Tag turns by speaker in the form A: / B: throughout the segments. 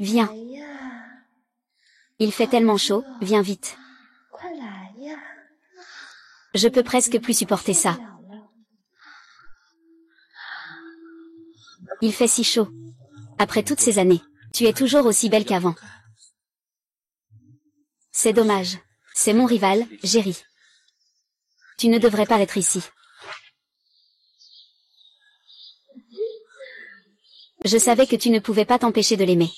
A: Viens. Il fait tellement chaud, viens vite. Je peux presque plus supporter ça. Il fait si chaud. Après toutes ces années, tu es toujours aussi belle qu'avant. C'est dommage. C'est mon rival, Jerry. Tu ne devrais pas être ici. Je savais que tu ne pouvais pas t'empêcher de l'aimer.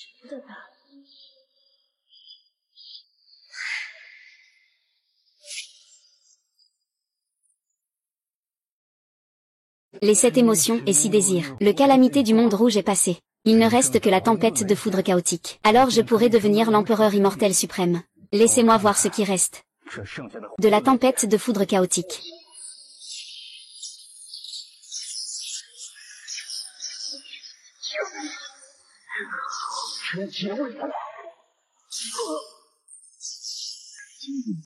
A: Les 7 émotions et 6 désirs. Le calamité du monde rouge est passé. Il ne reste que la tempête de foudre chaotique. Alors je pourrai devenir l'empereur immortel suprême. Laissez-moi voir ce qui reste. De la tempête de foudre chaotique.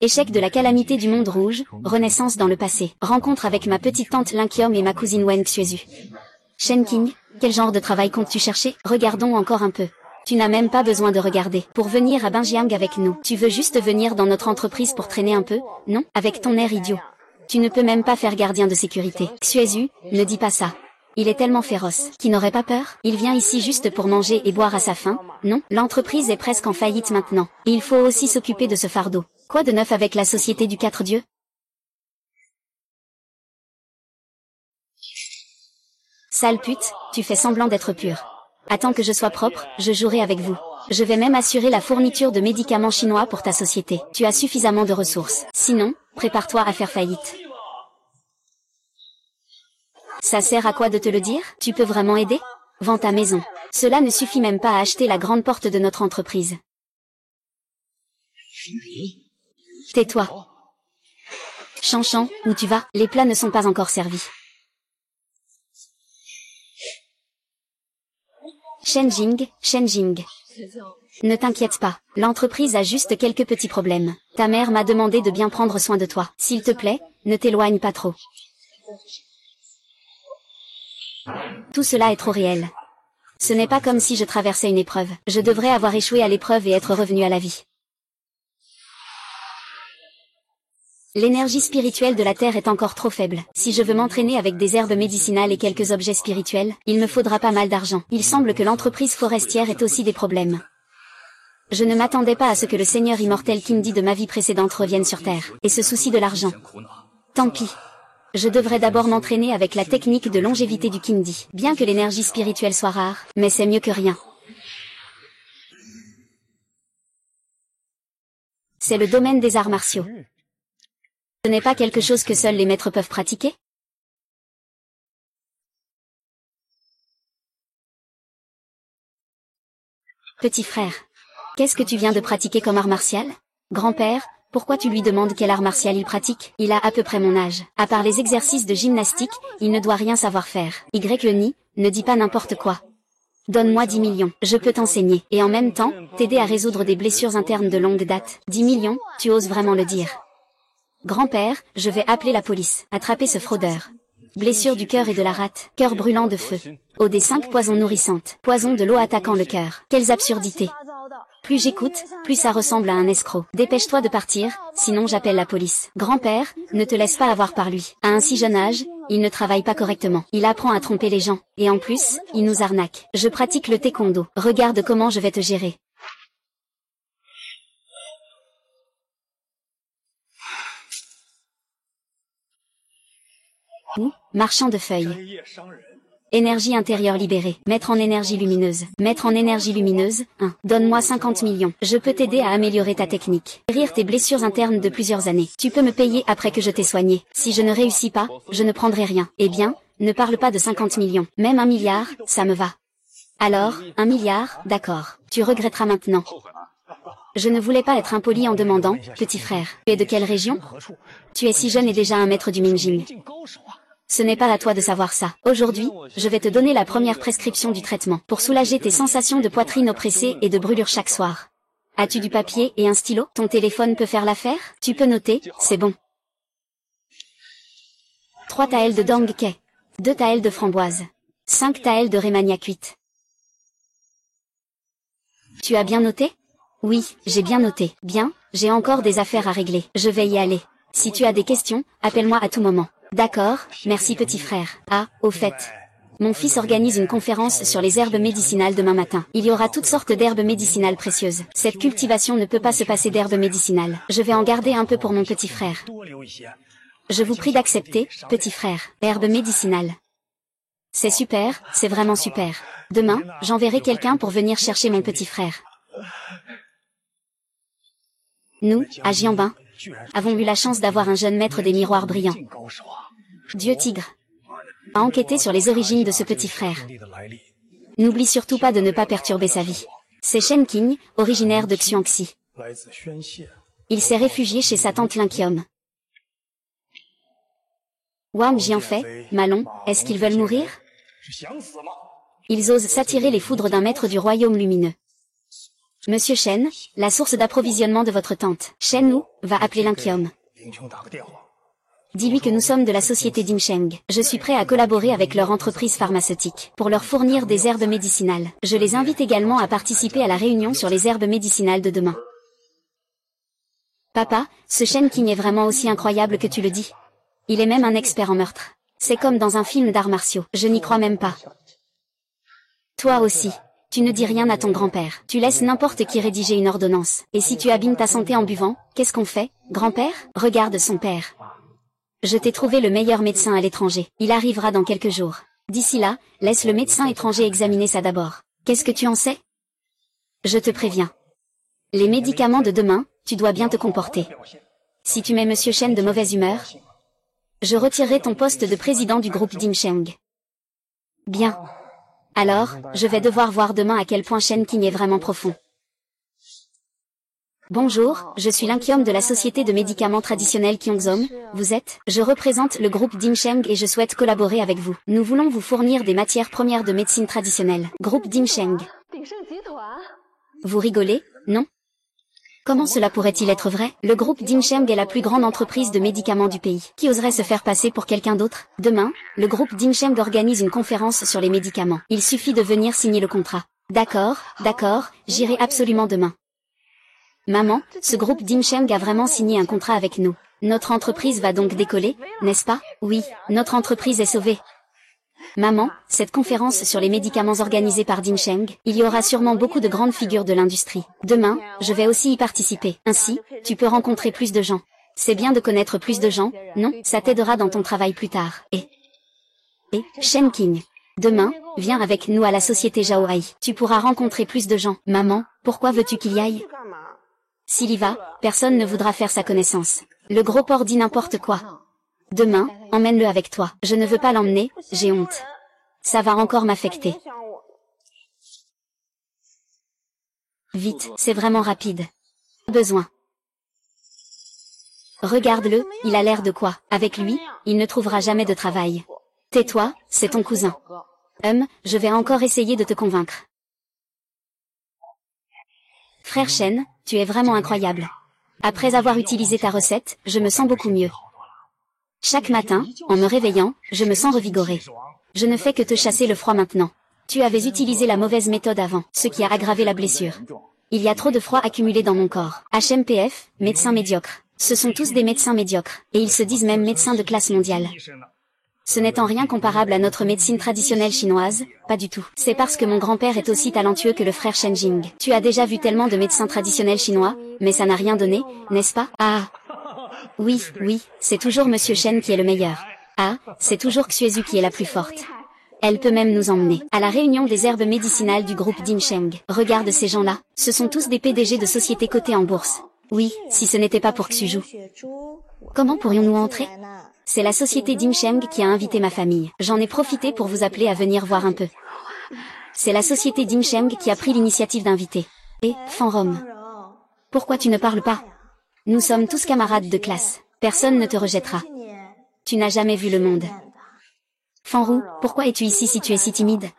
A: Échec de la calamité du monde rouge, renaissance dans le passé. Rencontre avec ma petite tante Linkium et ma cousine Wen Xuezu. Shen King, quel genre de travail comptes-tu chercher? Regardons encore un peu. Tu n'as même pas besoin de regarder. Pour venir à Binjiang avec nous, tu veux juste venir dans notre entreprise pour traîner un peu, non? Avec ton air idiot. Tu ne peux même pas faire gardien de sécurité. Xuezu, ne dis pas ça. Il est tellement féroce. Qui n'aurait pas peur? Il vient ici juste pour manger et boire à sa faim, non? L'entreprise est presque en faillite maintenant. Et il faut aussi s'occuper de ce fardeau. Quoi de neuf avec la société du 4 dieux? Sale pute, tu fais semblant d'être pure. Attends que je sois propre, je jouerai avec vous. Je vais même assurer la fourniture de médicaments chinois pour ta société. Tu as suffisamment de ressources. Sinon, prépare-toi à faire faillite. Ça sert à quoi de te le dire? Tu peux vraiment aider? Vends ta maison. Cela ne suffit même pas à acheter la grande porte de notre entreprise. Tais-toi. Chan, où tu vas? Les plats ne sont pas encore servis. Shenjing. Ne t'inquiète pas, l'entreprise a juste quelques petits problèmes. Ta mère m'a demandé de bien prendre soin de toi. S'il te plaît, ne t'éloigne pas trop. Tout cela est trop réel. Ce n'est pas comme si je traversais une épreuve. Je devrais avoir échoué à l'épreuve et être revenu à la vie. L'énergie spirituelle de la Terre est encore trop faible. Si je veux m'entraîner avec des herbes médicinales et quelques objets spirituels, il me faudra pas mal d'argent. Il semble que l'entreprise forestière ait aussi des problèmes. Je ne m'attendais pas à ce que le seigneur immortel Kindi de ma vie précédente revienne sur Terre, et se soucie de l'argent. Tant pis. Je devrais d'abord m'entraîner avec la technique de longévité du Kindi, bien que l'énergie spirituelle soit rare, mais c'est mieux que rien. C'est le domaine des arts martiaux. Ce n'est pas quelque chose que seuls les maîtres peuvent pratiquer? Petit frère, qu'est-ce que tu viens de pratiquer comme art martial? Grand-père, pourquoi tu lui demandes quel art martial il pratique? Il a à peu près mon âge. À part les exercices de gymnastique, il ne doit rien savoir faire. Le nid, ne dis pas n'importe quoi. Donne-moi 10 millions, je peux t'enseigner, et en même temps, t'aider à résoudre des blessures internes de longue date. 10 millions, tu oses vraiment le dire? Grand-père, je vais appeler la police. Attraper ce fraudeur. Blessure du cœur et de la rate. Cœur brûlant de feu. OD5 poison nourrissante. Poison de l'eau attaquant le cœur. Quelles absurdités. Plus j'écoute, plus ça ressemble à un escroc. Dépêche-toi de partir, sinon j'appelle la police. Grand-père, ne te laisse pas avoir par lui. À un si jeune âge, il ne travaille pas correctement. Il apprend à tromper les gens. Et en plus, il nous arnaque. Je pratique le taekwondo. Regarde comment je vais te gérer. Marchand de feuilles. Énergie intérieure libérée. Mettre en énergie lumineuse. Mettre en énergie lumineuse, 1. Donne-moi 50 millions. Je peux t'aider à améliorer ta technique. Guérir tes blessures internes de plusieurs années. Tu peux me payer après que je t'ai soigné. Si je ne réussis pas, je ne prendrai rien. Eh bien, ne parle pas de 50 millions. Même 1 milliard, ça me va. Alors, 1 milliard, d'accord. Tu regretteras maintenant. Je ne voulais pas être impoli en demandant, petit frère. Tu es de quelle région? Tu es si jeune et déjà un maître du Minjing. Ce n'est pas à toi de savoir ça. Aujourd'hui, je vais te donner la première prescription du traitement pour soulager tes sensations de poitrine oppressée et de brûlure chaque soir. As-tu du papier et un stylo? Ton téléphone peut faire l'affaire? Tu peux noter, c'est bon. 3 taels de dangke. 2 taels de framboise. 5 taels de rémania cuite. Tu as bien noté? Oui, j'ai bien noté. Bien, j'ai encore des affaires à régler. Je vais y aller. Si tu as des questions, appelle-moi à tout moment. D'accord, merci petit frère. Ah, au fait. Mon fils organise une conférence sur les herbes médicinales demain matin. Il y aura toutes sortes d'herbes médicinales précieuses. Cette cultivation ne peut pas se passer d'herbes médicinales. Je vais en garder un peu pour mon petit frère. Je vous prie d'accepter, petit frère. Herbes médicinales. C'est super, c'est vraiment super. Demain, j'enverrai quelqu'un pour venir chercher mon petit frère. Nous, à Jianbin, avons eu la chance d'avoir un jeune maître des miroirs brillants. Dieu Tigre a enquêté sur les origines de ce petit frère. N'oublie surtout pas de ne pas perturber sa vie. C'est Shen Qing, originaire de Xuanxi. Il s'est réfugié chez sa tante Linqium. Wang Jianfei, Malon, est-ce qu'ils veulent mourir? Ils osent s'attirer les foudres d'un maître du royaume lumineux. Monsieur Shen, la source d'approvisionnement de votre tante, Shen Wu, va appeler Linqium. Dis-lui que nous sommes de la société Dinsheng. Je suis prêt à collaborer avec leur entreprise pharmaceutique pour leur fournir des herbes médicinales. Je les invite également à participer à la réunion sur les herbes médicinales de demain. Papa, ce Shen Qing est vraiment aussi incroyable que tu le dis. Il est même un expert en meurtre. C'est comme dans un film d'arts martiaux. Je n'y crois même pas. Toi aussi. Tu ne dis rien à ton grand-père. Tu laisses n'importe qui rédiger une ordonnance. Et si tu abîmes ta santé en buvant, qu'est-ce qu'on fait, grand-père? Regarde son père. Je t'ai trouvé le meilleur médecin à l'étranger. Il arrivera dans quelques jours. D'ici là, laisse le médecin étranger examiner ça d'abord. Qu'est-ce que tu en sais? Je te préviens. Les médicaments de demain, tu dois bien te comporter. Si tu mets Monsieur Shen de mauvaise humeur, je retirerai ton poste de président du groupe Dinsheng. Bien. Alors, je vais devoir voir demain à quel point Shen Qing est vraiment profond. Bonjour, je suis Linqium de la société de médicaments traditionnels Kyongzom. Vous êtes? Je représente le groupe Dinsheng et je souhaite collaborer avec vous. Nous voulons vous fournir des matières premières de médecine traditionnelle. Groupe Dinsheng. Vous rigolez, non? Comment cela pourrait-il être vrai? Le groupe Dinsheng est la plus grande entreprise de médicaments du pays. Qui oserait se faire passer pour quelqu'un d'autre? Demain, le groupe Dinsheng organise une conférence sur les médicaments. Il suffit de venir signer le contrat. D'accord, j'irai absolument demain. Maman, ce groupe Dinsheng a vraiment signé un contrat avec nous. Notre entreprise va donc décoller, n'est-ce pas? Oui, notre entreprise est sauvée. Maman, cette conférence sur les médicaments organisée par Dinsheng, il y aura sûrement beaucoup de grandes figures de l'industrie. Demain, je vais aussi y participer. Ainsi, tu peux rencontrer plus de gens. C'est bien de connaître plus de gens, non? Ça t'aidera dans ton travail plus tard. Et Shen Qing. Demain, viens avec nous à la société Zhaohai. Tu pourras rencontrer plus de gens. Maman, pourquoi veux-tu qu'il y aille? S'il y va, personne ne voudra faire sa connaissance. Le gros porc dit n'importe quoi. Demain, emmène-le avec toi. Je ne veux pas l'emmener, j'ai honte. Ça va encore m'affecter. Vite, c'est vraiment rapide. Besoin. Regarde-le, il a l'air de quoi? Avec lui, il ne trouvera jamais de travail. Tais-toi, c'est ton cousin. Je vais encore essayer de te convaincre. Frère Shen, tu es vraiment incroyable. Après avoir utilisé ta recette, je me sens beaucoup mieux. Chaque matin, en me réveillant, je me sens revigoré. Je ne fais que te chasser le froid maintenant. Tu avais utilisé la mauvaise méthode avant, ce qui a aggravé la blessure. Il y a trop de froid accumulé dans mon corps. HMPF, médecin médiocre. Ce sont tous des médecins médiocres, et ils se disent même médecins de classe mondiale. Ce n'est en rien comparable à notre médecine traditionnelle chinoise, pas du tout. C'est parce que mon grand-père est aussi talentueux que le frère Shen Jing. Tu as déjà vu tellement de médecins traditionnels chinois, mais ça n'a rien donné, n'est-ce pas? Ah! Oui, c'est toujours Monsieur Shen qui est le meilleur. Ah, c'est toujours Xuezu qui est la plus forte. Elle peut même nous emmener à la réunion des herbes médicinales du groupe Dinsheng. Regarde ces gens-là, ce sont tous des PDG de sociétés cotées en bourse. Oui, si ce n'était pas pour Xuju. Comment pourrions-nous entrer? C'est la société Dinsheng qui a invité ma famille. J'en ai profité pour vous appeler à venir voir un peu. C'est la société Dinsheng qui a pris l'initiative d'inviter. Et, Fanrom. Pourquoi tu ne parles pas? Nous sommes tous camarades de classe. Personne ne te rejettera. Tu n'as jamais vu le monde. Fanru, pourquoi es-tu ici si tu es si timide?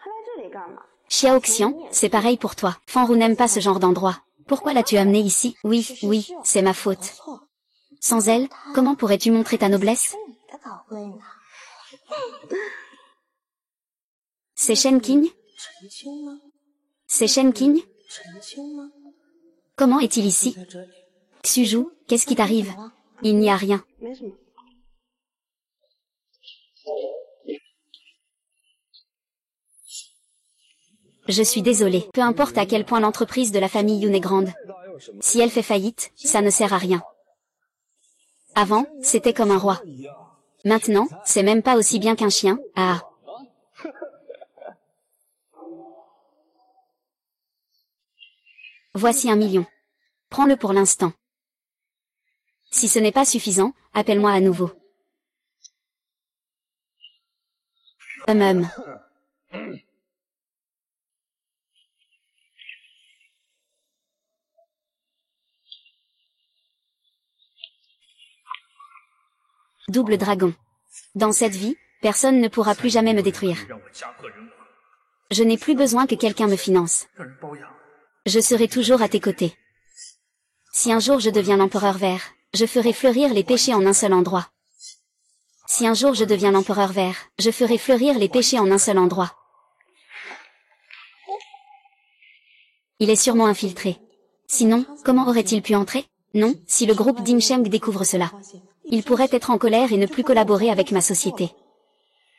A: Xiaoxian, c'est pareil pour toi. Fanru n'aime pas ce genre d'endroit. Pourquoi l'as-tu amené ici? Oui, c'est ma faute. Sans elle, comment pourrais-tu montrer ta noblesse? C'est Shen Qing? C'est Shen Qing? Comment est-il ici? Xuzhu, qu'est-ce qui t'arrive? Il n'y a rien. Je suis désolée. Peu importe à quel point l'entreprise de la famille Yun est grande. Si elle fait faillite, ça ne sert à rien. Avant, c'était comme un roi. Maintenant, c'est même pas aussi bien qu'un chien. Ah. Voici 1 million. Prends-le pour l'instant. Si ce n'est pas suffisant, appelle-moi à nouveau. Double dragon. Dans cette vie, personne ne pourra plus jamais me détruire. Je n'ai plus besoin que quelqu'un me finance. Je serai toujours à tes côtés. Si un jour je deviens l'empereur vert, je ferai fleurir les péchés en un seul endroit. Si un jour je deviens l'empereur vert, je ferai fleurir les péchés en un seul endroit. Il est sûrement infiltré. Sinon, comment aurait-il pu entrer? Non, si le groupe Ding Sheng découvre cela. Il pourrait être en colère et ne plus collaborer avec ma société.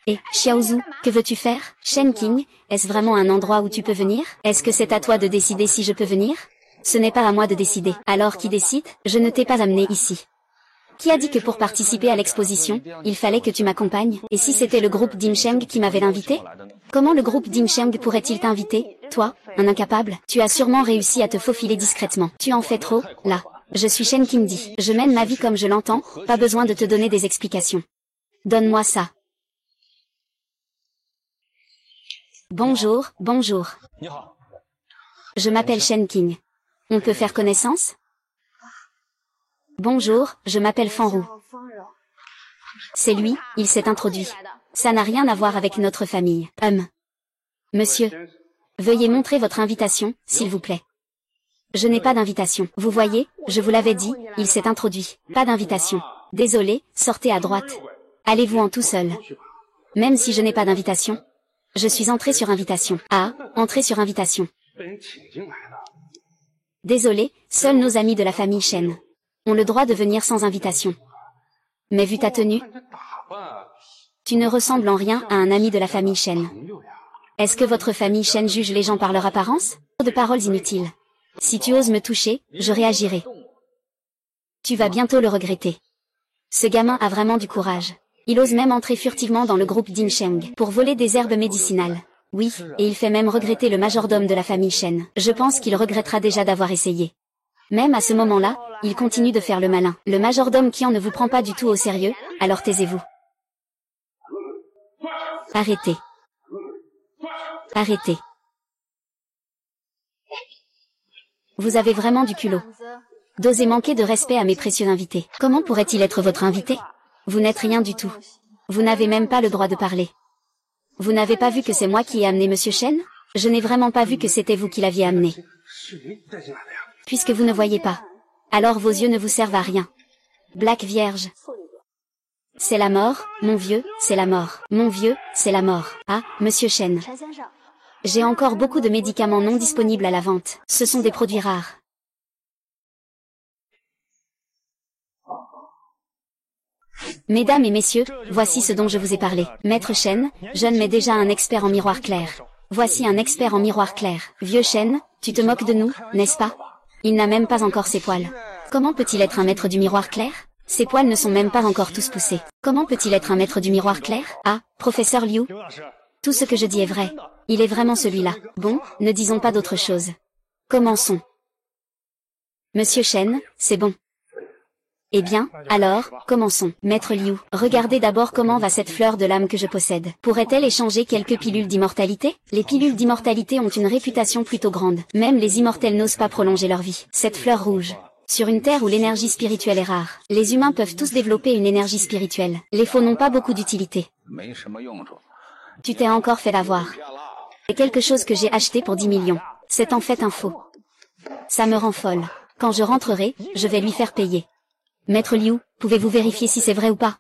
A: Et, Xiaozhu, que veux-tu faire? Shen Qing, est-ce vraiment un endroit où tu peux venir? Est-ce que c'est à toi de décider si je peux venir? Ce n'est pas à moi de décider. Alors qui décide? Je ne t'ai pas amené ici. Qui a dit que pour participer à l'exposition, il fallait que tu m'accompagnes? Et si c'était le groupe Ding Sheng qui m'avait invité? Comment le groupe Ding Sheng pourrait-il t'inviter? Toi, un incapable? Tu as sûrement réussi à te faufiler discrètement. Tu en fais trop, là. Je suis Shen Qingdi. Je mène ma vie comme je l'entends, pas besoin de te donner des explications. Donne-moi ça. Bonjour, bonjour. Je m'appelle Shen Qing. On peut faire connaissance? Bonjour, je m'appelle Fanru. C'est lui, il s'est introduit. Ça n'a rien à voir avec notre famille. Monsieur. Veuillez montrer votre invitation, s'il vous plaît. Je n'ai pas d'invitation. Vous voyez, je vous l'avais dit, il s'est introduit. Pas d'invitation. Désolé, sortez à droite. Allez-vous en tout seul. Même si je n'ai pas d'invitation. Je suis entré sur invitation. Ah, entré sur invitation. Désolé, seuls nos amis de la famille Shen ont le droit de venir sans invitation. Mais vu ta tenue, tu ne ressembles en rien à un ami de la famille Shen. Est-ce que votre famille Shen juge les gens par leur apparence? De paroles inutiles. Si tu oses me toucher, je réagirai. Tu vas bientôt le regretter. Ce gamin a vraiment du courage. Il ose même entrer furtivement dans le groupe Ding Sheng pour voler des herbes médicinales. Oui, et il fait même regretter le majordome de la famille Shen. Je pense qu'il regrettera déjà d'avoir essayé. Même à ce moment-là, il continue de faire le malin. Le majordome Qian ne vous prend pas du tout au sérieux, alors taisez-vous. Arrêtez. Arrêtez. Vous avez vraiment du culot. D'oser manquer de respect à mes précieux invités. Comment pourrait-il être votre invité? Vous n'êtes rien du tout. Vous n'avez même pas le droit de parler. Vous n'avez pas vu que c'est moi qui ai amené Monsieur Shen? Je n'ai vraiment pas vu que c'était vous qui l'aviez amené. Puisque vous ne voyez pas. Alors vos yeux ne vous servent à rien. Black Vierge. C'est la mort, mon vieux, c'est la mort. Mon vieux, c'est la mort. Ah, Monsieur Shen. J'ai encore beaucoup de médicaments non disponibles à la vente. Ce sont des produits rares. Mesdames et messieurs, voici ce dont je vous ai parlé. Maître Shen, jeune mais déjà un expert en miroir clair. Voici un expert en miroir clair. Vieux Shen, tu te moques de nous, n'est-ce pas? Il n'a même pas encore ses poils. Comment peut-il être un maître du miroir clair? Ses poils ne sont même pas encore tous poussés. Comment peut-il être un maître du miroir clair? Ah, professeur Liu. Tout ce que je dis est vrai. Il est vraiment celui-là. Bon, ne disons pas d'autre chose. Commençons. Monsieur Shen, c'est bon. Eh bien, alors, commençons. Maître Liu, regardez d'abord comment va cette fleur de l'âme que je possède. Pourrait-elle échanger quelques pilules d'immortalité? Les pilules d'immortalité ont une réputation plutôt grande. Même les immortels n'osent pas prolonger leur vie. Cette fleur rouge. Sur une terre où l'énergie spirituelle est rare, les humains peuvent tous développer une énergie spirituelle. Les faux n'ont pas beaucoup d'utilité. Tu t'es encore fait avoir. C'est quelque chose que j'ai acheté pour 10 millions. C'est en fait un faux. Ça me rend folle. Quand je rentrerai, je vais lui faire payer. Maître Liu, pouvez-vous vérifier si c'est vrai ou pas?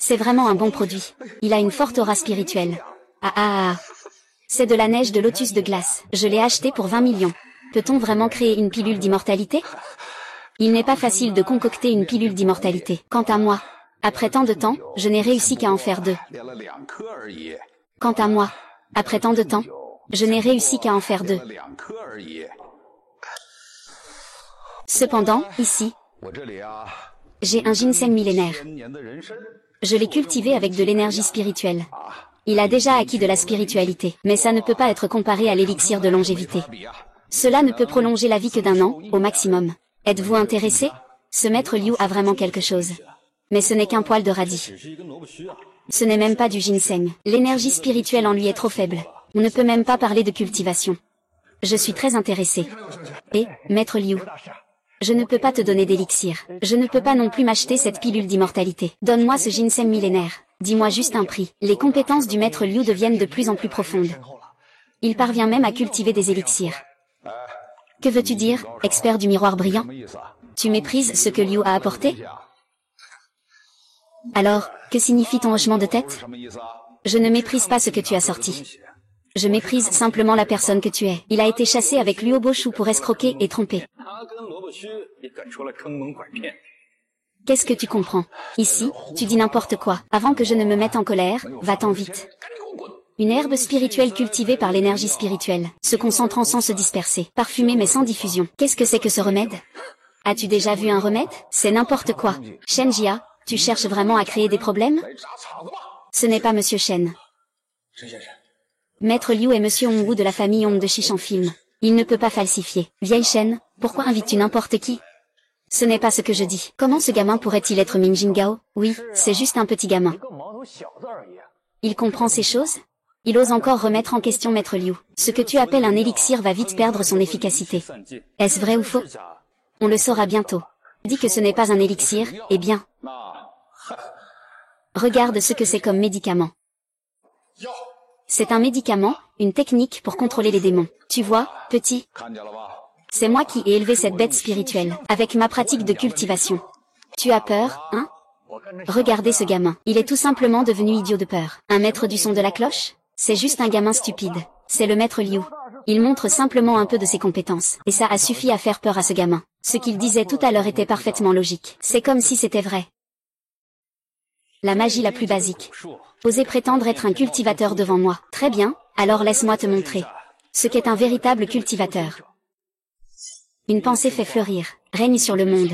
A: C'est vraiment un bon produit. Il a une forte aura spirituelle. Ah ah ah. C'est de la neige de lotus de glace. Je l'ai acheté pour 20 millions. Peut-on vraiment créer une pilule d'immortalité? Il n'est pas facile de concocter une pilule d'immortalité. Quant à moi, après tant de temps, je n'ai réussi qu'à en faire 2. Quant à moi, après tant de temps, je n'ai réussi qu'à en faire 2. Cependant, ici, j'ai un ginseng millénaire. Je l'ai cultivé avec de l'énergie spirituelle. Il a déjà acquis de la spiritualité, mais ça ne peut pas être comparé à l'élixir de longévité. Cela ne peut prolonger la vie que d'1 an, au maximum. Êtes-vous intéressé? Ce maître Liu a vraiment quelque chose. Mais ce n'est qu'un poil de radis. Ce n'est même pas du ginseng. L'énergie spirituelle en lui est trop faible. On ne peut même pas parler de cultivation. Je suis très intéressé. Et, maître Liu, je ne peux pas te donner d'élixir. Je ne peux pas non plus m'acheter cette pilule d'immortalité. Donne-moi ce ginseng millénaire. Dis-moi juste un prix. Les compétences du maître Liu deviennent de plus en plus profondes. Il parvient même à cultiver des élixirs. Que veux-tu dire, expert du miroir brillant? Tu méprises ce que Liu a apporté? Alors, que signifie ton hochement de tête? Je ne méprise pas ce que tu as sorti. Je méprise simplement la personne que tu es. Il a été chassé avec Luo Boshu pour escroquer et tromper. Qu'est-ce que tu comprends? Ici, tu dis n'importe quoi. Avant que je ne me mette en colère, va-t'en vite. Une herbe spirituelle cultivée par l'énergie spirituelle, se concentrant sans se disperser, parfumée mais sans diffusion. Qu'est-ce que c'est que ce remède? As-tu déjà vu un remède? C'est n'importe quoi. Shen Jia, tu cherches vraiment à créer des problèmes? Ce n'est pas Monsieur Shen. Maître Liu est Monsieur Hongwu de la famille Hong de Shichanfilm. Il ne peut pas falsifier. Vieille Shen, pourquoi invites-tu n'importe qui? Ce n'est pas ce que je dis. Comment ce gamin pourrait-il être Ming Jingao? Oui, c'est juste un petit gamin. Il comprend ces choses? Il ose encore remettre en question Maître Liu. Ce que tu appelles un élixir va vite perdre son efficacité. Est-ce vrai ou faux? On le saura bientôt. Dis que ce n'est pas un élixir, eh bien. Regarde ce que c'est comme médicament. C'est un médicament, une technique pour contrôler les démons. Tu vois, petit? C'est moi qui ai élevé cette bête spirituelle, avec ma pratique de cultivation. Tu as peur, hein? Regardez ce gamin. Il est tout simplement devenu idiot de peur. Un maître du son de la cloche? C'est juste un gamin stupide. C'est le maître Liu. Il montre simplement un peu de ses compétences. Et ça a suffi à faire peur à ce gamin. Ce qu'il disait tout à l'heure était parfaitement logique. C'est comme si c'était vrai. La magie la plus basique. Oser prétendre être un cultivateur devant moi. Très bien, alors laisse-moi te montrer ce qu'est un véritable cultivateur. Une pensée fait fleurir, règne sur le monde.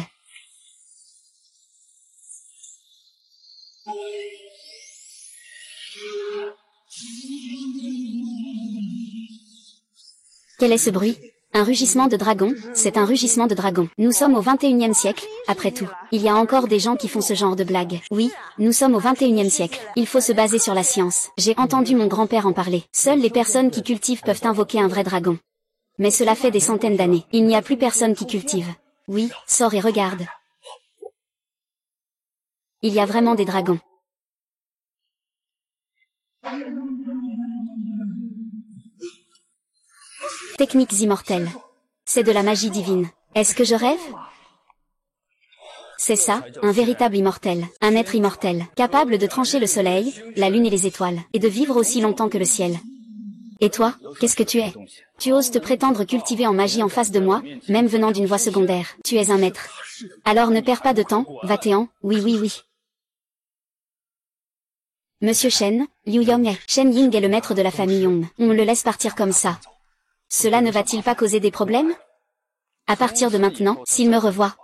A: Quel est ce bruit? Un rugissement de dragon? C'est un rugissement de dragon. Nous sommes au 21e siècle, après tout. Il y a encore des gens qui font ce genre de blagues. Oui, nous sommes au 21e siècle. Il faut se baser sur la science. J'ai entendu mon grand-père en parler. Seules les personnes qui cultivent peuvent invoquer un vrai dragon. Mais cela fait des centaines d'années. Il n'y a plus personne qui cultive. Oui, sors et regarde. Il y a vraiment des dragons. Techniques immortelles. C'est de la magie divine. Est-ce que je rêve? C'est ça, un véritable immortel, un être immortel, capable de trancher le soleil, la lune et les étoiles, et de vivre aussi longtemps que le ciel. Et toi, qu'est-ce que tu es? Tu oses te prétendre cultiver en magie en face de moi, même venant d'une voie secondaire. Tu es un maître. Alors ne perds pas de temps, va-t'en, oui oui oui. Monsieur Shen, Liu Yong est. Shen Ying est le maître de la famille Yong. On le laisse partir comme ça. Cela ne va-t-il pas causer des problèmes? À partir de maintenant, s'il me revoit,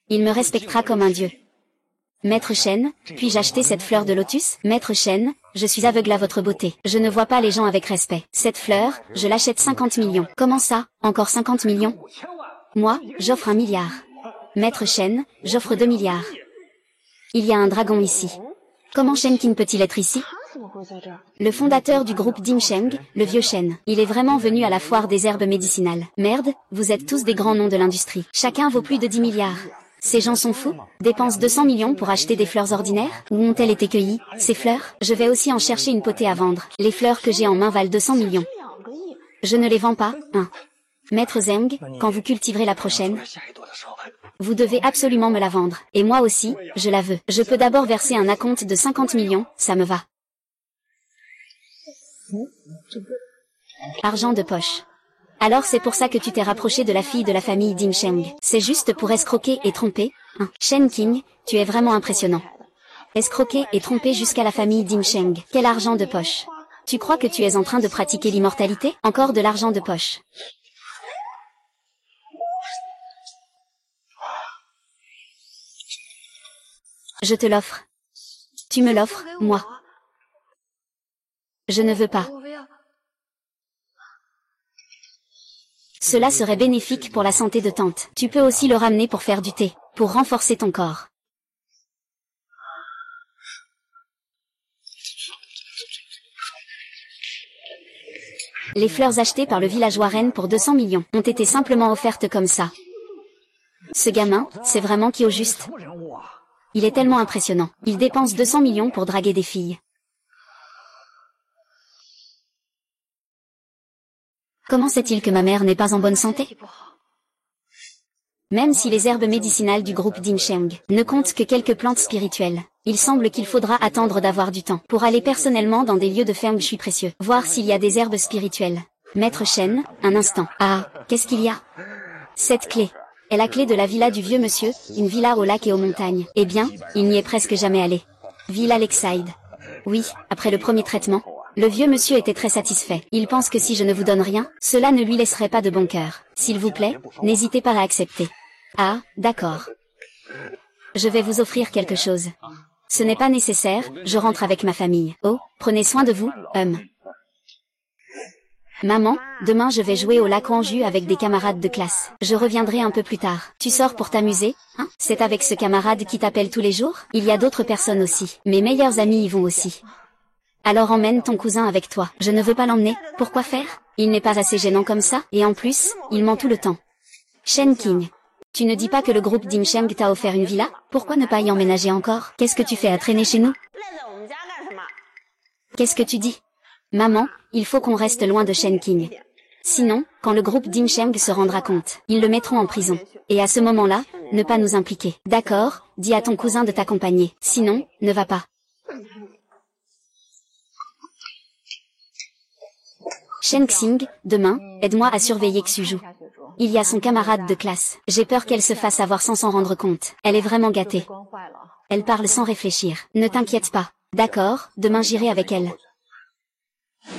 A: il me respectera comme un dieu. Maître Shen, puis-je acheter cette fleur de lotus? Maître Shen, je suis aveugle à votre beauté. Je ne vois pas les gens avec respect. Cette fleur, je l'achète 50 millions. Comment ça? Encore 50 millions? Moi, j'offre 1 milliard. Maître Shen, j'offre 2 milliards. Il y a un dragon ici. Comment Shen Qin peut-il être ici? Le fondateur du groupe Dim Sheng, le vieux Shen. Il est vraiment venu à la foire des herbes médicinales. Merde, vous êtes tous des grands noms de l'industrie. Chacun vaut plus de 10 milliards. Ces gens sont fous, dépensent 200 millions pour acheter des fleurs ordinaires. Où ont-elles été cueillies, ces fleurs? Je vais aussi en chercher une potée à vendre. Les fleurs que j'ai en main valent 200 millions. Je ne les vends pas, hein. Maître Zeng, quand vous cultiverez la prochaine, Vous devez absolument me la vendre. Et moi aussi, je la veux. Je peux d'abord verser un acompte de 50 millions, ça me va. Argent de poche. Alors c'est pour ça que tu t'es rapproché de la fille de la famille Dim Sheng. C'est juste pour escroquer et tromper, hein. Shen King, tu es vraiment impressionnant. Escroquer et tromper jusqu'à la famille Dim Sheng. Quel argent de poche. Tu crois que tu es en train de pratiquer l'immortalité? Encore de l'argent de poche. Je te l'offre. Tu me l'offres, moi. Je ne veux pas. Cela serait bénéfique pour la santé de tante. Tu peux aussi le ramener pour faire du thé, pour renforcer ton corps. Les fleurs achetées par le villageois reine pour 200 millions ont été simplement offertes comme ça. Ce gamin, c'est vraiment qui au juste. Il est tellement impressionnant. Il dépense 200 millions pour draguer des filles. Comment sait-il que ma mère n'est pas en bonne santé? Même si les herbes médicinales du groupe Dim Sheng ne comptent que quelques plantes spirituelles, il semble qu'il faudra attendre d'avoir du temps pour aller personnellement dans des lieux de feng shui précieux, voir s'il y a des herbes spirituelles. Maître Shen, un instant. Ah, qu'est-ce qu'il y a? Cette clé est la clé de la villa du vieux monsieur, une villa au lac et aux montagnes. Eh bien, il n'y est presque jamais allé. Villa Lakeside. Oui, après le premier traitement, le vieux monsieur était très satisfait. Il pense que si je ne vous donne rien, cela ne lui laisserait pas de bon cœur. S'il vous plaît, n'hésitez pas à accepter. Ah, d'accord. Je vais vous offrir quelque chose. Ce n'est pas nécessaire, je rentre avec ma famille. Oh, prenez soin de vous, Maman, demain je vais jouer au lac Anjou avec des camarades de classe. Je reviendrai un peu plus tard. Tu sors pour t'amuser, hein? C'est avec ce camarade qui t'appelle tous les jours? Il y a d'autres personnes aussi. Mes meilleurs amis y vont aussi. Alors emmène ton cousin avec toi. Je ne veux pas l'emmener. Pourquoi faire? Il n'est pas assez gênant comme ça, et en plus, il ment tout le temps. Shen King. Tu ne dis pas que le groupe Dim Sheng t'a offert une villa? Pourquoi ne pas y emménager encore? Qu'est-ce que tu fais à traîner chez nous? Qu'est-ce que tu dis? Maman, il faut qu'on reste loin de Shen King. Sinon, quand le groupe Dim Sheng se rendra compte, ils le mettront en prison. Et à ce moment-là, ne pas nous impliquer. D'accord, dis à ton cousin de t'accompagner. Sinon, ne va pas. Shen Xing, demain, aide-moi à surveiller Xuju. Il y a son camarade de classe. J'ai peur qu'elle se fasse avoir sans s'en rendre compte. Elle est vraiment gâtée. Elle parle sans réfléchir. Ne t'inquiète pas. D'accord, demain j'irai avec elle.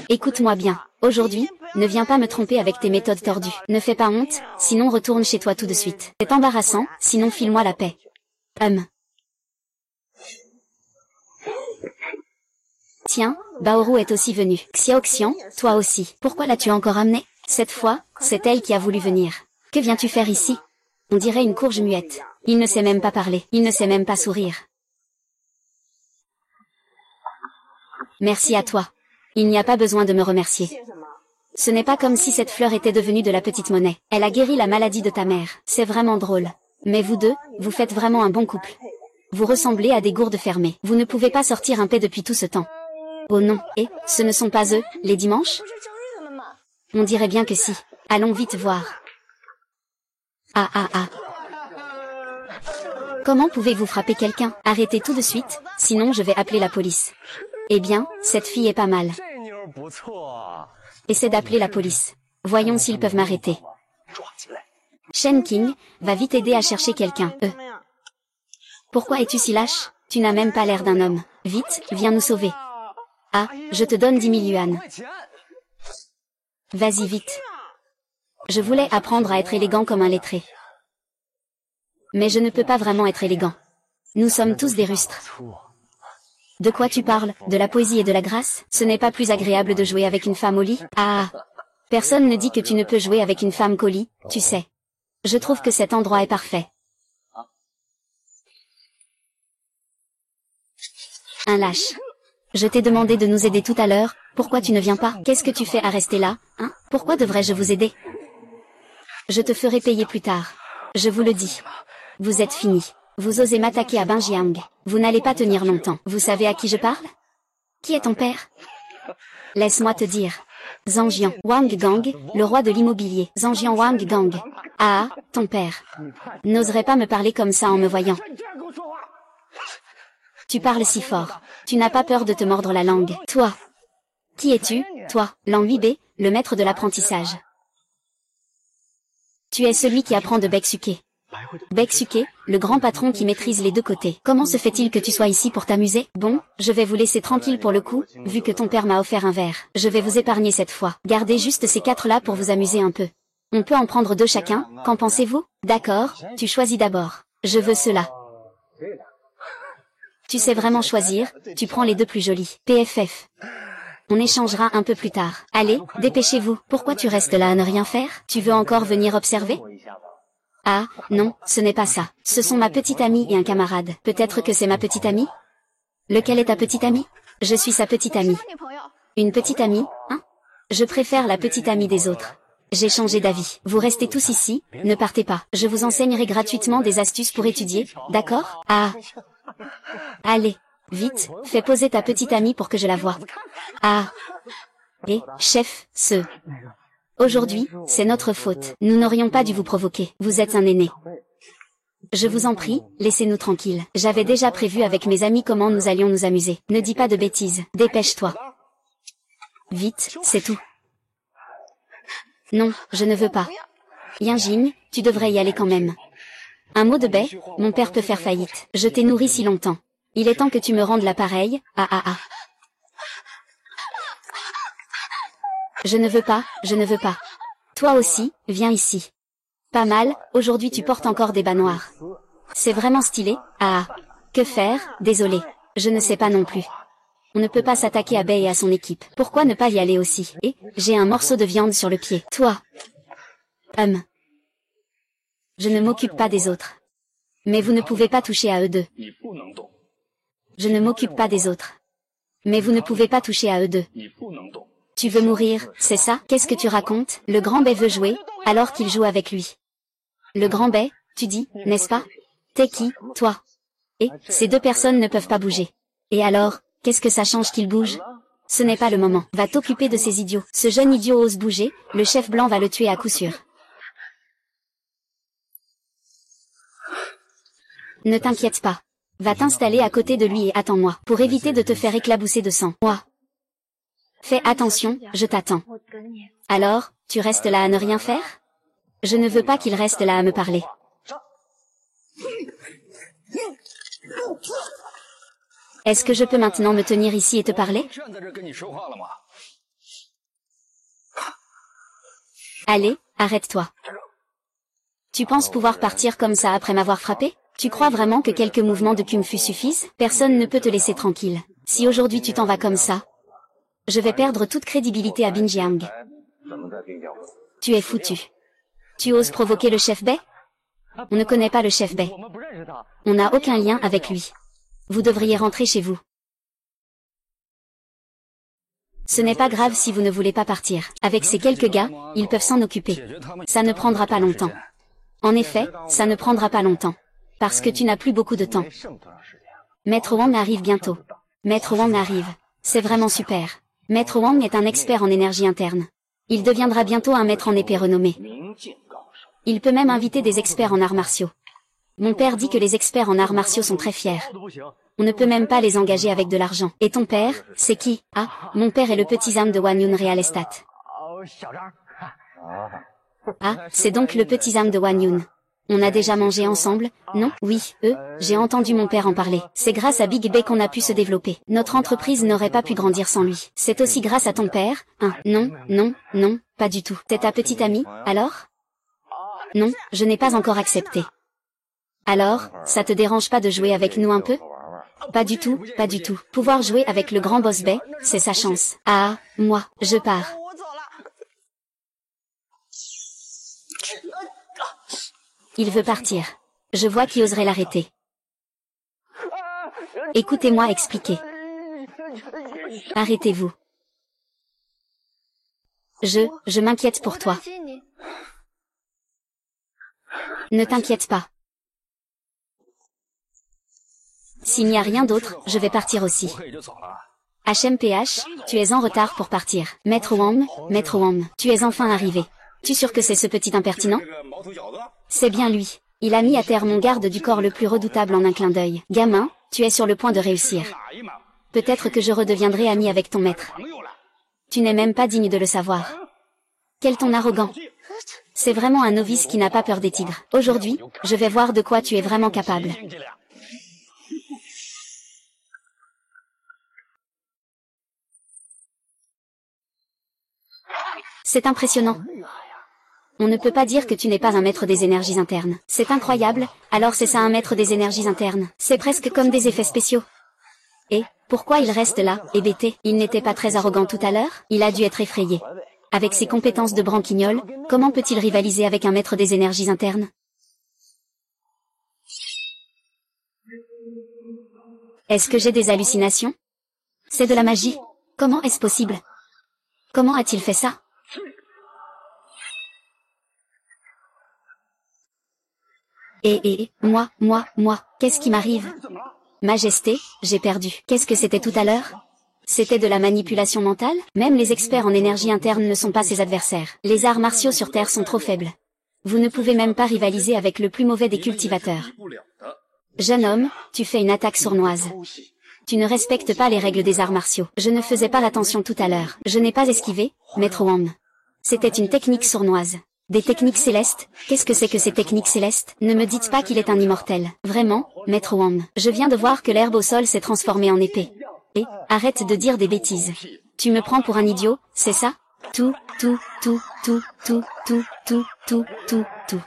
A: Écoute-moi bien. Aujourd'hui, ne viens pas me tromper avec tes méthodes tordues. Ne fais pas honte, sinon retourne chez toi tout de suite. C'est embarrassant, sinon file-moi la paix. Tiens, Baoru est aussi venue. Xiaoxian, toi aussi. Pourquoi l'as-tu encore amenée? Cette fois, c'est elle qui a voulu venir. Que viens-tu faire ici? On dirait une courge muette. Il ne sait même pas parler. Il ne sait même pas sourire. Merci à toi. Il n'y a pas besoin de me remercier. Ce n'est pas comme si cette fleur était devenue de la petite monnaie. Elle a guéri la maladie de ta mère. C'est vraiment drôle. Mais vous deux, vous faites vraiment un bon couple. Vous ressemblez à des gourdes fermées. Vous ne pouvez pas sortir un paix depuis tout ce temps. Oh non, et, ce ne sont pas eux, les dimanches? On dirait bien que si. Allons vite voir. Ah. Comment pouvez-vous frapper quelqu'un? Arrêtez tout de suite, sinon je vais appeler la police. Eh bien, cette fille est pas mal. Essaie d'appeler la police. Voyons s'ils peuvent m'arrêter. Shen King, va vite aider à chercher quelqu'un. Pourquoi es-tu si lâche? Tu n'as même pas l'air d'un homme. Vite, viens nous sauver. Ah, je te donne 10 000 yuan. Vas-y vite. Je voulais apprendre à être élégant comme un lettré. Mais je ne peux pas vraiment être élégant. Nous sommes tous des rustres. De quoi tu parles? De la poésie et de la grâce? Ce n'est pas plus agréable de jouer avec une femme au lit? Ah! Personne ne dit que tu ne peux jouer avec une femme qu'au lit, tu sais. Je trouve que cet endroit est parfait. Un lâche. Je t'ai demandé de nous aider tout à l'heure, pourquoi tu ne viens pas? Qu'est-ce que tu fais à rester là, hein? Pourquoi devrais-je vous aider? Je te ferai payer plus tard. Je vous le dis. Vous êtes fini. Vous osez m'attaquer à Banjiang. Vous n'allez pas tenir longtemps. Vous savez à qui je parle? Qui est ton père? Laisse-moi te dire. Zhangjian Wang Gang, le roi de l'immobilier. Zhangjian Wang Gang. Ah, ton père. N'oserait pas me parler comme ça en me voyant. Tu parles si fort. Tu n'as pas peur de te mordre la langue. Toi. Qui es-tu, toi, l'an 8B, le maître de l'apprentissage? Tu es celui qui apprend de Beksuke. Beksuke, le grand patron qui maîtrise les deux côtés. Comment se fait-il que tu sois ici pour t'amuser? Bon, je vais vous laisser tranquille pour le coup, vu que ton père m'a offert un verre. Je vais vous épargner cette fois. Gardez juste ces 4 là pour vous amuser un peu. On peut en prendre 2 chacun, qu'en pensez-vous? D'accord, tu choisis d'abord. Je veux cela. Tu sais vraiment choisir, tu prends les 2 plus jolis. PFF. On échangera un peu plus tard. Allez, dépêchez-vous. Pourquoi tu restes là à ne rien faire? Tu veux encore venir observer? Ah, non, ce n'est pas ça. Ce sont ma petite amie et un camarade. Peut-être que c'est ma petite amie? Lequel est ta petite amie? Je suis sa petite amie. Une petite amie, hein? Je préfère la petite amie des autres. J'ai changé d'avis. Vous restez tous ici, ne partez pas. Je vous enseignerai gratuitement des astuces pour étudier, d'accord? Ah. Allez, vite, fais poser ta petite amie pour que je la voie. Ah. Et, chef, Aujourd'hui, c'est notre faute. Nous n'aurions pas dû vous provoquer. Vous êtes un aîné. Je vous en prie, laissez-nous tranquilles. J'avais déjà prévu avec mes amis comment nous allions nous amuser. Ne dis pas de bêtises. Dépêche-toi. Vite, c'est tout. Non, je ne veux pas. Yinjing, tu devrais y aller quand même. Un mot de baie, mon père peut faire faillite. Je t'ai nourri si longtemps. Il est temps que tu me rendes l'appareil. Ah ah ah. Je ne veux pas, je ne veux pas. Toi aussi, viens ici. Pas mal, aujourd'hui tu portes encore des bas noirs. C'est vraiment stylé. Ah. Que faire? Désolé. Je ne sais pas non plus. On ne peut pas s'attaquer à Bei et à son équipe. Pourquoi ne pas y aller aussi? Et, j'ai un morceau de viande sur le pied. Toi. Je ne m'occupe pas des autres. Mais vous ne pouvez pas toucher à eux deux. Je ne m'occupe pas des autres. Mais vous ne pouvez pas toucher à eux deux. Tu veux mourir, c'est ça? Qu'est-ce que tu racontes? Le grand Bei veut jouer, alors qu'il joue avec lui. Le grand Bei, tu dis, n'est-ce pas? T'es qui, toi? Et, ces 2 personnes ne peuvent pas bouger. Et alors, qu'est-ce que ça change qu'ils bougent? Ce n'est pas le moment. Va t'occuper de ces idiots. Ce jeune idiot ose bouger, le chef blanc va le tuer à coup sûr. Ne t'inquiète pas. Va t'installer à côté de lui et attends-moi, pour éviter de te faire éclabousser de sang. Moi. Fais attention, je t'attends. Alors, tu restes là à ne rien faire? Je ne veux pas qu'il reste là à me parler. Est-ce que je peux maintenant me tenir ici et te parler? Allez, arrête-toi. Tu penses pouvoir partir comme ça après m'avoir frappé? Tu crois vraiment que quelques mouvements de Kung Fu suffisent? Personne ne peut te laisser tranquille. Si aujourd'hui tu t'en vas comme ça, je vais perdre toute crédibilité à Binjiang. Tu es foutu. Tu oses provoquer le chef Bei? On ne connaît pas le chef Bei. On n'a aucun lien avec lui. Vous devriez rentrer chez vous. Ce n'est pas grave si vous ne voulez pas partir. Avec ces quelques gars, ils peuvent s'en occuper. Ça ne prendra pas longtemps. En effet, ça ne prendra pas longtemps. Parce que tu n'as plus beaucoup de temps. Maître Wang arrive bientôt. Maître Wang arrive. C'est vraiment super. Maître Wang est un expert en énergie interne. Il deviendra bientôt un maître en épée renommé. Il peut même inviter des experts en arts martiaux. Mon père dit que les experts en arts martiaux sont très fiers. On ne peut même pas les engager avec de l'argent. Et ton père, c'est qui? Ah, mon père est le petit Zhang de Wanyun Real Estate. Ah, c'est donc le petit Zhang de Wanyun. On a déjà mangé ensemble, non? Oui, j'ai entendu mon père en parler. C'est grâce à Big Bei qu'on a pu se développer. Notre entreprise n'aurait pas pu grandir sans lui. C'est aussi grâce à ton père, hein? Non, non, non, pas du tout. T'es ta petite amie, alors? Non, je n'ai pas encore accepté. Alors, ça te dérange pas de jouer avec nous un peu? Pas du tout, pas du tout. Pouvoir jouer avec le grand boss Bei, c'est sa chance. Ah, moi, je pars. Il veut partir. Je vois qui oserait l'arrêter. Écoutez-moi expliquer. Arrêtez-vous. Je m'inquiète pour toi. Ne t'inquiète pas. S'il n'y a rien d'autre, je vais partir aussi. HMPH, tu es en retard pour partir. Maître Wang, tu es enfin arrivé. Tu es sûr que c'est ce petit impertinent? C'est bien lui. Il a mis à terre mon garde du corps le plus redoutable en un clin d'œil. Gamin, tu es sur le point de réussir. Peut-être que je redeviendrai ami avec ton maître. Tu n'es même pas digne de le savoir. Quel ton arrogant. C'est vraiment un novice qui n'a pas peur des tigres. Aujourd'hui, je vais voir de quoi tu es vraiment capable. C'est impressionnant. On ne peut pas dire que tu n'es pas un maître des énergies internes. C'est incroyable, alors c'est ça un maître des énergies internes. C'est presque comme des effets spéciaux. Et, pourquoi il reste là, hébété? Il n'était pas très arrogant tout à l'heure? Il a dû être effrayé. Avec ses compétences de branquignol, comment peut-il rivaliser avec un maître des énergies internes? Est-ce que j'ai des hallucinations? C'est de la magie. Comment est-ce possible? Comment a-t-il fait ça? Moi, qu'est-ce qui m'arrive? Majesté, j'ai perdu. Qu'est-ce que c'était tout à l'heure? C'était de la manipulation mentale? Même les experts en énergie interne ne sont pas ses adversaires. Les arts martiaux sur Terre sont trop faibles. Vous ne pouvez même pas rivaliser avec le plus mauvais des cultivateurs. Jeune homme, tu fais une attaque sournoise. Tu ne respectes pas les règles des arts martiaux. Je ne faisais pas attention tout à l'heure. Je n'ai pas esquivé, Maître Wang. C'était une technique sournoise. Des techniques célestes? Qu'est-ce que c'est que ces techniques célestes? Ne me dites pas qu'il est un immortel. Vraiment, Maître Wang. Je viens de voir que l'herbe au sol s'est transformée en épée. Et, arrête de dire des bêtises. Tu me prends pour un idiot, c'est ça? Tout.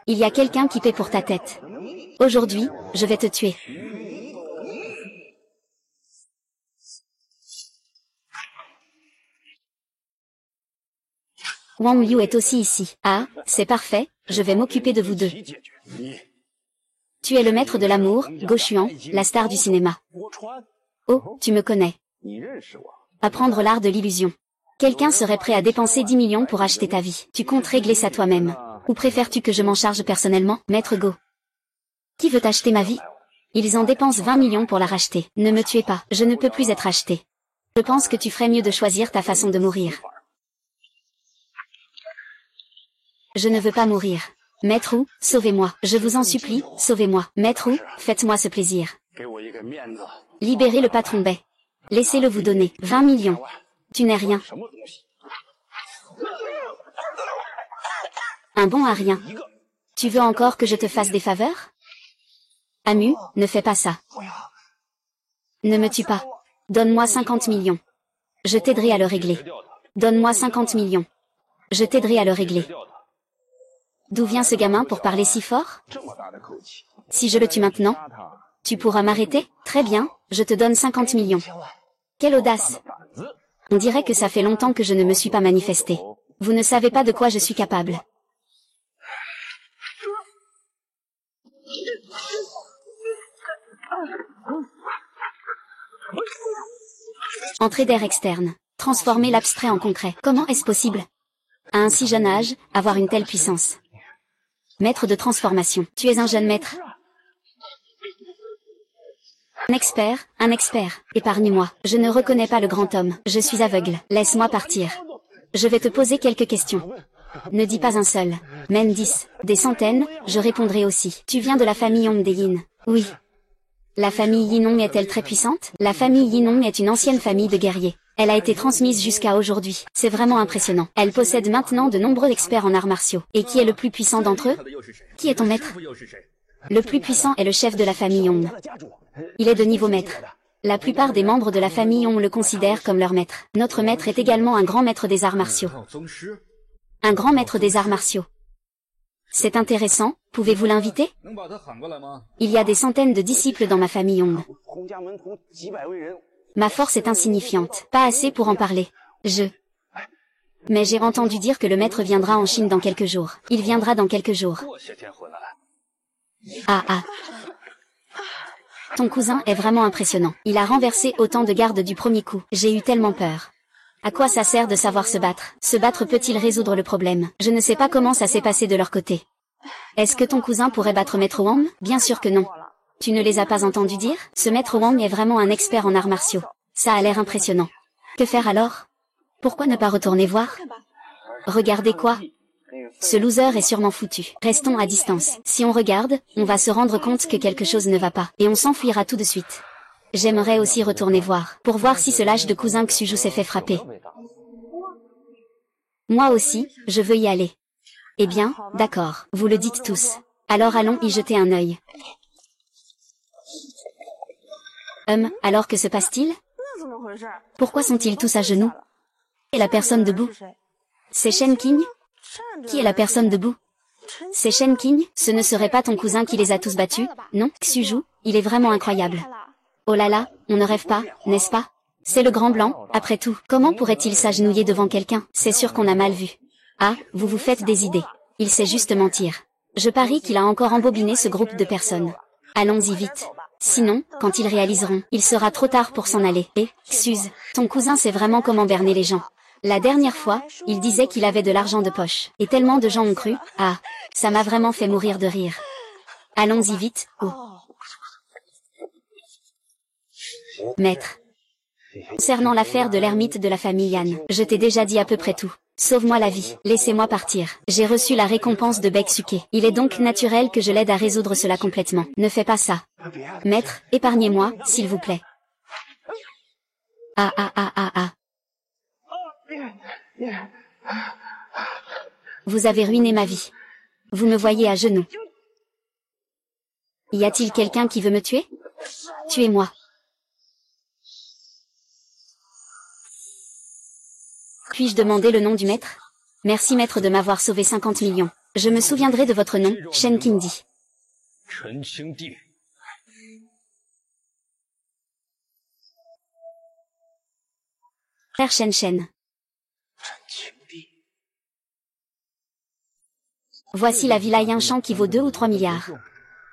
A: Il y a quelqu'un qui paie pour ta tête. Aujourd'hui, je vais te tuer. Wang Liu est aussi ici. Ah, c'est parfait, je vais m'occuper de vous deux. Tu es le maître de l'amour, Go Xuan, la star du cinéma. Oh, tu me connais. Apprendre l'art de l'illusion. Quelqu'un serait prêt à dépenser 10 millions pour acheter ta vie. Tu comptes régler ça toi-même. Ou préfères-tu que je m'en charge personnellement, Maître Go? Qui veut acheter ma vie? Ils en dépensent 20 millions pour la racheter. Ne me tuez pas, je ne peux plus être acheté. Je pense que tu ferais mieux de choisir ta façon de mourir. Je ne veux pas mourir. Maître Wu, sauvez-moi. Je vous en supplie, sauvez-moi. Maître Wu, faites-moi ce plaisir. Libérez le patron Bai. Laissez-le vous donner 20 millions. Tu n'es rien. Un bon à rien. Tu veux encore que je te fasse des faveurs? Amu, ne fais pas ça. Ne me tue pas. Donne-moi 50 millions. Je t'aiderai à le régler. Donne-moi 50 millions. Je t'aiderai à le régler. D'où vient ce gamin pour parler si fort? Si je le tue maintenant, tu pourras m'arrêter? Très bien, je te donne 50 millions. Quelle audace! On dirait que ça fait longtemps que je ne me suis pas manifesté. Vous ne savez pas de quoi je suis capable. Entrée d'air externe. Transformer l'abstrait en concret. Comment est-ce possible? À un si jeune âge, avoir une telle puissance. Maître de transformation. Tu es un jeune maître. Un expert. Épargne-moi. Je ne reconnais pas le grand homme. Je suis aveugle. Laisse-moi partir. Je vais te poser quelques questions. Ne dis pas un seul. Même 10. Des centaines, je répondrai aussi. Tu viens de la famille Yong des Yin. Oui. La famille Yinong est-elle très puissante? La famille Yinong est une ancienne famille de guerriers. Elle a été transmise jusqu'à aujourd'hui. C'est vraiment impressionnant. Elle possède maintenant de nombreux experts en arts martiaux. Et qui est le plus puissant d'entre eux? Qui est ton maître? Le plus puissant est le chef de la famille Yong. Il est de niveau maître. La plupart des membres de la famille Yong le considèrent comme leur maître. Notre maître est également un grand maître des arts martiaux. Un grand maître des arts martiaux. C'est intéressant, pouvez-vous l'inviter? Il y a des centaines de disciples dans ma famille Yong. Ma force est insignifiante, pas assez pour en parler. Mais j'ai entendu dire que le maître viendra en Chine dans quelques jours. Il viendra dans quelques jours. Ah. Ton cousin est vraiment impressionnant. Il a renversé autant de gardes du premier coup. J'ai eu tellement peur. À quoi ça sert de savoir se battre? Se battre peut-il résoudre le problème? Je ne sais pas comment ça s'est passé de leur côté. Est-ce que ton cousin pourrait battre Maître Wang? Bien sûr que non. Tu ne les as pas entendus dire? Ce Maître Wang est vraiment un expert en arts martiaux. Ça a l'air impressionnant. Que faire alors? Pourquoi ne pas retourner voir? Regardez quoi? Ce loser est sûrement foutu. Restons à distance. Si on regarde, on va se rendre compte que quelque chose ne va pas. Et on s'enfuira tout de suite. J'aimerais aussi retourner voir. Pour voir si ce lâche de cousin Xuju s'est fait frapper. Moi aussi, je veux y aller. Eh bien, d'accord. Vous le dites tous. Alors allons y jeter un œil. Alors que se passe-t-il? Pourquoi sont-ils tous à genoux? Et la personne debout? C'est Shen King? Qui est la personne debout? C'est Shen King? Ce ne serait pas ton cousin qui les a tous battus, non? Xuju, il est vraiment incroyable. Oh là là, on ne rêve pas, n'est-ce pas? C'est le grand blanc, après tout. Comment pourrait-il s'agenouiller devant quelqu'un? C'est sûr qu'on a mal vu. Ah, vous vous faites des idées. Il sait juste mentir. Je parie qu'il a encore embobiné ce groupe de personnes. Allons-y vite. Sinon, quand ils réaliseront, il sera trop tard pour s'en aller. Et, Xuz, ton cousin sait vraiment comment berner les gens. La dernière fois, il disait qu'il avait de l'argent de poche. Et tellement de gens ont cru. Ah, ça m'a vraiment fait mourir de rire. Allons-y vite, oh. Maître. Concernant l'affaire de l'ermite de la famille Yan, je t'ai déjà dit à peu près tout. Sauve-moi la vie, laissez-moi partir. J'ai reçu la récompense de Baeksuke. Il est donc naturel que je l'aide à résoudre cela complètement. Ne fais pas ça. Maître, épargnez-moi, s'il vous plaît. Ah. Vous avez ruiné ma vie. Vous me voyez à genoux. Y a-t-il quelqu'un qui veut me tuer? Tuez-moi. Puis-je demander le nom du maître? Merci maître de m'avoir sauvé 50 millions. Je me souviendrai de votre nom, Shen Qingdi. Frère Shen. Voici la villa Yinshan qui vaut 2 ou 3 milliards.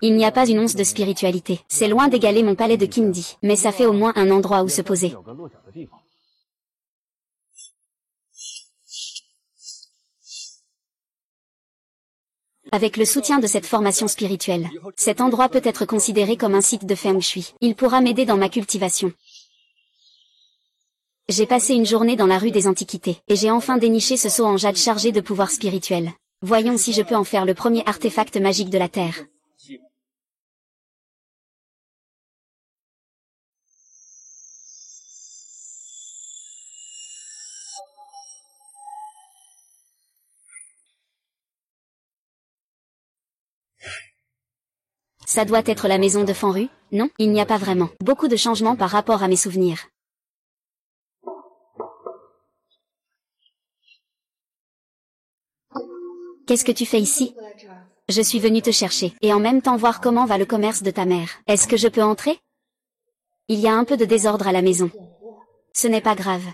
A: Il n'y a pas une once de spiritualité. C'est loin d'égaler mon palais de Qingdi, mais ça fait au moins un endroit où se poser. Avec le soutien de cette formation spirituelle, cet endroit peut être considéré comme un site de Feng Shui. Il pourra m'aider dans ma cultivation. J'ai passé une journée dans la rue des Antiquités, et j'ai enfin déniché ce seau en jade chargé de pouvoir spirituel. Voyons si je peux en faire le premier artefact magique de la Terre. Ça doit être la maison de Fanru, non? Il n'y a pas vraiment beaucoup de changements par rapport à mes souvenirs. Qu'est-ce que tu fais ici? Je suis venu te chercher, et en même temps voir comment va le commerce de ta mère. Est-ce que je peux entrer? Il y a un peu de désordre à la maison. Ce n'est pas grave.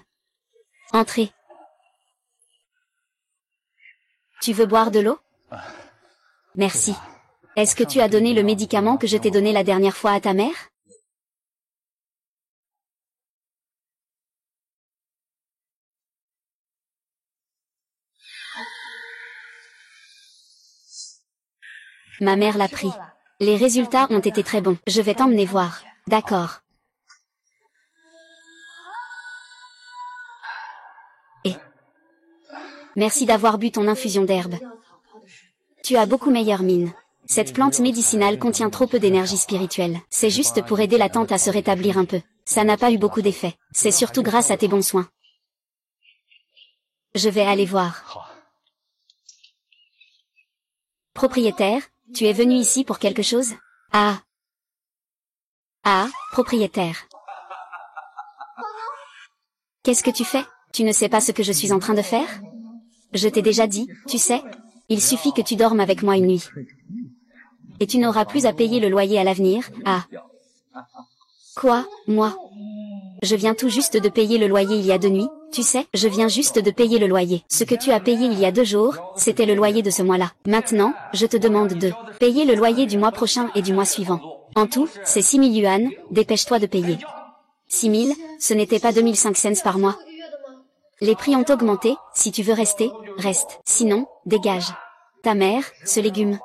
A: Entrez. Tu veux boire de l'eau? Merci. Est-ce que tu as donné le médicament que je t'ai donné la dernière fois à ta mère? Ma mère l'a pris. Les résultats ont été très bons. Je vais t'emmener voir. D'accord. Et merci d'avoir bu ton infusion d'herbe. Tu as beaucoup meilleure mine. Cette plante médicinale contient trop peu d'énergie spirituelle. C'est juste pour aider la tante à se rétablir un peu. Ça n'a pas eu beaucoup d'effet. C'est surtout grâce à tes bons soins. Je vais aller voir. Propriétaire, tu es venu ici pour quelque chose? Ah, propriétaire. Qu'est-ce que tu fais? Tu ne sais pas ce que je suis en train de faire? Je t'ai déjà dit, tu sais, il suffit que tu dormes avec moi une nuit. Et tu n'auras plus à payer le loyer à l'avenir. Ah. Quoi, moi? Je viens tout juste de payer le loyer il y a 2 nuits, tu sais, je viens juste de payer le loyer. Ce que tu as payé il y a 2 jours, c'était le loyer de ce mois-là. Maintenant, je te demande de payer le loyer du mois prochain et du mois suivant. En tout, c'est 6 000 yuan, dépêche-toi de payer. 6 000, ce n'était pas 2005 cents par mois. Les prix ont augmenté, si tu veux rester, reste. Sinon, dégage. Ta mère, ce légume,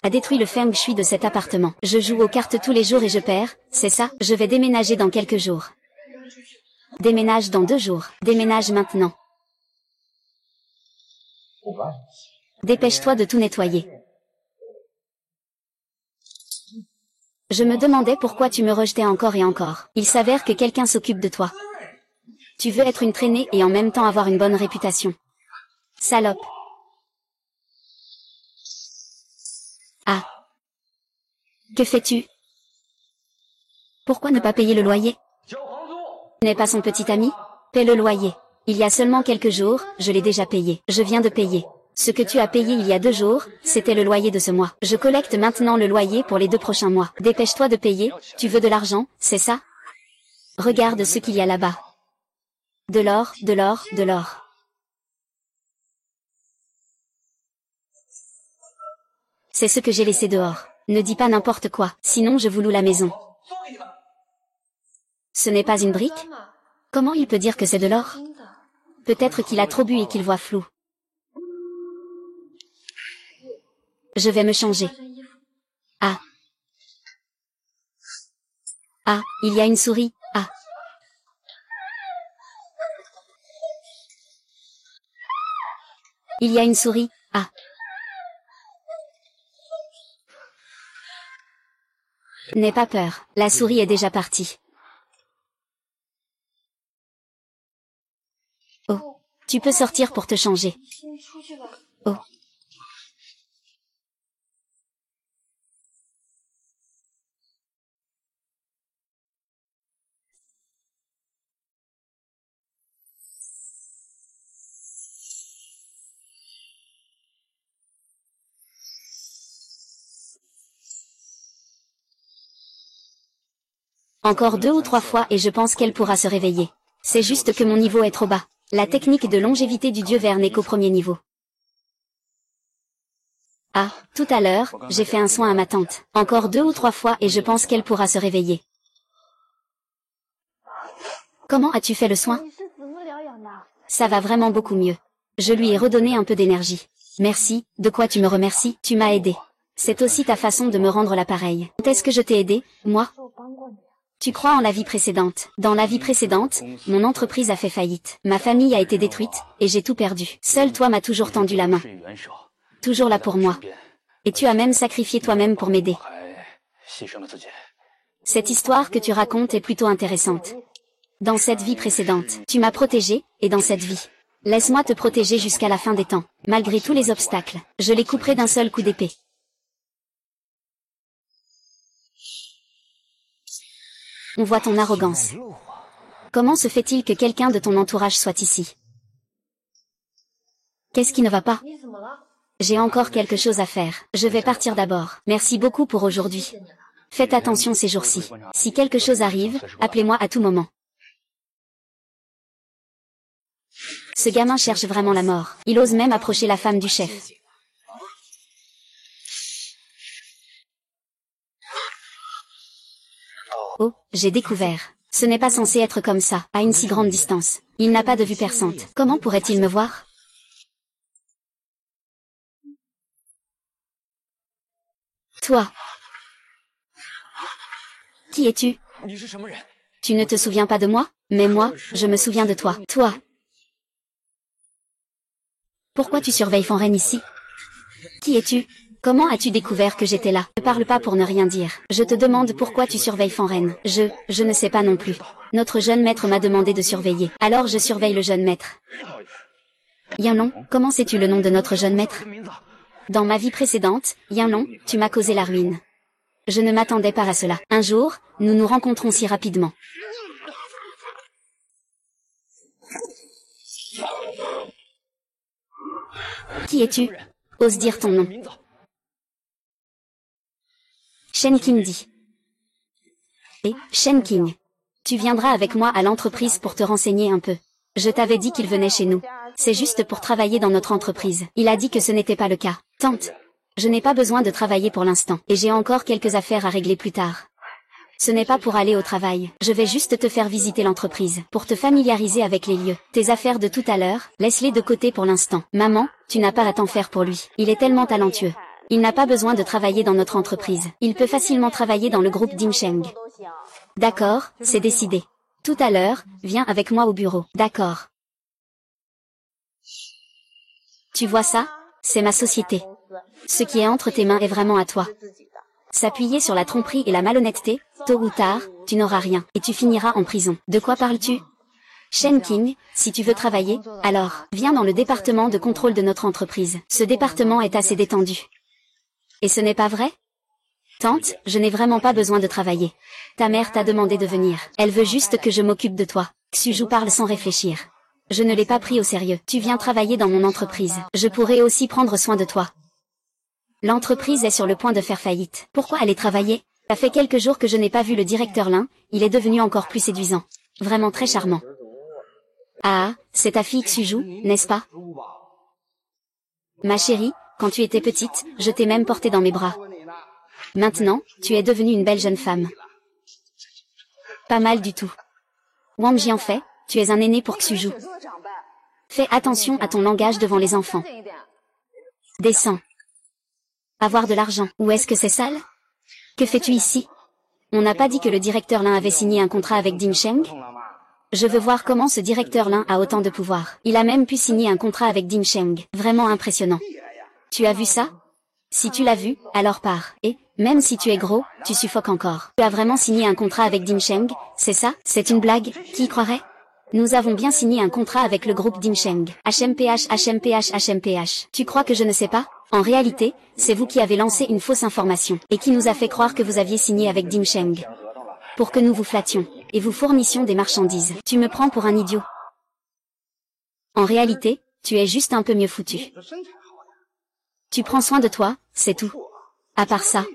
A: a détruit le feng shui de cet appartement. Je joue aux cartes tous les jours et je perds, c'est ça? Je vais déménager dans quelques jours. Déménage dans 2 jours. Déménage maintenant. Dépêche-toi de tout nettoyer. Je me demandais pourquoi tu me rejetais encore et encore. Il s'avère que quelqu'un s'occupe de toi. Tu veux être une traînée et en même temps avoir une bonne réputation. Salope. Ah. Que fais-tu? Pourquoi ne pas payer le loyer? Tu n'es pas son petit ami? Paie le loyer. Il y a seulement quelques jours, je l'ai déjà payé. Je viens de payer. Ce que tu as payé il y a 2 jours, c'était le loyer de ce mois. Je collecte maintenant le loyer pour les 2 prochains mois. Dépêche-toi de payer, tu veux de l'argent, c'est ça? Regarde ce qu'il y a là-bas. De l'or, de l'or, de l'or. C'est ce que j'ai laissé dehors. Ne dis pas n'importe quoi, sinon je vous loue la maison. Ce n'est pas une brique? Comment il peut dire que c'est de l'or? Peut-être qu'il a trop bu et qu'il voit flou. Je vais me changer. Ah. Ah, il y a une souris. Ah. Il y a une souris. Ah. N'aie pas peur, la souris est déjà partie. Oh. Tu peux sortir pour te changer. Oh. Encore 2 ou 3 fois et je pense qu'elle pourra se réveiller. C'est juste que mon niveau est trop bas. La technique de longévité du dieu vert n'est qu'au premier niveau. Ah, tout à l'heure, j'ai fait un soin à ma tante. Encore 2 ou 3 fois et je pense qu'elle pourra se réveiller. Comment as-tu fait le soin? Ça va vraiment beaucoup mieux. Je lui ai redonné un peu d'énergie. Merci, de quoi tu me remercies? Tu m'as aidé. C'est aussi ta façon de me rendre l'appareil. Est-ce que je t'ai aidé, moi? Tu crois en la vie précédente. Dans la vie précédente, mon entreprise a fait faillite. Ma famille a été détruite, et j'ai tout perdu. Seul toi m'as toujours tendu la main. Toujours là pour moi. Et tu as même sacrifié toi-même pour m'aider. Cette histoire que tu racontes est plutôt intéressante. Dans cette vie précédente, tu m'as protégé, et dans cette vie. Laisse-moi te protéger jusqu'à la fin des temps. Malgré tous les obstacles, je les couperai d'un seul coup d'épée. On voit ton arrogance. Comment se fait-il que quelqu'un de ton entourage soit ici? Qu'est-ce qui ne va pas? J'ai encore quelque chose à faire. Je vais partir d'abord. Merci beaucoup pour aujourd'hui. Faites attention ces jours-ci. Si quelque chose arrive, appelez-moi à tout moment. Ce gamin cherche vraiment la mort. Il ose même approcher la femme du chef. Oh, j'ai découvert. Ce n'est pas censé être comme ça, à une si grande distance. Il n'a pas de vue perçante. Comment pourrait-il me voir? Toi. Qui es-tu? Tu ne te souviens pas de moi? Mais moi, je me souviens de toi. Toi. Pourquoi tu surveilles Fanren ici? Qui es-tu? Comment as-tu découvert que j'étais là? Ne parle pas pour ne rien dire. Je te demande pourquoi tu surveilles Fanren. Je ne sais pas non plus. Notre jeune maître m'a demandé de surveiller. Alors je surveille le jeune maître. Yanlong, comment sais-tu le nom de notre jeune maître? Dans ma vie précédente, Yanlong, tu m'as causé la ruine. Je ne m'attendais pas à cela. Un jour, nous nous rencontrons si rapidement. Qui es-tu? Ose dire ton nom. Shen King dit. Et, Shen King. Tu viendras avec moi à l'entreprise pour te renseigner un peu. Je t'avais dit qu'il venait chez nous. C'est juste pour travailler dans notre entreprise. Il a dit que ce n'était pas le cas. Tante. Je n'ai pas besoin de travailler pour l'instant. Et j'ai encore quelques affaires à régler plus tard. Ce n'est pas pour aller au travail. Je vais juste te faire visiter l'entreprise, pour te familiariser avec les lieux. Tes affaires de tout à l'heure, laisse-les de côté pour l'instant. Maman, tu n'as pas à t'en faire pour lui. Il est tellement talentueux. Il n'a pas besoin de travailler dans notre entreprise. Il peut facilement travailler dans le groupe Dimsheng. D'accord, c'est décidé. Tout à l'heure, viens avec moi au bureau. D'accord. Tu vois ça? C'est ma société. Ce qui est entre tes mains est vraiment à toi. S'appuyer sur la tromperie et la malhonnêteté, tôt ou tard, tu n'auras rien, et tu finiras en prison. De quoi parles-tu? Shen King, si tu veux travailler, alors, viens dans le département de contrôle de notre entreprise. Ce département est assez détendu. Et ce n'est pas vrai? Tante, je n'ai vraiment pas besoin de travailler. Ta mère t'a demandé de venir. Elle veut juste que je m'occupe de toi. Xuju parle sans réfléchir. Je ne l'ai pas pris au sérieux. Tu viens travailler dans mon entreprise. Je pourrais aussi prendre soin de toi. L'entreprise est sur le point de faire faillite. Pourquoi aller travailler? Ça fait quelques jours que je n'ai pas vu le directeur Lin, il est devenu encore plus séduisant. Vraiment très charmant. Ah, c'est ta fille Xuju, n'est-ce pas? Ma chérie, quand tu étais petite, je t'ai même portée dans mes bras. Maintenant, tu es devenue une belle jeune femme. Pas mal du tout. Wang Jianfei, tu es un aîné pour Xuju. Fais attention à ton langage devant les enfants. Descends. Avoir de l'argent. Où est-ce que c'est sale? Que fais-tu ici? On n'a pas dit que le directeur Lin avait signé un contrat avec Ding Sheng? Je veux voir comment ce directeur Lin a autant de pouvoir. Il a même pu signer un contrat avec Ding Sheng. Vraiment impressionnant. Tu as vu ça? Si tu l'as vu, alors pars. Et, même si tu es gros, tu suffoques encore. Tu as vraiment signé un contrat avec Ding Sheng, c'est ça? C'est une blague? Qui y croirait? Nous avons bien signé un contrat avec le groupe Ding Sheng. HMPH, HMPH, HMPH. Tu crois que je ne sais pas? En réalité, c'est vous qui avez lancé une fausse information, et qui nous a fait croire que vous aviez signé avec Ding Sheng. Pour que nous vous flattions, et vous fournissions des marchandises. Tu me prends pour un idiot. En réalité, tu es juste un peu mieux foutu. Tu prends soin de toi, c'est tout. À part ça,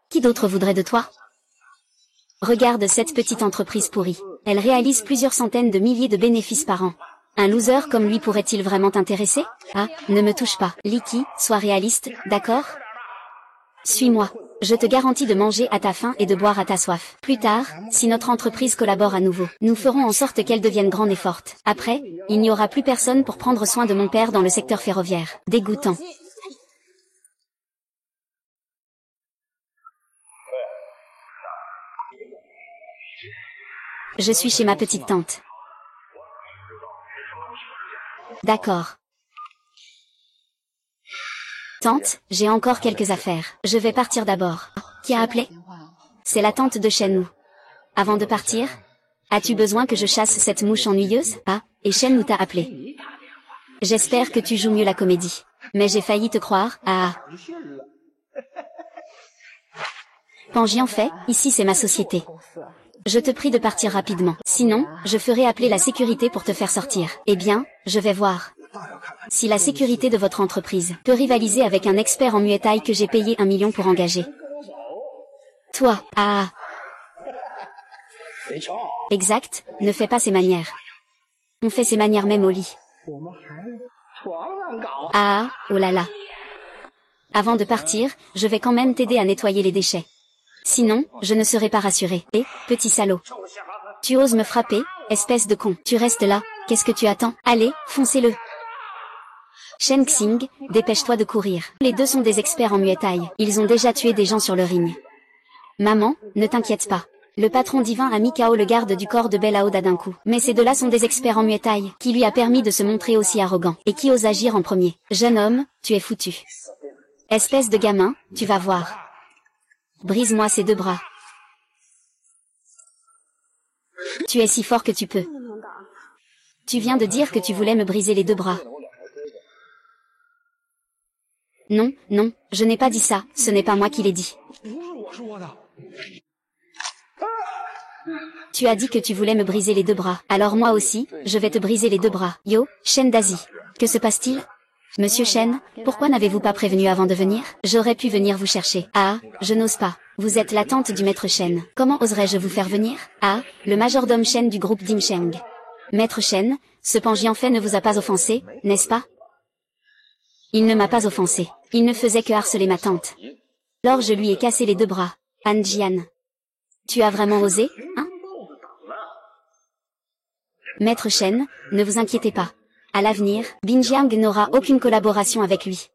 A: qui d'autre voudrait de toi? Regarde cette petite entreprise pourrie. Elle réalise plusieurs centaines de milliers de bénéfices par an. Un loser comme lui pourrait-il vraiment t'intéresser? Ah, ne me touche pas. Liki, sois réaliste, d'accord? Suis-moi. Je te garantis de manger à ta faim et de boire à ta soif. Plus tard, si notre entreprise collabore à nouveau, nous ferons en sorte qu'elle devienne grande et forte. Après, il n'y aura plus personne pour prendre soin de mon père dans le secteur ferroviaire. Dégoûtant. Je suis chez ma petite tante. D'accord. Tante, j'ai encore quelques affaires. Je vais partir d'abord. Qui a appelé? C'est la tante de Shenwu. Avant de partir, as-tu besoin que je chasse cette mouche ennuyeuse? Ah, et Shenwu t'a appelé. J'espère que tu joues mieux la comédie. Mais j'ai failli te croire, ah. Pan Jianfei, ici c'est ma société. Je te prie de partir rapidement. Sinon, je ferai appeler la sécurité pour te faire sortir. Eh bien, je vais voir. Si la sécurité de votre entreprise peut rivaliser avec un expert en Muay Thai que j'ai payé 1 million pour engager. Toi, ah. Exact, ne fais pas ces manières. On fait ces manières même au lit. Ah, oh là là. Avant de partir, je vais quand même t'aider à nettoyer les déchets. Sinon, je ne serai pas rassurée. Et, petit salaud. Tu oses me frapper, espèce de con. Tu restes là, qu'est-ce que tu attends? Allez, foncez-le. Shen Xing, dépêche-toi de courir. Les deux sont des experts en Muay Thai. Ils ont déjà tué des gens sur le ring. Maman, ne t'inquiète pas. Le patron divin a mis KO le garde du corps de Bellao d'un coup. Mais ces deux-là sont des experts en Muay Thai, qui lui a permis de se montrer aussi arrogant. Et qui ose agir en premier. Jeune homme, tu es foutu. Espèce de gamin, tu vas voir. Brise-moi ces deux bras. Tu es si fort que tu peux. Tu viens de dire que tu voulais me briser les deux bras. Non, non, je n'ai pas dit ça, ce n'est pas moi qui l'ai dit. Tu as dit que tu voulais me briser les deux bras. Alors moi aussi, je vais te briser les deux bras. Yo, Shen Dazi. Que se passe-t-il? Monsieur Shen, pourquoi n'avez-vous pas prévenu avant de venir? J'aurais pu venir vous chercher. Ah, je n'ose pas. Vous êtes la tante du maître Shen. Comment oserais-je vous faire venir? Ah, le majordome Shen du groupe Ding Sheng. Maître Shen, ce Pan Jianfei ne vous a pas offensé, n'est-ce pas? Il ne m'a pas offensé. Il ne faisait que harceler ma tante. Alors je lui ai cassé les deux bras. Han Jian. Tu as vraiment osé, hein? Maître Shen, ne vous inquiétez pas. À l'avenir, Binjiang n'aura aucune collaboration avec lui.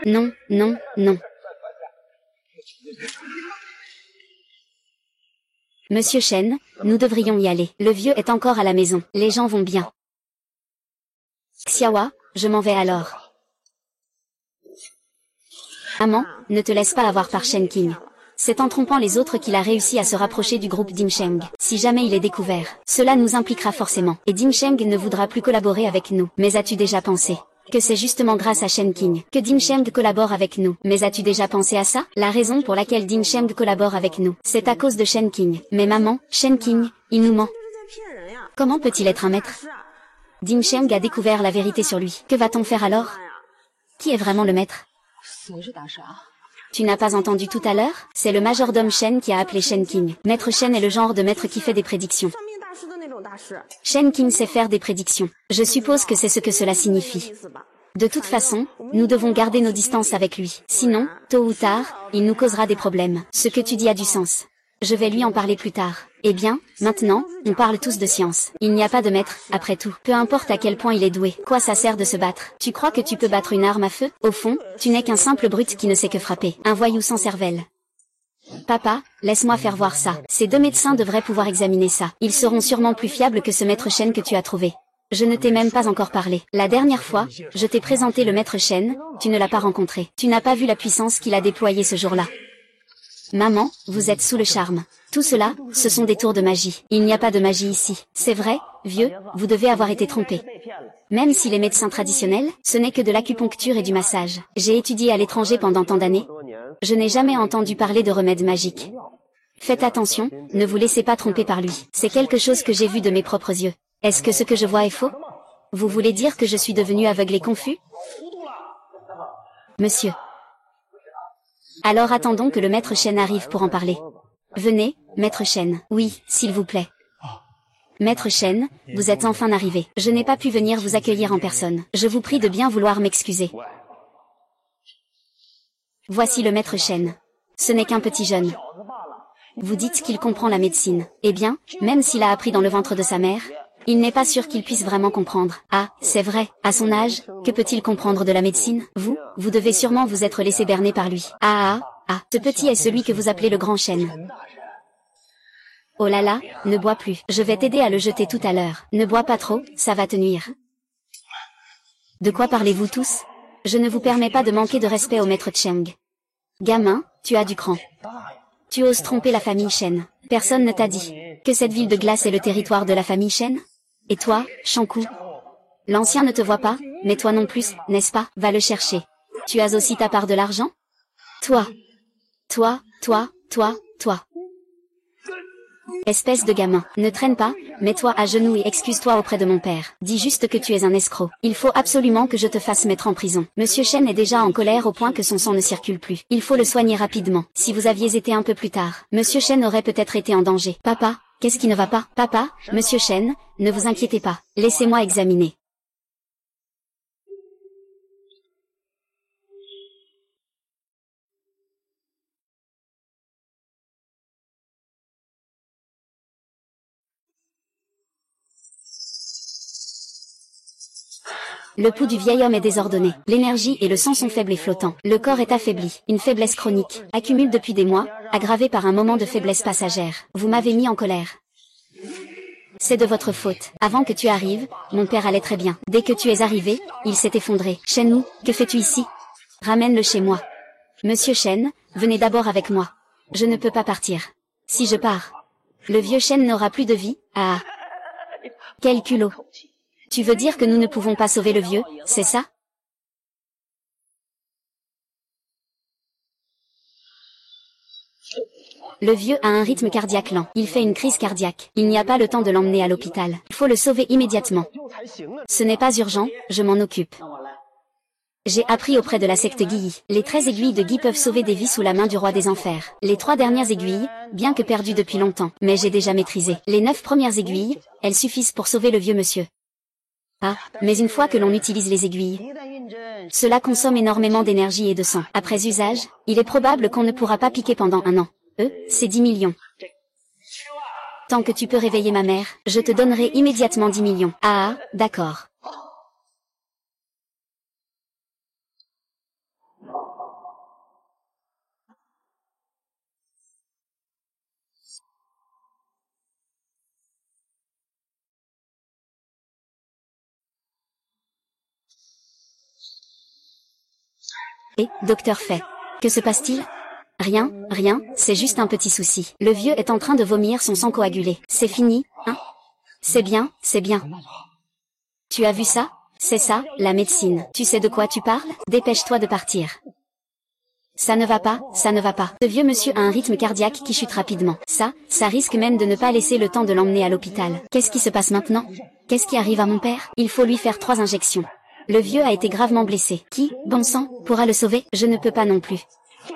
A: Non, non, non. Monsieur Shen, nous devrions y aller. Le vieux est encore à la maison. Les gens vont bien. Xiaowa, je m'en vais alors. Maman, ne te laisse pas avoir par Shen Qing. C'est en trompant les autres qu'il a réussi à se rapprocher du groupe Dimsheng. Si jamais il est découvert, cela nous impliquera forcément. Et Dimsheng ne voudra plus collaborer avec nous. Mais as-tu déjà pensé que c'est justement grâce à Shen Qing que Dimsheng collabore avec nous? Mais as-tu déjà pensé à ça? La raison pour laquelle Dimsheng collabore avec nous, c'est à cause de Shen Qing. Mais maman, Shen Qing, il nous ment. Comment peut-il être un maître? Dimsheng a découvert la vérité sur lui. Que va-t-on faire alors? Qui est vraiment le maître? Tu n'as pas entendu tout à l'heure? C'est le majordome Shen qui a appelé Shen Qing. Maître Shen est le genre de maître qui fait des prédictions. Shen Qing sait faire des prédictions. Je suppose que c'est ce que cela signifie. De toute façon, nous devons garder nos distances avec lui. Sinon, tôt ou tard, il nous causera des problèmes. Ce que tu dis a du sens. Je vais lui en parler plus tard. Eh bien, maintenant, on parle tous de science. Il n'y a pas de maître, après tout. Peu importe à quel point il est doué. Quoi ça sert de se battre? Tu crois que tu peux battre une arme à feu? Au fond, tu n'es qu'un simple brute qui ne sait que frapper. Un voyou sans cervelle. Papa, laisse-moi faire voir ça. Ces deux médecins devraient pouvoir examiner ça. Ils seront sûrement plus fiables que ce maître Shen que tu as trouvé. Je ne t'ai même pas encore parlé. La dernière fois, je t'ai présenté le maître Shen, tu ne l'as pas rencontré. Tu n'as pas vu la puissance qu'il a déployée ce jour-là. Maman, vous êtes sous le charme. Tout cela, ce sont des tours de magie. Il n'y a pas de magie ici. C'est vrai, vieux, vous devez avoir été trompé. Même si les médecins traditionnels, ce n'est que de l'acupuncture et du massage. J'ai étudié à l'étranger pendant tant d'années. Je n'ai jamais entendu parler de remèdes magiques. Faites attention, ne vous laissez pas tromper par lui. C'est quelque chose que j'ai vu de mes propres yeux. Est-ce que ce que je vois est faux? Vous voulez dire que je suis devenu aveugle et confus? Monsieur. Alors attendons que le maître Shen arrive pour en parler. Venez, maître Shen. Oui, s'il vous plaît. Maître Shen, vous êtes enfin arrivé. Je n'ai pas pu venir vous accueillir en personne. Je vous prie de bien vouloir m'excuser. Voici le maître Shen. Ce n'est qu'un petit jeune. Vous dites qu'il comprend la médecine. Eh bien, même s'il a appris dans le ventre de sa mère, il n'est pas sûr qu'il puisse vraiment comprendre. Ah, c'est vrai, à son âge, que peut-il comprendre de la médecine? Vous devez sûrement vous être laissé berner par lui. Ce petit est celui que vous appelez le grand Shen. Oh là là, ne bois plus. Je vais t'aider à le jeter tout à l'heure. Ne bois pas trop, ça va te nuire. De quoi parlez-vous tous? Je ne vous permets pas de manquer de respect au maître Cheng. Gamin, tu as du cran. Tu oses tromper la famille Shen. Personne ne t'a dit que cette ville de glace est le territoire de la famille Shen? Et toi, Shanku? L'ancien ne te voit pas, mais toi non plus, n'est-ce pas? Va le chercher. Tu as aussi ta part de l'argent? Toi. Toi. Espèce de gamin, ne traîne pas, mets-toi à genoux et excuse-toi auprès de mon père. Dis juste que tu es un escroc. Il faut absolument que je te fasse mettre en prison. Monsieur Shen est déjà en colère au point que son sang ne circule plus. Il faut le soigner rapidement. Si vous aviez été un peu plus tard, Monsieur Shen aurait peut-être été en danger. Papa, qu'est-ce qui ne va pas? Papa, Monsieur Shen, ne vous inquiétez pas. Laissez-moi examiner. Le pouls du vieil homme est désordonné. L'énergie et le sang sont faibles et flottants. Le corps est affaibli. Une faiblesse chronique, accumule depuis des mois, aggravée par un moment de faiblesse passagère. Vous m'avez mis en colère. C'est de votre faute. Avant que tu arrives, mon père allait très bien. Dès que tu es arrivé, il s'est effondré. Shen-Wu, que fais-tu ici? Ramène-le chez moi. Monsieur Shen, venez d'abord avec moi. Je ne peux pas partir. Si je pars, le vieux Shen n'aura plus de vie. Ah! Quel culot! Tu veux dire que nous ne pouvons pas sauver le vieux, c'est ça? Le vieux a un rythme cardiaque lent. Il fait une crise cardiaque. Il n'y a pas le temps de l'emmener à l'hôpital. Il faut le sauver immédiatement. Ce n'est pas urgent, je m'en occupe. J'ai appris auprès de la secte Guyi. Les 13 aiguilles de Guy peuvent sauver des vies sous la main du roi des enfers. Les 3 dernières aiguilles, bien que perdues depuis longtemps, mais j'ai déjà maîtrisé. Les 9 premières aiguilles, elles suffisent pour sauver le vieux monsieur. Ah, mais une fois que l'on utilise les aiguilles, cela consomme énormément d'énergie et de sang. Après usage, il est probable qu'on ne pourra pas piquer pendant un an. C'est 10 millions. Tant que tu peux réveiller ma mère, je te donnerai immédiatement 10 millions. Ah, d'accord. Docteur Fay. Que se passe-t-il? Rien, rien, c'est juste un petit souci. Le vieux est en train de vomir son sang coagulé. C'est fini, hein? C'est bien, c'est bien. Tu as vu ça? C'est ça, la médecine. Tu sais de quoi tu parles? Dépêche-toi de partir. Ça ne va pas, ça ne va pas. Ce vieux monsieur a un rythme cardiaque qui chute rapidement. Ça risque même de ne pas laisser le temps de l'emmener à l'hôpital. Qu'est-ce qui se passe maintenant? Qu'est-ce qui arrive à mon père? Il faut lui faire 3 injections. Le vieux a été gravement blessé. Qui, bon sang, pourra le sauver? Je ne peux pas non plus.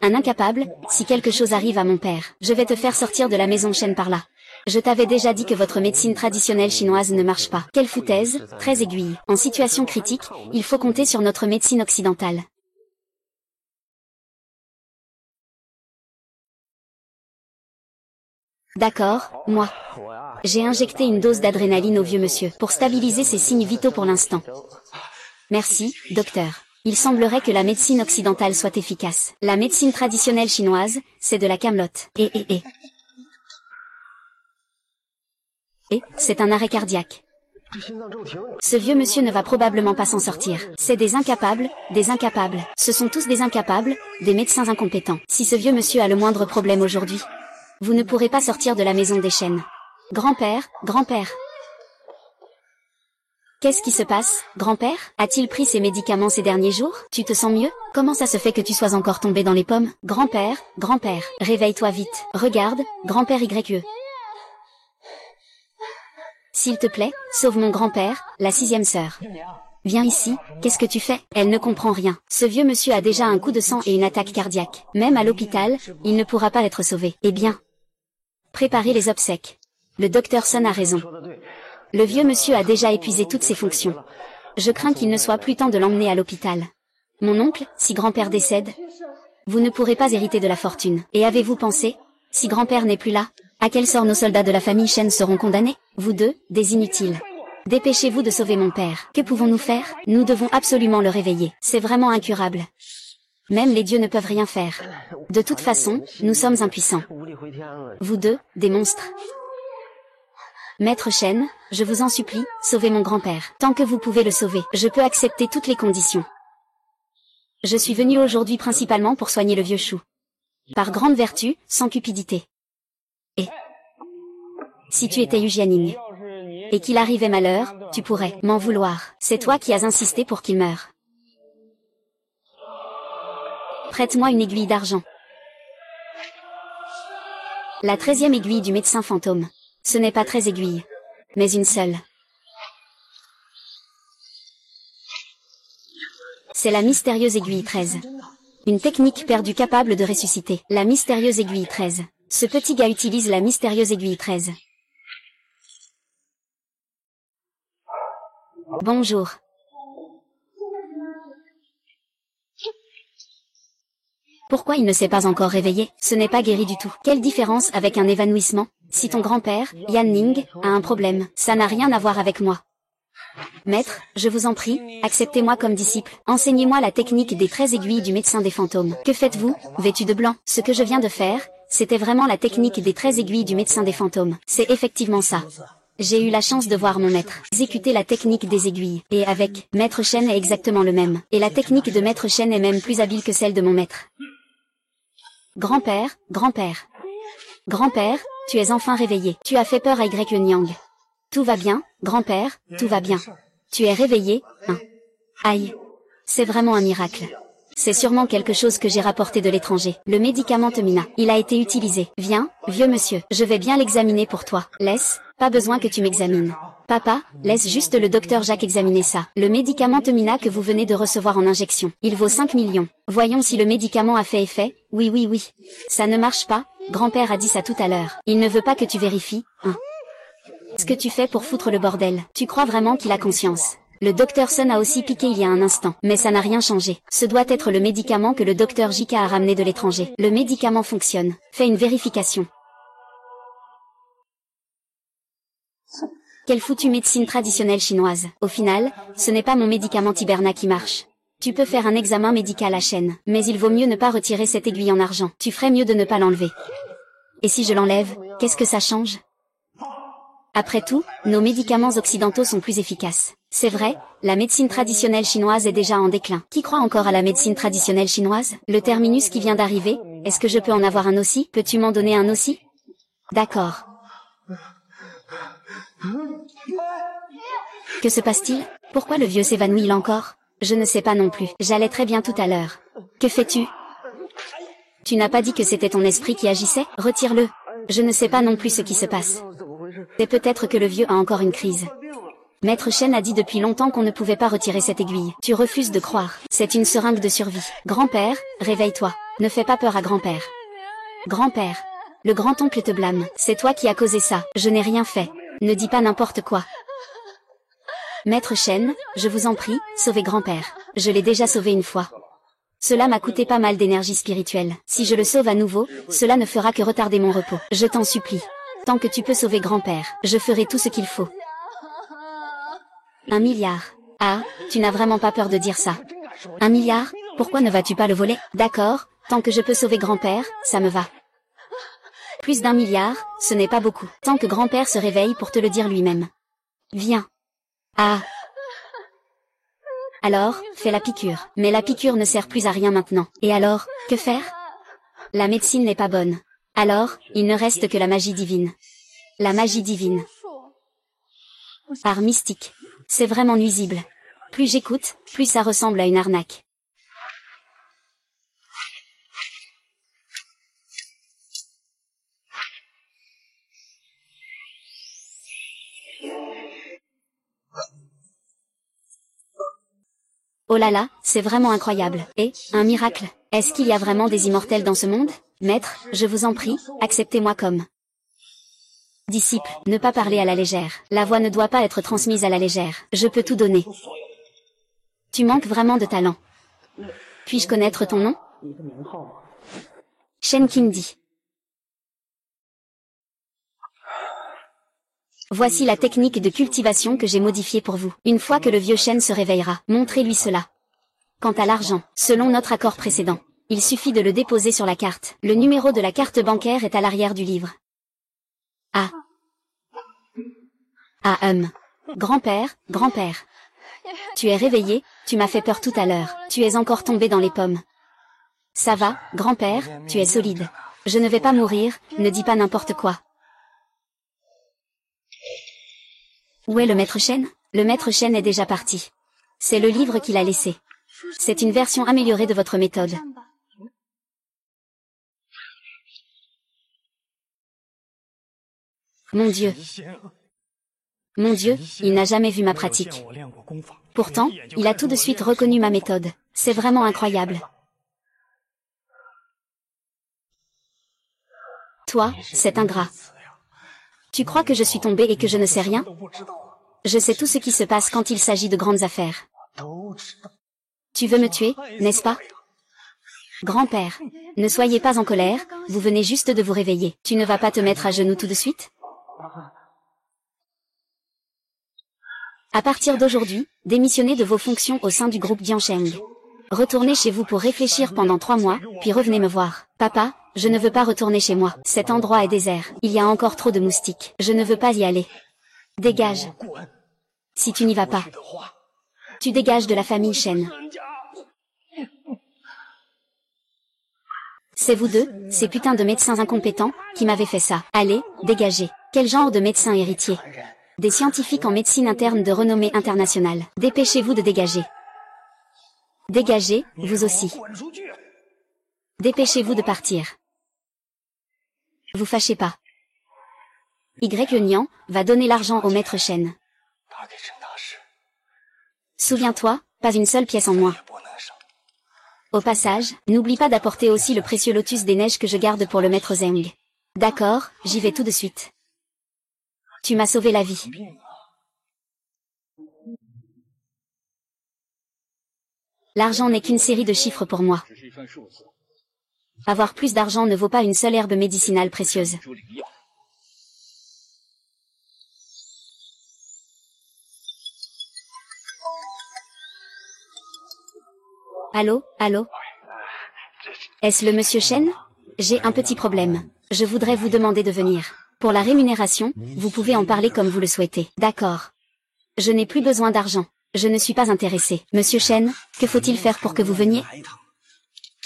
A: Un incapable, si quelque chose arrive à mon père, je vais te faire sortir de la maison Chen par là. Je t'avais déjà dit que votre médecine traditionnelle chinoise ne marche pas. Quelle foutaise, très aiguille. En situation critique, il faut compter sur notre médecine occidentale. D'accord, moi. J'ai injecté une dose d'adrénaline au vieux monsieur, pour stabiliser ses signes vitaux pour l'instant. Merci, docteur. Il semblerait que la médecine occidentale soit efficace. La médecine traditionnelle chinoise, c'est de la camelote. Et, c'est un arrêt cardiaque. Ce vieux monsieur ne va probablement pas s'en sortir. C'est des incapables, des incapables. Ce sont tous des incapables, des médecins incompétents. Si ce vieux monsieur a le moindre problème aujourd'hui, vous ne pourrez pas sortir de la maison des chênes. Grand-père, grand-père. Qu'est-ce qui se passe, grand-père? A-t-il pris ses médicaments ces derniers jours? Tu te sens mieux? Comment ça se fait que tu sois encore tombé dans les pommes? Grand-père, grand-père, réveille-toi vite. Regarde, grand-père YE. S'il te plaît, sauve mon grand-père, la 6e sœur. Viens ici, qu'est-ce que tu fais? Elle ne comprend rien. Ce vieux monsieur a déjà un coup de sang et une attaque cardiaque. Même à l'hôpital, il ne pourra pas être sauvé. Eh bien, préparez les obsèques. Le docteur Sun a raison. Le vieux monsieur a déjà épuisé toutes ses fonctions. Je crains qu'il ne soit plus temps de l'emmener à l'hôpital. Mon oncle, si grand-père décède, vous ne pourrez pas hériter de la fortune. Et avez-vous pensé, si grand-père n'est plus là, à quel sort nos soldats de la famille Chen seront condamnés? Vous deux, des inutiles. Dépêchez-vous de sauver mon père. Que pouvons-nous faire? Nous devons absolument le réveiller. C'est vraiment incurable. Même les dieux ne peuvent rien faire. De toute façon, nous sommes impuissants. Vous deux, des monstres. Maître Chen, je vous en supplie, sauvez mon grand-père. Tant que vous pouvez le sauver, je peux accepter toutes les conditions. Je suis venu aujourd'hui principalement pour soigner le vieux chou. Par grande vertu, sans cupidité. Et si tu étais Yu Jianing, et qu'il arrivait malheur, tu pourrais m'en vouloir. C'est toi qui as insisté pour qu'il meure. Prête-moi une aiguille d'argent. La 13e aiguille du médecin fantôme. Ce n'est pas très aiguille, mais une seule. C'est la mystérieuse aiguille 13. Une technique perdue capable de ressusciter. La mystérieuse aiguille 13. Ce petit gars utilise la mystérieuse aiguille 13. Bonjour. Pourquoi il ne s'est pas encore réveillé? Ce n'est pas guéri du tout. Quelle différence avec un évanouissement? Si ton grand-père, Yan Ning, a un problème, ça n'a rien à voir avec moi. Maître, je vous en prie, acceptez-moi comme disciple. Enseignez-moi la technique des 13 aiguilles du médecin des fantômes. Que faites-vous, vêtu de blanc? Ce que je viens de faire, c'était vraiment la technique des 13 aiguilles du médecin des fantômes. C'est effectivement ça. J'ai eu la chance de voir mon maître exécuter la technique des aiguilles. Et avec Maître Chen est exactement le même. Et la technique de Maître Chen est même plus habile que celle de mon maître. Grand-père, grand-père. Grand-père, tu es enfin réveillé. Tu as fait peur à Y Nyang. Tout va bien, grand-père, tout va bien. Tu es réveillé, hein? Aïe. C'est vraiment un miracle. C'est sûrement quelque chose que j'ai rapporté de l'étranger. Le médicament Temina. Il a été utilisé. Viens, vieux monsieur. Je vais bien l'examiner pour toi. Laisse, pas besoin que tu m'examines. Papa, laisse juste le docteur Jacques examiner ça. Le médicament Temina que vous venez de recevoir en injection. Il vaut 5 millions. Voyons si le médicament a fait effet. Oui, oui, oui. Ça ne marche pas. Grand-père a dit ça tout à l'heure. Il ne veut pas que tu vérifies, hein. Ce que tu fais pour foutre le bordel. Tu crois vraiment qu'il a conscience? Le docteur Sun a aussi piqué il y a un instant, mais ça n'a rien changé. Ce doit être le médicament que le docteur Jika a ramené de l'étranger. Le médicament fonctionne. Fais une vérification. Quelle foutue médecine traditionnelle chinoise. Au final, ce n'est pas mon médicament Tiberna qui marche. Tu peux faire un examen médical à chaîne, mais il vaut mieux ne pas retirer cette aiguille en argent. Tu ferais mieux de ne pas l'enlever. Et si je l'enlève, qu'est-ce que ça change? Après tout, nos médicaments occidentaux sont plus efficaces. C'est vrai, la médecine traditionnelle chinoise est déjà en déclin. Qui croit encore à la médecine traditionnelle chinoise? Le terminus qui vient d'arriver, est-ce que je peux en avoir un aussi? Peux-tu m'en donner un aussi? D'accord. Que se passe-t-il? Pourquoi le vieux s'évanouit encore? Je ne sais pas non plus. J'allais très bien tout à l'heure. Que fais-tu? Tu n'as pas dit que c'était ton esprit qui agissait? Retire-le. Je ne sais pas non plus ce qui se passe. C'est peut-être que le vieux a encore une crise. Maître Shen a dit depuis longtemps qu'on ne pouvait pas retirer cette aiguille. Tu refuses de croire. C'est une seringue de survie. Grand-père, réveille-toi. Ne fais pas peur à grand-père. Grand-père. Le grand-oncle te blâme. C'est toi qui as causé ça. Je n'ai rien fait. Ne dis pas n'importe quoi. Maître Shen, je vous en prie, sauvez grand-père. Je l'ai déjà sauvé une fois. Cela m'a coûté pas mal d'énergie spirituelle. Si je le sauve à nouveau, cela ne fera que retarder mon repos. Je t'en supplie. Tant que tu peux sauver grand-père, je ferai tout ce qu'il faut. 1 milliard. Ah, tu n'as vraiment pas peur de dire ça. 1 milliard? Pourquoi ne vas-tu pas le voler? D'accord, tant que je peux sauver grand-père, ça me va. Plus d'1 milliard, ce n'est pas beaucoup. Tant que grand-père se réveille pour te le dire lui-même. Viens. Ah. Alors, fais la piqûre. Mais la piqûre ne sert plus à rien maintenant. Et alors, que faire? La médecine n'est pas bonne. Alors, il ne reste que la magie divine. La magie divine. Art mystique. C'est vraiment nuisible. Plus j'écoute, plus ça ressemble à une arnaque. Oh là là, c'est vraiment incroyable. Et, un miracle. Est-ce qu'il y a vraiment des immortels dans ce monde? Maître, je vous en prie, acceptez-moi comme disciple. Ne pas parler à la légère. La voix ne doit pas être transmise à la légère. Je peux tout donner. Tu manques vraiment de talent. Puis-je connaître ton nom? Shen Qingdi. Voici la technique de cultivation que j'ai modifiée pour vous. Une fois que le vieux Shen se réveillera, montrez-lui cela. Quant à l'argent, selon notre accord précédent, il suffit de le déposer sur la carte. Le numéro de la carte bancaire est à l'arrière du livre. Ah. Ah Grand-père, grand-père. Tu es réveillé, tu m'as fait peur tout à l'heure. Tu es encore tombé dans les pommes. Ça va, grand-père, tu es solide. Je ne vais pas mourir, ne dis pas n'importe quoi. Où est le maître Shen? Le maître Shen est déjà parti. C'est le livre qu'il a laissé. C'est une version améliorée de votre méthode. Mon Dieu. Mon Dieu, il n'a jamais vu ma pratique. Pourtant, il a tout de suite reconnu ma méthode. C'est vraiment incroyable. Toi, c'est ingrat. Tu crois que je suis tombé et que je ne sais rien? Je sais tout ce qui se passe quand il s'agit de grandes affaires. Tu veux me tuer, n'est-ce pas? Grand-père, ne soyez pas en colère, vous venez juste de vous réveiller. Tu ne vas pas te mettre à genoux tout de suite? À partir d'aujourd'hui, démissionnez de vos fonctions au sein du groupe Diansheng. Retournez chez vous pour réfléchir pendant 3 mois, puis revenez me voir. Papa, je ne veux pas retourner chez moi. Cet endroit est désert. Il y a encore trop de moustiques. Je ne veux pas y aller. Dégage. Si tu n'y vas pas, tu dégages de la famille Shen. C'est vous deux, ces putains de médecins incompétents, qui m'avaient fait ça. Allez, dégagez. Quel genre de médecin héritier? Des scientifiques en médecine interne de renommée internationale. Dépêchez-vous de dégager. Dégagez, vous aussi. Dépêchez-vous de partir. Vous fâchez pas. Y le Nian va donner l'argent au maître Shen. Souviens-toi, pas une seule pièce en moins. Au passage, n'oublie pas d'apporter aussi le précieux lotus des neiges que je garde pour le maître Zeng. D'accord, j'y vais tout de suite. Tu m'as sauvé la vie. L'argent n'est qu'une série de chiffres pour moi. Avoir plus d'argent ne vaut pas une seule herbe médicinale précieuse. Allô, allô? Est-ce le monsieur Shen? J'ai un petit problème. Je voudrais vous demander de venir. Pour la rémunération, vous pouvez en parler comme vous le souhaitez. D'accord. Je n'ai plus besoin d'argent. Je ne suis pas intéressé. Monsieur Chen, que faut-il faire pour que vous veniez?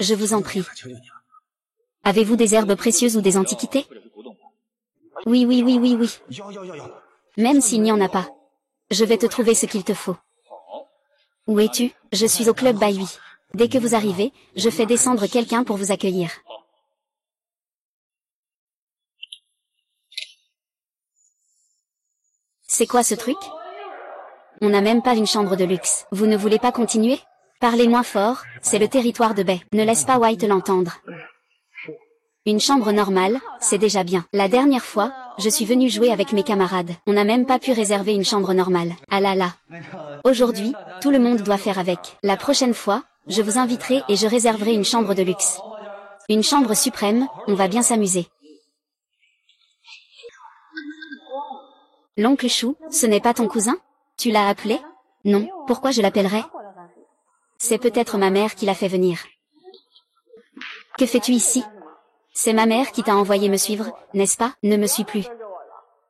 A: Je vous en prie. Avez-vous des herbes précieuses ou des antiquités? Oui, oui, oui, oui, oui. Même s'il n'y en a pas. Je vais te trouver ce qu'il te faut. Où es-tu? Je suis au club Baihui. Dès que vous arrivez, je fais descendre quelqu'un pour vous accueillir. C'est quoi ce truc? On n'a même pas une chambre de luxe. Vous ne voulez pas continuer? Parlez moins fort, c'est le territoire de Bai. Ne laisse pas White l'entendre. Une chambre normale, c'est déjà bien. La dernière fois, je suis venu jouer avec mes camarades. On n'a même pas pu réserver une chambre normale. Ah là là. Aujourd'hui, tout le monde doit faire avec. La prochaine fois, je vous inviterai et je réserverai une chambre de luxe. Une chambre suprême, on va bien s'amuser. L'oncle Chou, ce n'est pas ton cousin? Tu l'as appelé? Non, pourquoi je l'appellerais? C'est peut-être ma mère qui l'a fait venir. Que fais-tu ici? C'est ma mère qui t'a envoyé me suivre, n'est-ce pas? Ne me suis plus.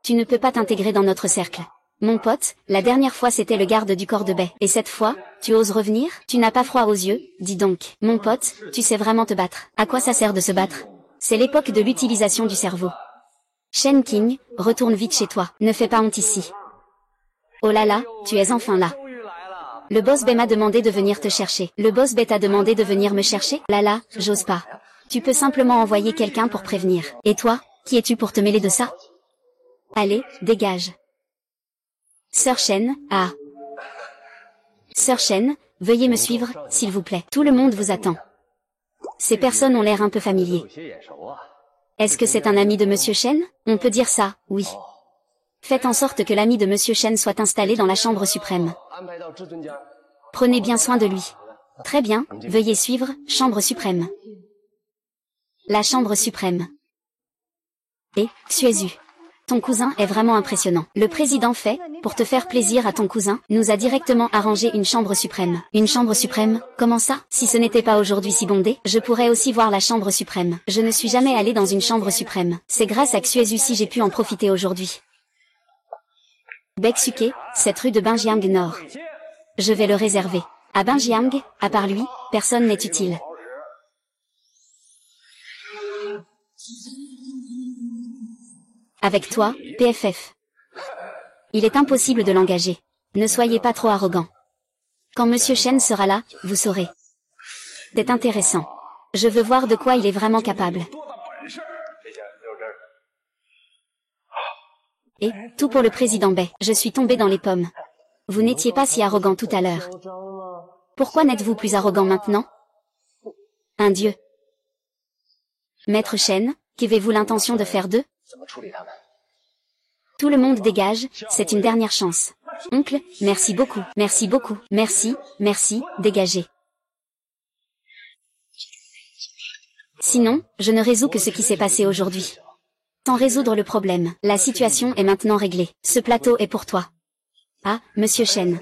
A: Tu ne peux pas t'intégrer dans notre cercle. Mon pote, la dernière fois c'était le garde du corps de Bai. Et cette fois, tu oses revenir? Tu n'as pas froid aux yeux? Dis donc. Mon pote, tu sais vraiment te battre. À quoi ça sert de se battre? C'est l'époque de l'utilisation du cerveau. Shen King, retourne vite chez toi. Ne fais pas honte ici. Oh là là, tu es enfin là. Le boss Bai m'a demandé de venir te chercher. Le boss Bai t'a demandé de venir me chercher? Là là, j'ose pas. Tu peux simplement envoyer quelqu'un pour prévenir. Et toi, qui es-tu pour te mêler de ça? Allez, dégage. Sœur Shen, ah. Sœur Shen, veuillez me suivre, s'il vous plaît. Tout le monde vous attend. Ces personnes ont l'air un peu familiers. Est-ce que c'est un ami de Monsieur Shen? On peut dire ça, oui. Faites en sorte que l'ami de Monsieur Shen soit installé dans la chambre suprême. Prenez bien soin de lui. Très bien, veuillez suivre, chambre suprême. La chambre suprême. Et, Xuezu. Ton cousin est vraiment impressionnant. Le président fait, pour te faire plaisir à ton cousin, nous a directement arrangé une chambre suprême. Une chambre suprême? Comment ça? Si ce n'était pas aujourd'hui si bondé, je pourrais aussi voir la chambre suprême. Je ne suis jamais allé dans une chambre suprême. C'est grâce à Xuezu si j'ai pu en profiter aujourd'hui. Baeksuke, cette rue de Binjiang Nord. Je vais le réserver. À Binjiang, à part lui, personne n'est utile. Avec toi, PFF. Il est impossible de l'engager. Ne soyez pas trop arrogant. Quand Monsieur Shen sera là, vous saurez. C'est intéressant. Je veux voir de quoi il est vraiment capable. Et, tout pour le président Bai. Je suis tombé dans les pommes. Vous n'étiez pas si arrogant tout à l'heure. Pourquoi n'êtes-vous plus arrogant maintenant? Un dieu. Maître Shen, qu'avez-vous l'intention de faire d'eux? Tout le monde dégage, c'est une dernière chance. Oncle, merci beaucoup, merci, dégagez. Sinon, je ne résous que ce qui s'est passé aujourd'hui. Sans résoudre le problème, la situation est maintenant réglée. Ce plateau est pour toi. Ah, Monsieur Shen.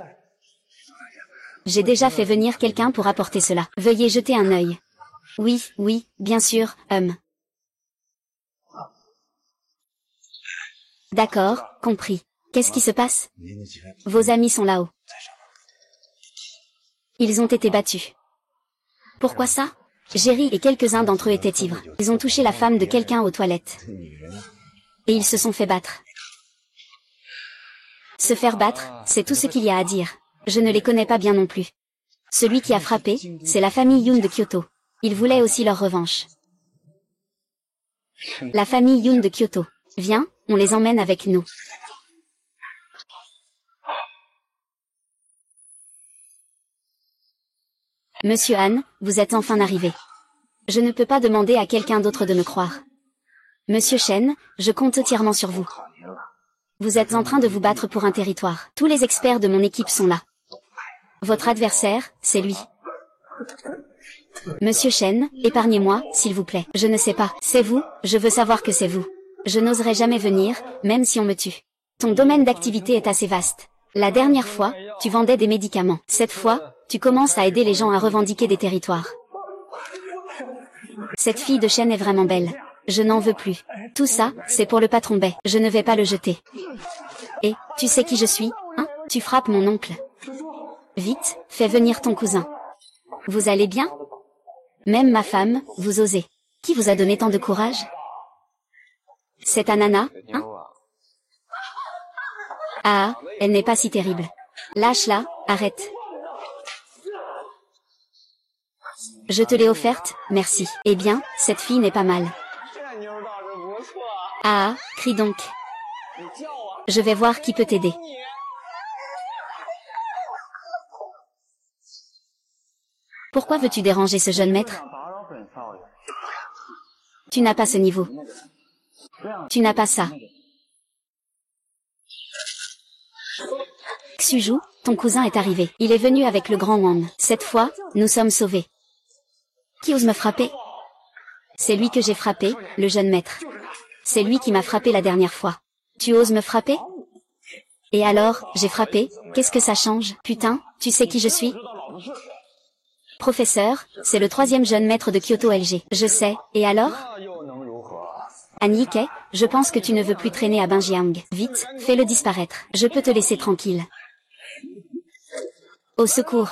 A: J'ai déjà fait venir quelqu'un pour apporter cela. Veuillez jeter un œil. Oui, bien sûr, D'accord, compris. Qu'est-ce qui se passe? Vos amis sont là-haut. Ils ont été battus. Pourquoi ça? Jerry et quelques-uns d'entre eux étaient ivres. Ils ont touché la femme de quelqu'un aux toilettes. Et ils se sont fait battre. Se faire battre, c'est tout ce qu'il y a à dire. Je ne les connais pas bien non plus. Celui qui a frappé, c'est la famille Yoon de Kyoto. Ils voulaient aussi leur revanche. La famille Yoon de Kyoto. Viens, on les emmène avec nous. Monsieur Han, vous êtes enfin arrivé. Je ne peux pas demander à quelqu'un d'autre de me croire. Monsieur Shen, je compte entièrement sur vous. Vous êtes en train de vous battre pour un territoire. Tous les experts de mon équipe sont là. Votre adversaire, c'est lui. Monsieur Shen, épargnez-moi, s'il vous plaît. Je ne sais pas. C'est vous, je veux savoir que c'est vous. Je n'oserais jamais venir, même si on me tue. Ton domaine d'activité est assez vaste. La dernière fois, tu vendais des médicaments. Cette fois, tu commences à aider les gens à revendiquer des territoires. Cette fille de Shen est vraiment belle. Je n'en veux plus. Tout ça, c'est pour le patron Bai. Je ne vais pas le jeter. Et, tu sais qui je suis, hein? Tu frappes mon oncle. Vite, fais venir ton cousin. Vous allez bien? Même ma femme, vous osez. Qui vous a donné tant de courage? Cette Anana, hein? Ah, elle n'est pas si terrible. Lâche-la, arrête. Je te l'ai offerte, merci. Eh bien, cette fille n'est pas mal. Ah, crie donc. Je vais voir qui peut t'aider. Pourquoi veux-tu déranger ce jeune maître? Tu n'as pas ce niveau. Tu n'as pas ça. Xuju, ton cousin est arrivé. Il est venu avec le grand Wang. Cette fois, nous sommes sauvés. Qui ose me frapper? C'est lui que j'ai frappé, le jeune maître. C'est lui qui m'a frappé la dernière fois. Tu oses me frapper? Et alors, j'ai frappé, qu'est-ce que ça change? Putain, tu sais qui je suis? Professeur, c'est le 3e jeune maître de Kyoto LG. Je sais, et alors? Anike, je pense que tu ne veux plus traîner à Binjiang. Vite, fais-le disparaître. Je peux te laisser tranquille. Au secours.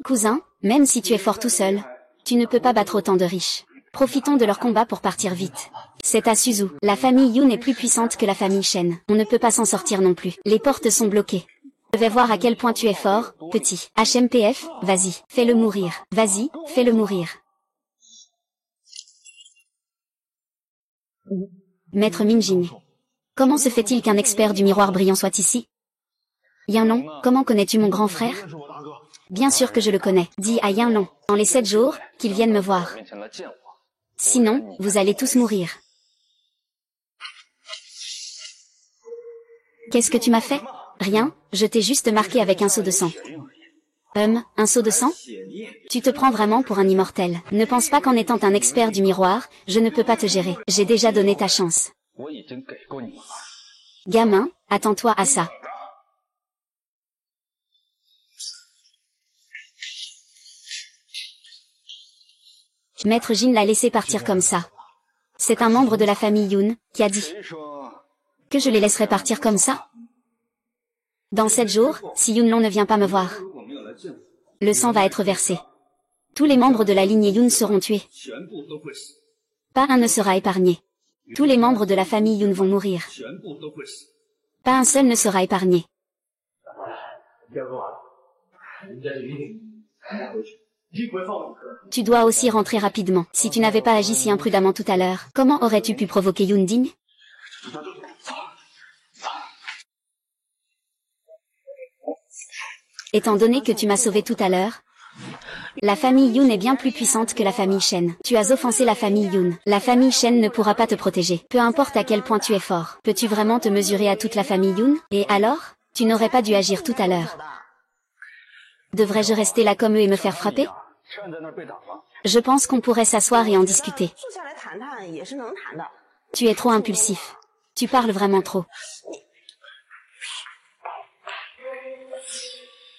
A: Cousin, même si tu es fort tout seul, tu ne peux pas battre autant de riches. Profitons de leur combat pour partir vite. C'est à Suzu. La famille Yoon est plus puissante que la famille Shen. On ne peut pas s'en sortir non plus. Les portes sont bloquées. Je vais voir à quel point tu es fort, petit. HMPF, vas-y, fais-le mourir. Vas-y, fais-le mourir. Maître Minjing. Comment se fait-il qu'un expert du miroir brillant soit ici? Yanlong, comment connais-tu mon grand frère? Bien sûr que je le connais. Dis à Yanlong, dans les 7 jours, qu'il vienne me voir. Sinon, vous allez tous mourir. Qu'est-ce que tu m'as fait? Rien, je t'ai juste marqué avec un seau de sang. Un seau de sang? Tu te prends vraiment pour un immortel. Ne pense pas qu'en étant un expert du miroir, je ne peux pas te gérer. J'ai déjà donné ta chance. Gamin, attends-toi à ça. Maître Jin l'a laissé partir comme ça. C'est un membre de la famille Yoon, qui a dit que je les laisserai partir comme ça. Dans 7 jours, si Yunlong ne vient pas me voir, le sang va être versé. Tous les membres de la lignée Yoon seront tués. Pas un ne sera épargné. Tous les membres de la famille Yoon vont mourir. Pas un seul ne sera épargné. Tu dois aussi rentrer rapidement. Si tu n'avais pas agi si imprudemment tout à l'heure, comment aurais-tu pu provoquer Yoon Ding? Étant donné que tu m'as sauvé tout à l'heure, la famille Yoon est bien plus puissante que la famille Shen. Tu as offensé la famille Yoon. La famille Shen ne pourra pas te protéger. Peu importe à quel point tu es fort. Peux-tu vraiment te mesurer à toute la famille Yoon? Et alors? Tu n'aurais pas dû agir tout à l'heure. Devrais-je rester là comme eux et me faire frapper? Je pense qu'on pourrait s'asseoir et en discuter. Tu es trop impulsif. Tu parles vraiment trop.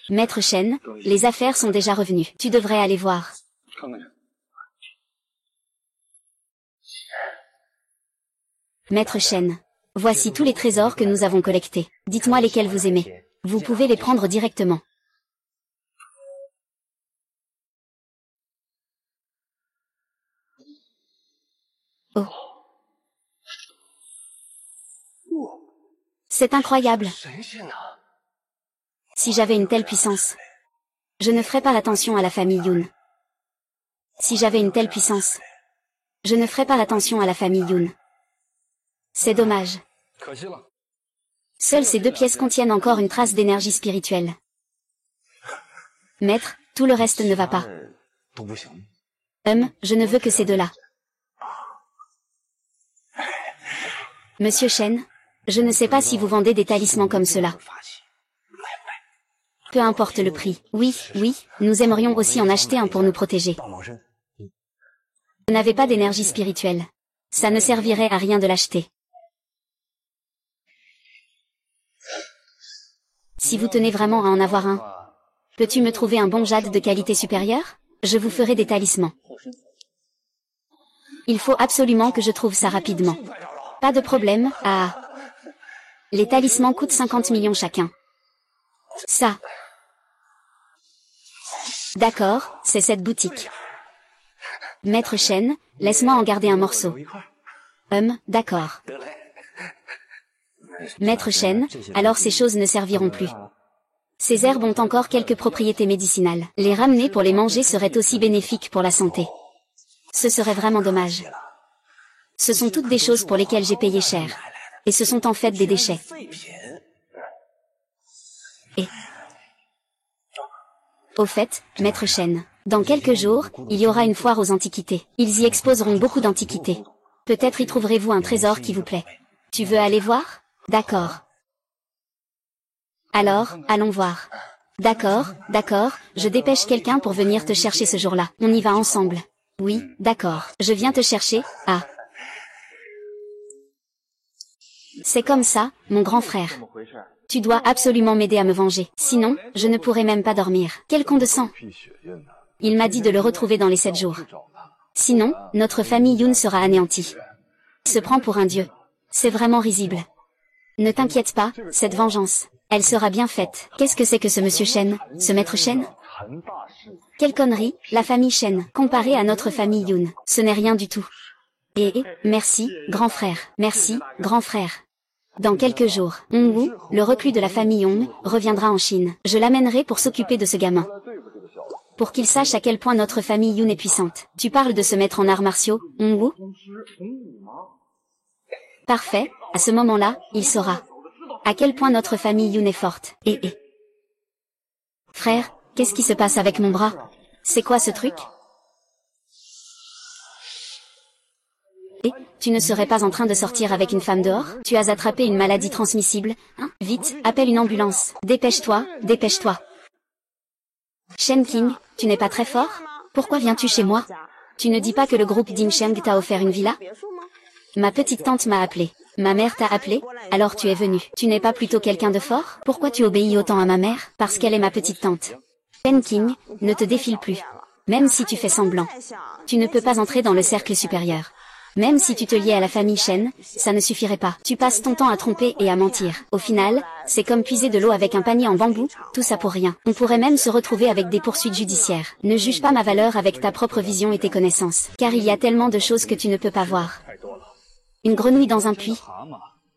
A: Maître Shen, les affaires sont déjà revenues. Tu devrais aller voir. Maître Shen, voici tous les trésors que nous avons collectés. Dites-moi lesquels vous aimez. Vous pouvez les prendre directement. Oh. C'est incroyable. Si j'avais une telle puissance, je ne ferais pas attention à la famille Yoon. Si j'avais une telle puissance, je ne ferais pas attention à la famille Yoon. C'est dommage. Seules ces 2 pièces contiennent encore une trace d'énergie spirituelle. Maître, tout le reste ne va pas. Je ne veux que ces 2-là. Monsieur Shen, je ne sais pas si vous vendez des talismans comme cela. Peu importe le prix. Oui, nous aimerions aussi en acheter un pour nous protéger. Vous n'avez pas d'énergie spirituelle. Ça ne servirait à rien de l'acheter. Si vous tenez vraiment à en avoir un, peux-tu me trouver un bon jade de qualité supérieure? Je vous ferai des talismans. Il faut absolument que je trouve ça rapidement. Pas de problème, ah. Les talismans coûtent 50 millions chacun. Ça. D'accord, c'est cette boutique. Maître Shen, laisse-moi en garder un morceau. D'accord. Maître Shen, alors ces choses ne serviront plus. Ces herbes ont encore quelques propriétés médicinales. Les ramener pour les manger serait aussi bénéfique pour la santé. Ce serait vraiment dommage. Ce sont toutes des choses pour lesquelles j'ai payé cher. Et ce sont en fait des déchets. Et... Au fait, Maître Shen, dans quelques jours, il y aura une foire aux antiquités. Ils y exposeront beaucoup d'antiquités. Peut-être y trouverez-vous un trésor qui vous plaît. Tu veux aller voir? D'accord. Alors, allons voir. D'accord, je dépêche quelqu'un pour venir te chercher ce jour-là. On y va ensemble. Oui, d'accord. Je viens te chercher. Ah. C'est comme ça, mon grand frère. Tu dois absolument m'aider à me venger. Sinon, je ne pourrai même pas dormir. Quel con de sang. Il m'a dit de le retrouver dans les 7 jours. Sinon, notre famille Yoon sera anéantie. Il se prend pour un dieu. C'est vraiment risible. Ne t'inquiète pas, cette vengeance, elle sera bien faite. Qu'est-ce que c'est que ce monsieur Shen, ce maître Shen? Quelle connerie, la famille Shen, comparée à notre famille Yoon, ce n'est rien du tout. Et, merci, grand frère, merci, grand frère. Dans quelques jours, Hongwu, le reclus de la famille Hong, reviendra en Chine. Je l'amènerai pour s'occuper de ce gamin. Pour qu'il sache à quel point notre famille Yoon est puissante. Tu parles de se mettre en arts martiaux, Hongwu? Parfait, à ce moment-là, il saura à quel point notre famille Yoon est forte. Et... Frère, qu'est-ce qui se passe avec mon bras? C'est quoi ce truc? Et, tu ne serais pas en train de sortir avec une femme dehors? Tu as attrapé une maladie transmissible, hein? Vite, appelle une ambulance. Dépêche-toi, dépêche-toi. Shen King, tu n'es pas très fort? Pourquoi viens-tu chez moi? Tu ne dis pas que le groupe Dinsheng t'a offert une villa? Ma petite tante m'a appelé. Ma mère t'a appelé? Alors tu es venu. Tu n'es pas plutôt quelqu'un de fort? Pourquoi tu obéis autant à ma mère? Parce qu'elle est ma petite tante. Shen King, ne te défile plus. Même si tu fais semblant. Tu ne peux pas entrer dans le cercle supérieur. Même si tu te liais à la famille Shen, ça ne suffirait pas. Tu passes ton temps à tromper et à mentir. Au final, c'est comme puiser de l'eau avec un panier en bambou, tout ça pour rien. On pourrait même se retrouver avec des poursuites judiciaires. Ne juge pas ma valeur avec ta propre vision et tes connaissances. Car il y a tellement de choses que tu ne peux pas voir. Une grenouille dans un puits.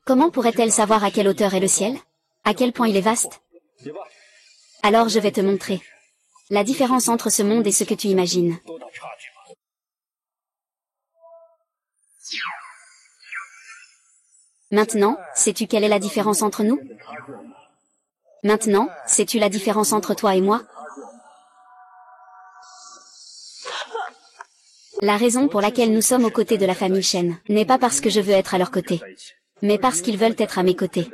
A: Comment pourrait-elle savoir à quelle hauteur est le ciel? À quel point il est vaste? Alors je vais te montrer la différence entre ce monde et ce que tu imagines. Maintenant, sais-tu quelle est la différence entre nous? Maintenant, sais-tu la différence entre toi et moi? La raison pour laquelle nous sommes aux côtés de la famille Shen n'est pas parce que je veux être à leur côté, mais parce qu'ils veulent être à mes côtés.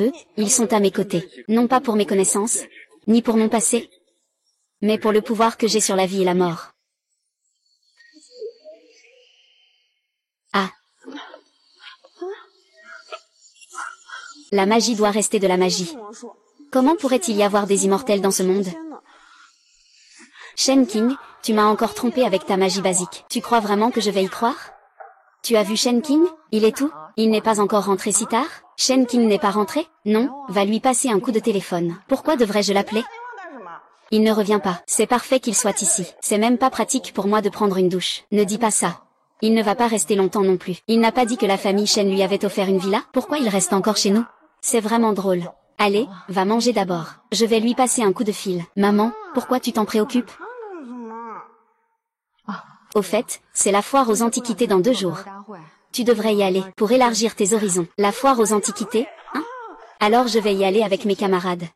A: Eux, ils sont à mes côtés, non pas pour mes connaissances, ni pour mon passé, mais pour le pouvoir que j'ai sur la vie et la mort. Ah. La magie doit rester de la magie. Comment pourrait-il y avoir des immortels dans ce monde? Shen King, tu m'as encore trompé avec ta magie basique. Tu crois vraiment que je vais y croire? Tu as vu Shen King? Il est où? Il n'est pas encore rentré si tard? Shen King n'est pas rentré? Non, va lui passer un coup de téléphone. Pourquoi devrais-je l'appeler? Il ne revient pas. C'est parfait qu'il soit ici. C'est même pas pratique pour moi de prendre une douche. Ne dis pas ça. Il ne va pas rester longtemps non plus. Il n'a pas dit que la famille Shen lui avait offert une villa? Pourquoi il reste encore chez nous? C'est vraiment drôle. Allez, va manger d'abord. Je vais lui passer un coup de fil. Maman, pourquoi tu t'en préoccupes? Au fait, c'est la foire aux antiquités dans 2 jours. Tu devrais y aller, pour élargir tes horizons. La foire aux antiquités, hein? Alors je vais y aller avec mes camarades.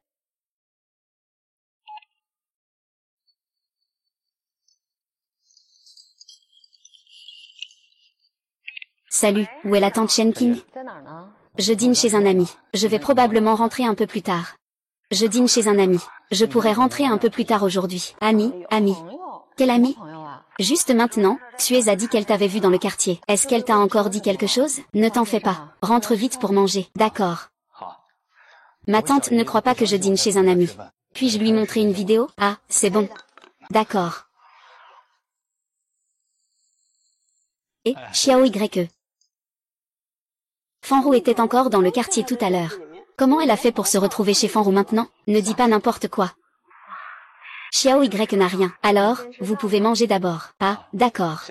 A: Salut, où est la tante Shen King? Je dîne chez un ami. Je vais probablement rentrer un peu plus tard. Je dîne chez un ami. Je pourrais rentrer un peu plus tard aujourd'hui. Ami. Quel ami? Juste maintenant, Suez a dit qu'elle t'avait vu dans le quartier. Est-ce qu'elle t'a encore dit quelque chose? Ne t'en fais pas. Rentre vite pour manger. D'accord. Ma tante ne croit pas que je dîne chez un ami. Puis-je lui montrer une vidéo? Ah, c'est bon. D'accord. Et, Xiao YE. Fanru était encore dans le quartier tout à l'heure. Comment elle a fait pour se retrouver chez Fanru maintenant? Ne dis pas n'importe quoi. Xiao Y n'a rien. Alors, vous pouvez manger d'abord. Ah, d'accord.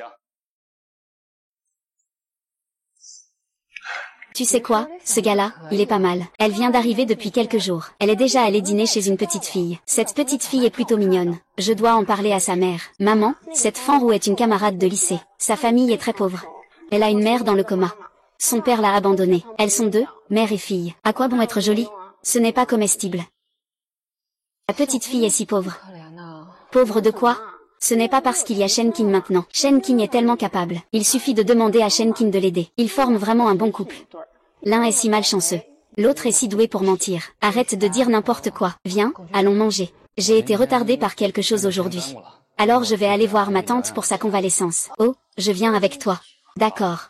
A: Tu sais quoi, ce gars-là, il est pas mal. Elle vient d'arriver depuis quelques jours. Elle est déjà allée dîner chez une petite fille. Cette petite fille est plutôt mignonne. Je dois en parler à sa mère. Maman, cette Fanru est une camarade de lycée. Sa famille est très pauvre. Elle a une mère dans le coma. Son père l'a abandonnée. Elles sont deux, mère et fille. À quoi bon être jolie? Ce n'est pas comestible. La petite fille est si pauvre. Pauvre de quoi? Ce n'est pas parce qu'il y a Shenkin maintenant. Shenkin est tellement capable. Il suffit de demander à Shenkin de l'aider. Ils forment vraiment un bon couple. L'un est si malchanceux. L'autre est si doué pour mentir. Arrête de dire n'importe quoi. Viens, allons manger. J'ai été retardée par quelque chose aujourd'hui. Alors je vais aller voir ma tante pour sa convalescence. Oh, je viens avec toi. D'accord.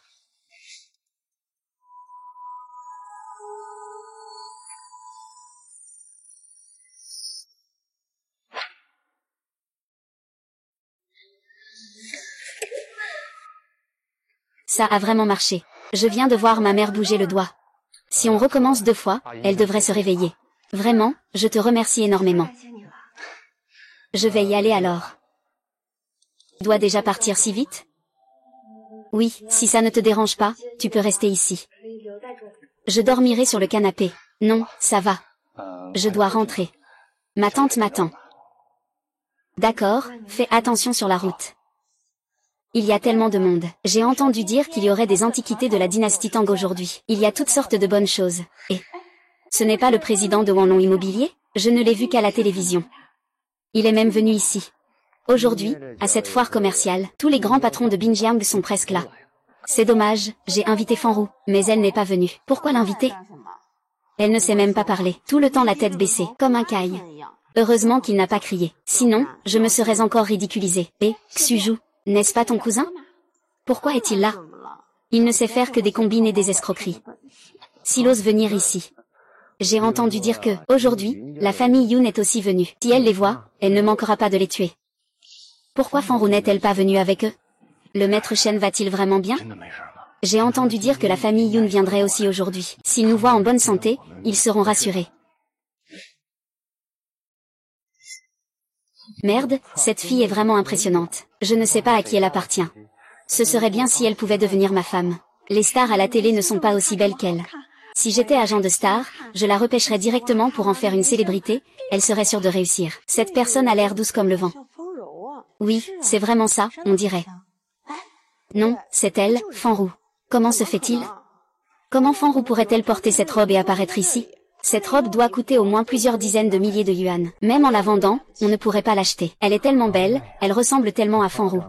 A: Ça a vraiment marché. Je viens de voir ma mère bouger le doigt. Si on recommence 2 fois, elle devrait se réveiller. Vraiment, je te remercie énormément. Je vais y aller alors. Tu dois déjà partir si vite? Oui, si ça ne te dérange pas, tu peux rester ici. Je dormirai sur le canapé. Non, ça va. Je dois rentrer. Ma tante m'attend. D'accord, fais attention sur la route. Il y a tellement de monde. J'ai entendu dire qu'il y aurait des antiquités de la dynastie Tang aujourd'hui. Il y a toutes sortes de bonnes choses. Et ce n'est pas le président de Wanlong Immobilier? Je ne l'ai vu qu'à la télévision. Il est même venu ici. Aujourd'hui, à cette foire commerciale, tous les grands patrons de Binjiang sont presque là. C'est dommage, j'ai invité Fanru, mais elle n'est pas venue. Pourquoi l'inviter? Elle ne sait même pas parler, tout le temps la tête baissée, comme un caille. Heureusement qu'il n'a pas crié. Sinon, je me serais encore ridiculisée. Et, Xuju, n'est-ce pas ton cousin? Pourquoi est-il là? Il ne sait faire que des combines et des escroqueries. S'il ose venir ici. J'ai entendu dire que, aujourd'hui, la famille Yoon est aussi venue. Si elle les voit, elle ne manquera pas de les tuer. Pourquoi Fanru n'est-elle pas venue avec eux? Le maître Shen va-t-il vraiment bien? J'ai entendu dire que la famille Yoon viendrait aussi aujourd'hui. S'ils nous voient en bonne santé, ils seront rassurés. Merde, cette fille est vraiment impressionnante. Je ne sais pas à qui elle appartient. Ce serait bien si elle pouvait devenir ma femme. Les stars à la télé ne sont pas aussi belles qu'elle. Si j'étais agent de star, je la repêcherais directement pour en faire une célébrité, elle serait sûre de réussir. Cette personne a l'air douce comme le vent. Oui, c'est vraiment ça, on dirait. Non, c'est elle, Fanru. Comment se fait-il? Comment Fanru pourrait-elle porter cette robe et apparaître ici? Cette robe doit coûter au moins plusieurs dizaines de milliers de yuan. Même en la vendant, on ne pourrait pas l'acheter. Elle est tellement belle, elle ressemble tellement à Fanru.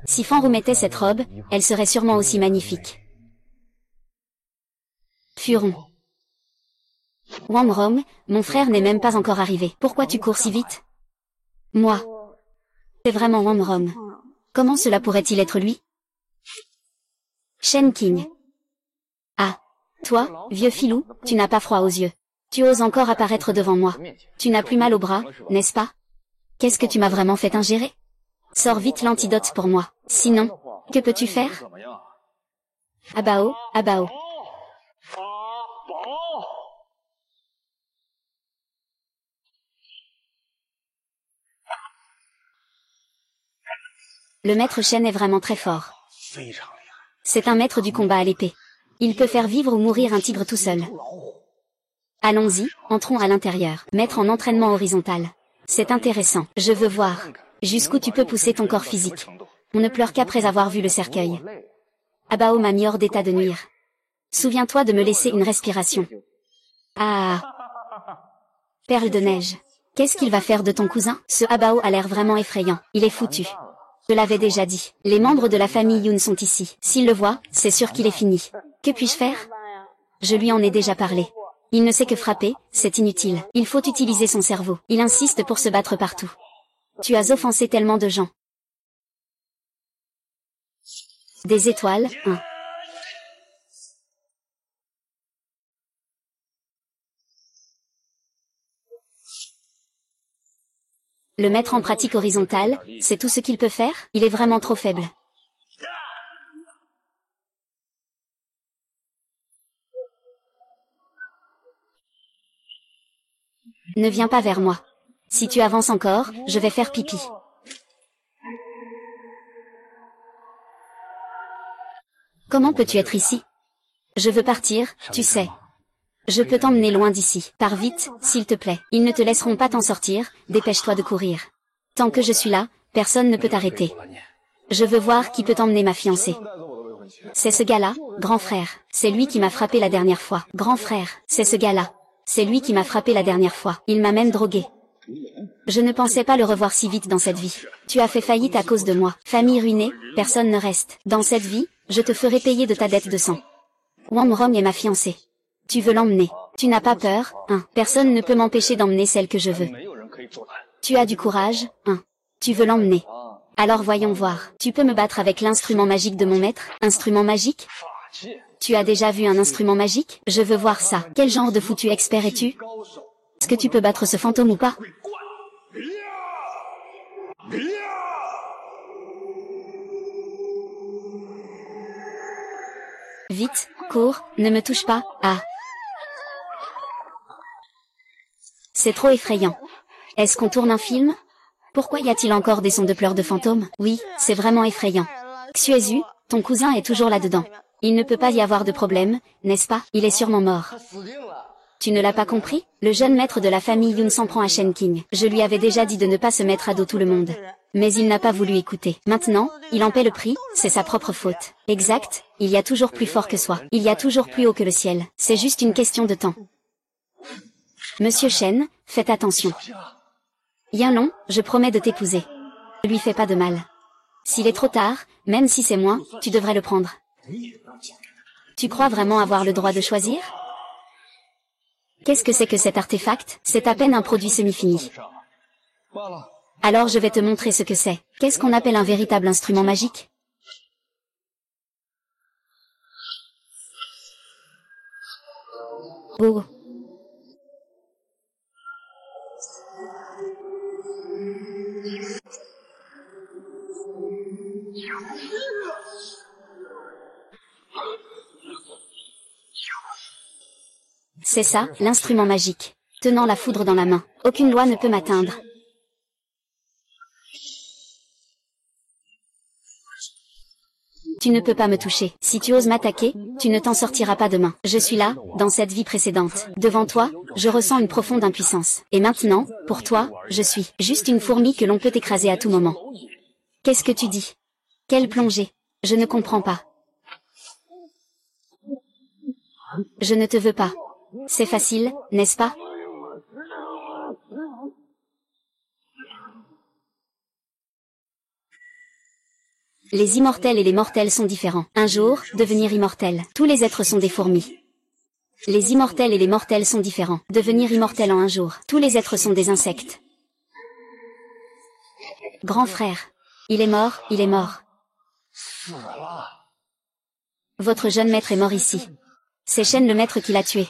A: Si Fanru mettait cette robe, elle serait sûrement aussi magnifique. Furon. Wang Rong, mon frère n'est même pas encore arrivé. Pourquoi tu cours si vite? Moi. C'est vraiment Wang Rong. Comment cela pourrait-il être lui? Shen King. Ah. Toi, vieux filou, tu n'as pas froid aux yeux. Tu oses encore apparaître devant moi. Tu n'as plus mal au bras, n'est-ce pas? Qu'est-ce que tu m'as vraiment fait ingérer? Sors vite l'antidote pour moi. Sinon, que peux-tu faire? Abao, Abao. Le maître Shen est vraiment très fort. C'est un maître du combat à l'épée. Il peut faire vivre ou mourir un tigre tout seul. Allons-y, entrons à l'intérieur. Mettre en entraînement horizontal. C'est intéressant. Je veux voir. Jusqu'où tu peux pousser ton corps physique. On ne pleure qu'après avoir vu le cercueil. Abao m'a mis hors d'état de nuire. Souviens-toi de me laisser une respiration. Ah. Perle de neige. Qu'est-ce qu'il va faire de ton cousin? Ce Abao a l'air vraiment effrayant. Il est foutu. Je l'avais déjà dit. Les membres de la famille Yoon sont ici. S'il le voit, c'est sûr qu'il est fini. Que puis-je faire? Je lui en ai déjà parlé. Il ne sait que frapper, c'est inutile. Il faut utiliser son cerveau. Il insiste pour se battre partout. Tu as offensé tellement de gens. Des étoiles, 1. Le mettre en pratique horizontale, c'est tout ce qu'il peut faire? Il est vraiment trop faible. Ne viens pas vers moi. Si tu avances encore, je vais faire pipi. Comment peux-tu être ici? Je veux partir, tu sais. Je peux t'emmener loin d'ici. Pars vite, s'il te plaît. Ils ne te laisseront pas t'en sortir, dépêche-toi de courir. Tant que je suis là, personne ne peut t'arrêter. Je veux voir qui peut emmener ma fiancée. C'est ce gars-là, grand frère. C'est lui qui m'a frappé la dernière fois. Grand frère, c'est ce gars-là. C'est lui qui m'a frappé la dernière fois. Il m'a même drogué. Je ne pensais pas le revoir si vite dans cette vie. Tu as fait faillite à cause de moi. Famille ruinée, personne ne reste. Dans cette vie, je te ferai payer de ta dette de sang. Wang Rom est ma fiancée. Tu veux l'emmener. Tu n'as pas peur, hein. Personne ne peut m'empêcher d'emmener celle que je veux. Tu as du courage, hein. Tu veux l'emmener. Alors voyons voir. Tu peux me battre avec l'instrument magique de mon maître? Instrument magique? Tu as déjà vu un instrument magique? Je veux voir ça. Quel genre de foutu expert es-tu? Est-ce que tu peux battre ce fantôme ou pas? Vite, cours, ne me touche pas, ah. C'est trop effrayant. Est-ce qu'on tourne un film? Pourquoi y a-t-il encore des sons de pleurs de fantômes? Oui, c'est vraiment effrayant. Xuezu, ton cousin est toujours là-dedans. Il ne peut pas y avoir de problème, n'est-ce pas? Il est sûrement mort. Tu ne l'as pas compris? Le jeune maître de la famille Yun s'en prend à Shen King. Je lui avais déjà dit de ne pas se mettre à dos tout le monde. Mais il n'a pas voulu écouter. Maintenant, il en paie le prix, c'est sa propre faute. Exact, il y a toujours plus fort que soi. Il y a toujours plus haut que le ciel. C'est juste une question de temps. Monsieur Shen, faites attention. Yinlong, je promets de t'épouser. Ne lui fais pas de mal. S'il est trop tard, même si c'est moi, tu devrais le prendre. Tu crois vraiment avoir le droit de choisir? Qu'est-ce que c'est que cet artefact? C'est à peine un produit semi-fini. Alors je vais te montrer ce que c'est. Qu'est-ce qu'on appelle un véritable instrument magique? Oh. C'est ça, l'instrument magique. Tenant la foudre dans la main. Aucune loi ne peut m'atteindre. Tu ne peux pas me toucher. Si tu oses m'attaquer, tu ne t'en sortiras pas demain. Je suis là, dans cette vie précédente. Devant toi, je ressens une profonde impuissance. Et maintenant, pour toi, je suis juste une fourmi que l'on peut écraser à tout moment. Qu'est-ce que tu dis? Quelle plongée? Je ne comprends pas. Je ne te veux pas. C'est facile, n'est-ce pas? Les immortels et les mortels sont différents. Un jour, devenir immortel. Tous les êtres sont des fourmis. Les immortels et les mortels sont différents. Devenir immortel en un jour. Tous les êtres sont des insectes. Grand frère. Il est mort, il est mort. Votre jeune maître est mort ici. C'est Shen le maître qui l'a tué.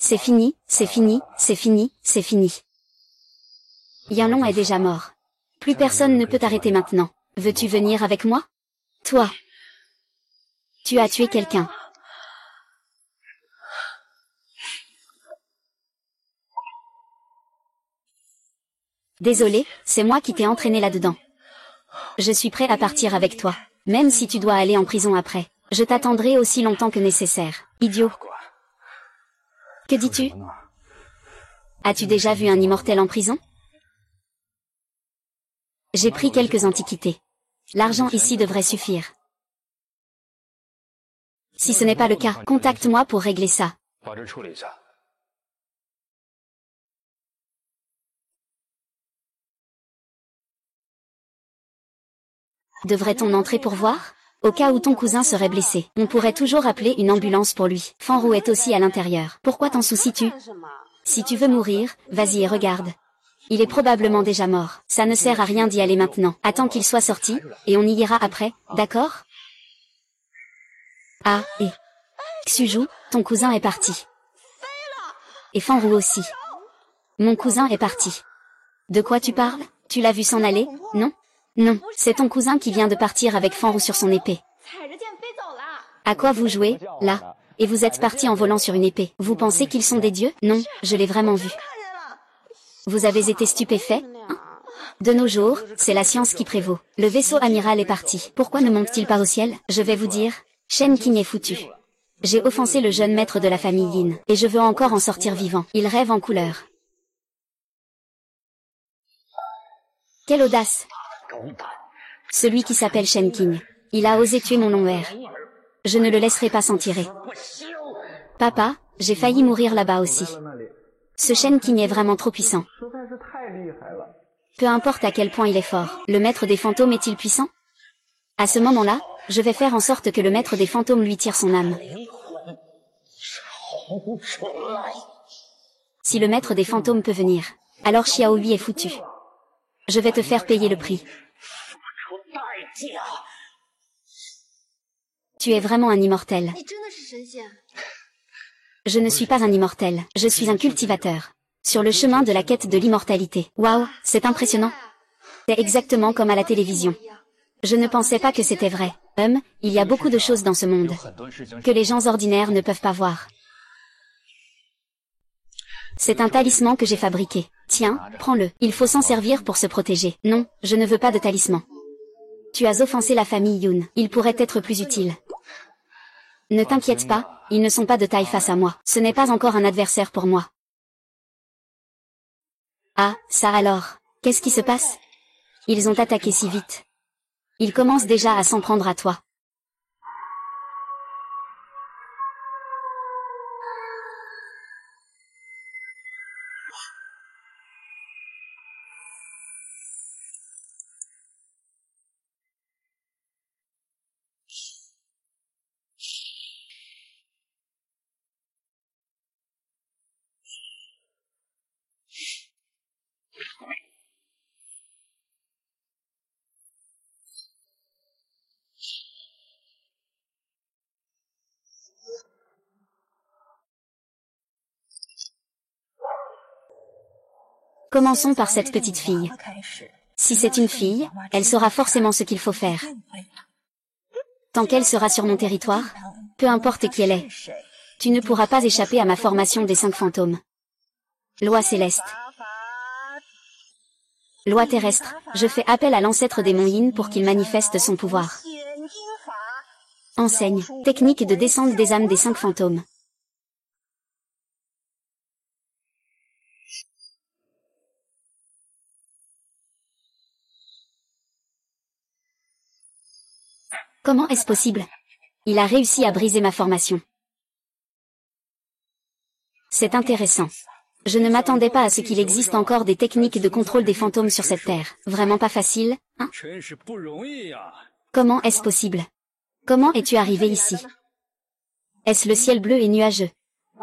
A: C'est fini, c'est fini, c'est fini, c'est fini. Yinlong est déjà mort. Plus personne ne peut t'arrêter maintenant. Veux-tu venir avec moi? Toi. Tu as tué quelqu'un. Désolé, c'est moi qui t'ai entraîné là-dedans. Je suis prêt à partir avec toi. Même si tu dois aller en prison après. Je t'attendrai aussi longtemps que nécessaire. Idiot. Que dis-tu? As-tu déjà vu un immortel en prison? J'ai pris quelques antiquités. L'argent ici devrait suffire. Si ce n'est pas le cas, contacte-moi pour régler ça. Devrait-on entrer pour voir? Au cas où ton cousin serait blessé, on pourrait toujours appeler une ambulance pour lui. Fanru est aussi à l'intérieur. Pourquoi t'en soucies-tu? Si tu veux mourir, vas-y et regarde. Il est probablement déjà mort. Ça ne sert à rien d'y aller maintenant. Attends qu'il soit sorti, et on y ira après, d'accord? Ah, et... Xuju, ton cousin est parti. Et Fanru aussi. Mon cousin est parti. De quoi tu parles? Tu l'as vu s'en aller, non? Non, c'est ton cousin qui vient de partir avec Fanru sur son épée. À quoi vous jouez, là? Et vous êtes parti en volant sur une épée. Vous pensez qu'ils sont des dieux? Non, je l'ai vraiment vu. Vous avez été stupéfait, hein? De nos jours, c'est la science qui prévaut. Le vaisseau amiral est parti. Pourquoi ne monte-t-il pas au ciel? Je vais vous dire, Shen Qing est foutu. J'ai offensé le jeune maître de la famille Yin, et je veux encore en sortir vivant. Il rêve en couleur. Quelle audace! Celui qui s'appelle Shen Qing. Il a osé tuer mon long-père. Je ne le laisserai pas s'en tirer. Papa, j'ai failli mourir là-bas aussi. Ce Shen Qing est vraiment trop puissant. Peu importe à quel point il est fort, le maître des fantômes est-il puissant? À ce moment-là, je vais faire en sorte que le maître des fantômes lui tire son âme. Si le maître des fantômes peut venir, alors Xiaohui est foutu. Je vais te faire payer le prix. Tu es vraiment un immortel. Je ne suis pas un immortel, je suis un cultivateur. Sur le chemin de la quête de l'immortalité. Waouh, c'est impressionnant. C'est exactement comme à la télévision. Je ne pensais pas que c'était vrai. Il y a beaucoup de choses dans ce monde que les gens ordinaires ne peuvent pas voir. C'est un talisman que j'ai fabriqué. Tiens, prends-le. Il faut s'en servir pour se protéger. Non, je ne veux pas de talisman. Tu as offensé la famille Yun. Il pourrait être plus utile. Ne t'inquiète pas, ils ne sont pas de taille face à moi. Ce n'est pas encore un adversaire pour moi. Ah, ça alors. Qu'est-ce qui se passe? Ils ont attaqué si vite. Ils commencent déjà à s'en prendre à toi. Commençons par cette petite fille. Si c'est une fille, elle saura forcément ce qu'il faut faire. Tant qu'elle sera sur mon territoire, peu importe qui elle est, tu ne pourras pas échapper à ma formation des 5 fantômes. Loi céleste. Loi terrestre, je fais appel à l'ancêtre des monts Yin pour qu'il manifeste son pouvoir. Enseigne, technique de descente des âmes des 5 fantômes. Comment est-ce possible? Il a réussi à briser ma formation. C'est intéressant. Je ne m'attendais pas à ce qu'il existe encore des techniques de contrôle des fantômes sur cette terre. Vraiment pas facile, hein? Comment est-ce possible? Comment es-tu arrivé ici? Est-ce le ciel bleu et nuageux?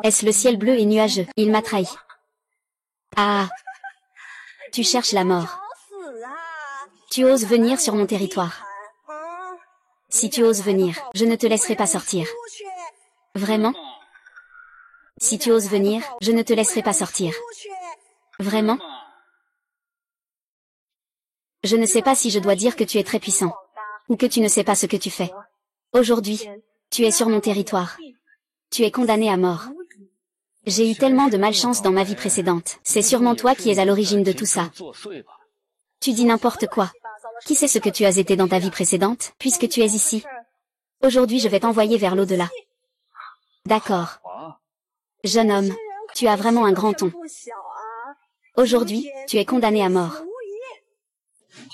A: Est-ce le ciel bleu et nuageux? Il m'a trahi. Ah! Tu cherches la mort. Tu oses venir sur mon territoire. Si tu oses venir, je ne te laisserai pas sortir. Vraiment? Si tu oses venir, je ne te laisserai pas sortir. Vraiment? Je ne sais pas si je dois dire que tu es très puissant. Ou que tu ne sais pas ce que tu fais. Aujourd'hui, tu es sur mon territoire. Tu es condamné à mort. J'ai eu tellement de malchance dans ma vie précédente. C'est sûrement toi qui es à l'origine de tout ça. Tu dis n'importe quoi. Qui sait ce que tu as été dans ta vie précédente, puisque tu es ici? Aujourd'hui je vais t'envoyer vers l'au-delà. D'accord. Jeune homme, tu as vraiment un grand ton. Aujourd'hui, tu es condamné à mort.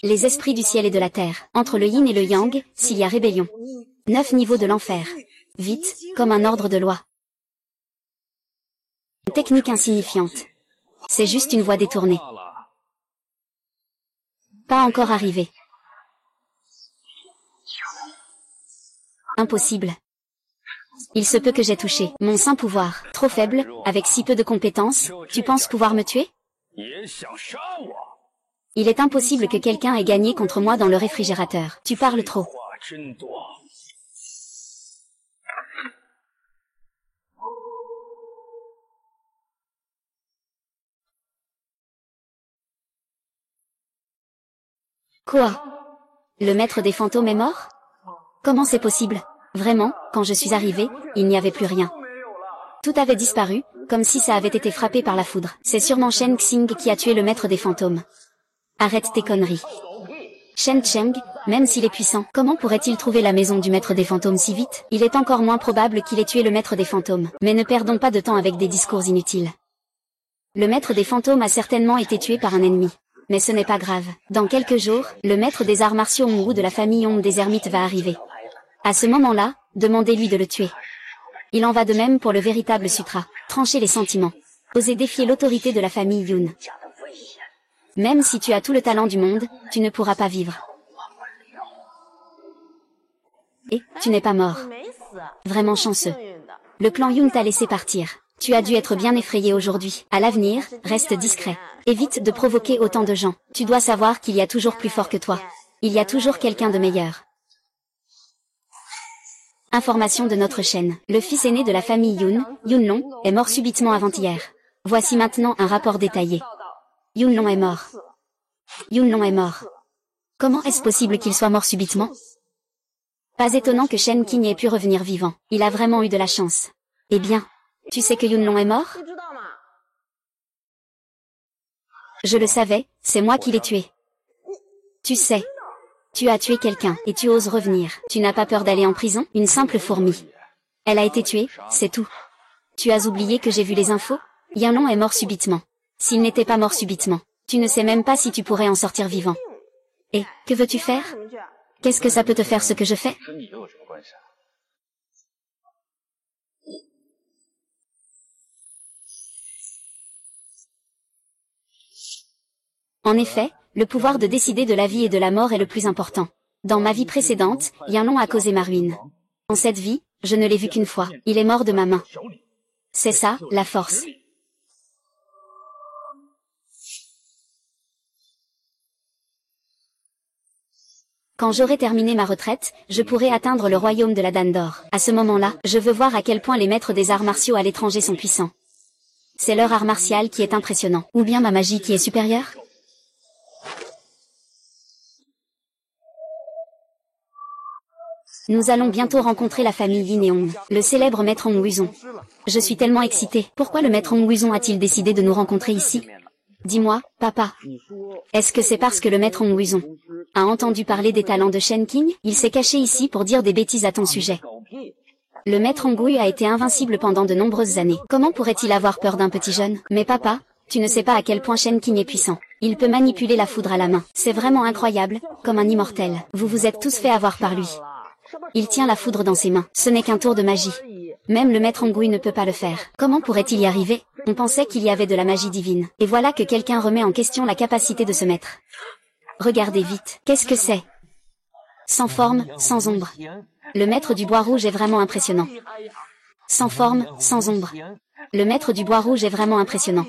A: Les esprits du ciel et de la terre, entre le yin et le yang, s'il y a rébellion. 9 niveaux de l'enfer. Vite, comme un ordre de loi. Une technique insignifiante. C'est juste une voie détournée. Pas encore arrivé. Impossible. Il se peut que j'ai touché mon saint pouvoir, trop faible, avec si peu de compétences, tu penses pouvoir me tuer? Il est impossible que quelqu'un ait gagné contre moi dans le réfrigérateur. Tu parles trop. Quoi? Le maître des fantômes est mort? Comment c'est possible? Vraiment, quand je suis arrivé, il n'y avait plus rien. Tout avait disparu, comme si ça avait été frappé par la foudre. C'est sûrement Shen Xing qui a tué le maître des fantômes. Arrête tes conneries. Shen Cheng, même s'il est puissant, comment pourrait-il trouver la maison du maître des fantômes si vite? Il est encore moins probable qu'il ait tué le maître des fantômes. Mais ne perdons pas de temps avec des discours inutiles. Le maître des fantômes a certainement été tué par un ennemi. Mais ce n'est pas grave. Dans quelques jours, le maître des arts martiaux Hongwu de la famille Hong des ermites va arriver. À ce moment-là, demandez-lui de le tuer. Il en va de même pour le véritable sutra. Trancher les sentiments. Oser défier l'autorité de la famille Yun. Même si tu as tout le talent du monde, tu ne pourras pas vivre. Et, tu n'es pas mort. Vraiment chanceux. Le clan Yun t'a laissé partir. Tu as dû être bien effrayé aujourd'hui. À l'avenir, reste discret. Évite de provoquer autant de gens. Tu dois savoir qu'il y a toujours plus fort que toi. Il y a toujours quelqu'un de meilleur. Information de notre chaîne. Le fils aîné de la famille Yun, Yunlong, est mort subitement avant-hier. Voici maintenant un rapport détaillé. Yunlong est mort. Yunlong est mort. Comment est-ce possible qu'il soit mort subitement? Pas étonnant que Shen Qing ait pu revenir vivant. Il a vraiment eu de la chance. Eh bien, tu sais que Yunlong est mort? Je le savais, c'est moi qui l'ai tué. Tu sais. Tu as tué quelqu'un, et tu oses revenir. Tu n'as pas peur d'aller en prison? Une simple fourmi. Elle a été tuée, c'est tout. Tu as oublié que j'ai vu les infos? Yunlong est mort subitement. S'il n'était pas mort subitement, tu ne sais même pas si tu pourrais en sortir vivant. Et, que veux-tu faire? Qu'est-ce que ça peut te faire ce que je fais? En effet, le pouvoir de décider de la vie et de la mort est le plus important. Dans ma vie précédente, Yunlong a causé ma ruine. En cette vie, je ne l'ai vu qu'une fois. Il est mort de ma main. C'est ça, la force. Quand j'aurai terminé ma retraite, je pourrai atteindre le royaume de la Dame d'Or. À ce moment-là, je veux voir à quel point les maîtres des arts martiaux à l'étranger sont puissants. C'est leur art martial qui est impressionnant. Ou bien ma magie qui est supérieure? Nous allons bientôt rencontrer la famille Yin et Hong, le célèbre maître Hong Wuzong. Je suis tellement excitée. Pourquoi le maître Hong Wuzong a-t-il décidé de nous rencontrer ici? Dis-moi, papa. Est-ce que c'est parce que le maître Hong Wuzong a entendu parler des talents de Shen Qing? Il s'est caché ici pour dire des bêtises à ton sujet. Le maître Hong Wu a été invincible pendant de nombreuses années. Comment pourrait-il avoir peur d'un petit jeune? Mais papa, tu ne sais pas à quel point Shen Qing est puissant. Il peut manipuler la foudre à la main. C'est vraiment incroyable, comme un immortel. Vous vous êtes tous fait avoir par lui. Il tient la foudre dans ses mains. Ce n'est qu'un tour de magie. Même le maître Hong Wu ne peut pas le faire. Comment pourrait-il y arriver? On pensait qu'il y avait de la magie divine. Et voilà que quelqu'un remet en question la capacité de ce maître. Regardez vite. Qu'est-ce que c'est? Sans forme, sans ombre. Le maître du bois rouge est vraiment impressionnant. Sans forme, sans ombre. Le maître du bois rouge est vraiment impressionnant.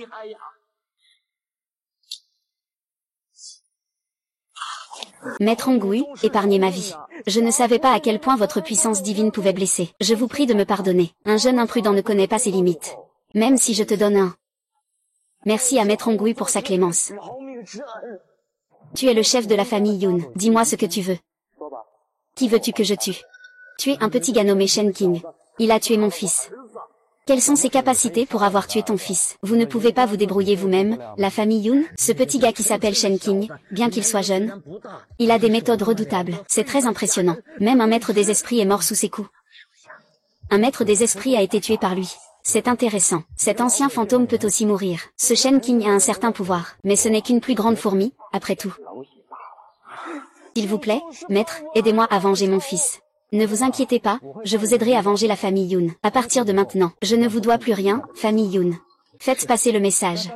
A: Maître Hong Wu, épargnez ma vie. Je ne savais pas à quel point votre puissance divine pouvait blesser. Je vous prie de me pardonner. Un jeune imprudent ne connaît pas ses limites. Même si je te donne un. Merci à Maître Hong Wu pour sa clémence. Tu es le chef de la famille Yun. Dis-moi ce que tu veux. Qui veux-tu que je tue? Tu es un petit gars nommé Shen Qing. Il a tué mon fils. Quelles sont ses capacités pour avoir tué ton fils? Vous ne pouvez pas vous débrouiller vous-même, la famille Yun? Ce petit gars qui s'appelle Shen Qing, bien qu'il soit jeune, il a des méthodes redoutables. C'est très impressionnant. Même un maître des esprits est mort sous ses coups. Un maître des esprits a été tué par lui. C'est intéressant. Cet ancien fantôme peut aussi mourir. Ce Shen Qing a un certain pouvoir, mais ce n'est qu'une plus grande fourmi, après tout. S'il vous plaît, maître, aidez-moi à venger mon fils. Ne vous inquiétez pas, je vous aiderai à venger la famille Yun. À partir de maintenant, je ne vous dois plus rien, famille Yun. Faites passer le message.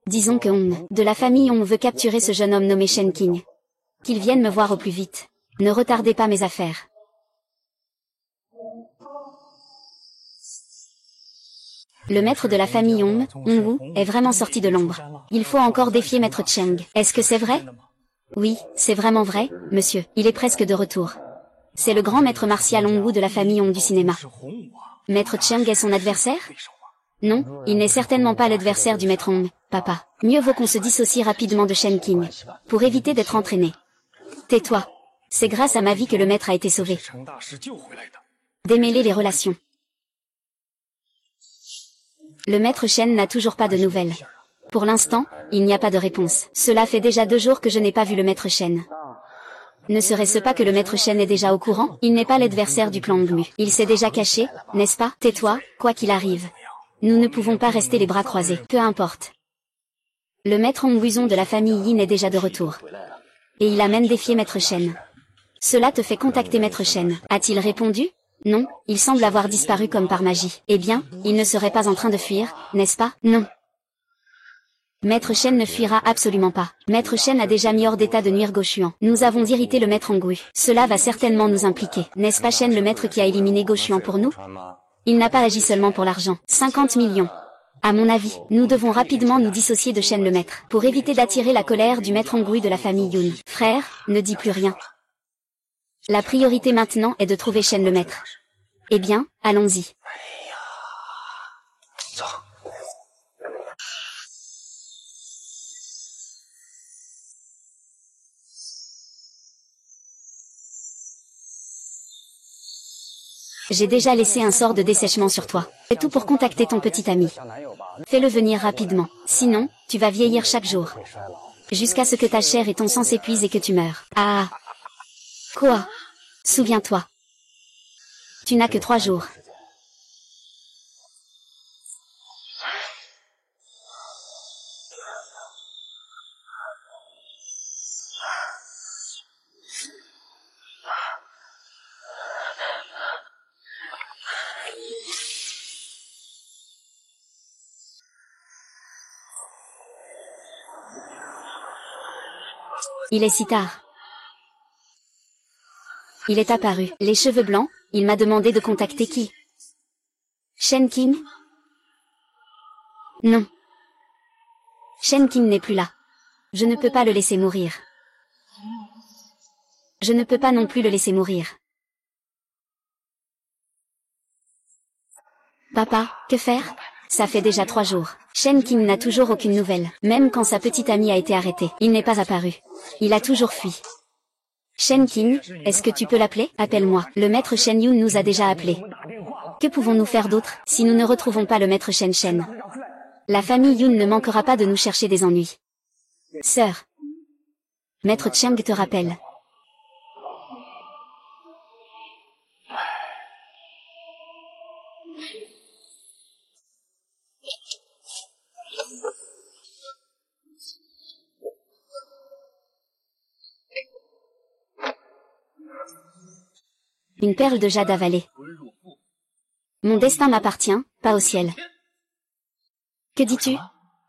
A: Disons que Hong, de la famille Hong veut capturer ce jeune homme nommé Shen Qing. Qu'il vienne me voir au plus vite. Ne retardez pas mes affaires. Le maître de la famille Hong, Hong Wu, est vraiment sorti de l'ombre. Il faut encore défier maître Cheng. Est-ce que c'est vrai? Oui, c'est vraiment vrai, monsieur. Il est presque de retour. C'est le grand maître martial Hong Wu de la famille Hong du cinéma. Maître Cheng est son adversaire? Non, il n'est certainement pas l'adversaire du maître Hong, papa. Mieux vaut qu'on se dissocie rapidement de Shen Qing, pour éviter d'être entraîné. Tais-toi. C'est grâce à ma vie que le maître a été sauvé. Démêler les relations. Le maître Chen n'a toujours pas de nouvelles. Pour l'instant, il n'y a pas de réponse. Cela fait déjà 2 jours que je n'ai pas vu le maître Chen. Ne serait-ce pas que le maître Chen est déjà au courant? Il n'est pas l'adversaire du clan Ngmu. Il s'est déjà caché, n'est-ce pas? Tais-toi, quoi qu'il arrive. Nous ne pouvons pas rester les bras croisés. Peu importe. Le maître Nguizon de la famille Yin est déjà de retour. Et il a même défié maître Chen. Cela te fait contacter maître Chen. A-t-il répondu? Non, il semble avoir disparu comme par magie. Eh bien, il ne serait pas en train de fuir, n'est-ce pas? Non. Maître Chen ne fuira absolument pas. Maître Chen a déjà mis hors d'état de nuire Goshuan. Nous avons irrité le maître Ngui. Cela va certainement nous impliquer. N'est-ce pas Chen le maître qui a éliminé Goshuan pour nous? Il n'a pas agi seulement pour l'argent. 50 millions. À mon avis, nous devons rapidement nous dissocier de Chen le maître, pour éviter d'attirer la colère du maître Ngui de la famille Yun. Frère, ne dis plus rien. La priorité maintenant est de trouver Chen le maître. Eh bien, allons-y. J'ai déjà laissé un sort de dessèchement sur toi. C'est tout pour contacter ton petit ami. Fais-le venir rapidement. Sinon, tu vas vieillir chaque jour. Jusqu'à ce que ta chair et ton sang s'épuisent et que tu meurs. Ah! Quoi? Souviens-toi. Tu n'as que 3 jours. Il est si tard. Il est apparu, les cheveux blancs, il m'a demandé de contacter qui? Shen Qing? Non. Shen Qing n'est plus là. Je ne peux pas le laisser mourir. Je ne peux pas non plus le laisser mourir. Papa, que faire? Ça fait déjà 3 jours. Shen Qing n'a toujours aucune nouvelle. Même quand sa petite amie a été arrêtée, il n'est pas apparu. Il a toujours fui. Shen Qing, est-ce que tu peux l'appeler? Appelle-moi. Le maître Shen Yun nous a déjà appelés. Que pouvons-nous faire d'autre, si nous ne retrouvons pas le maître Shen Shen? La famille Yun ne manquera pas de nous chercher des ennuis. Sœur. Maître Cheng te rappelle. Une perle de jade avalée. Mon destin m'appartient, pas au ciel. Que dis-tu?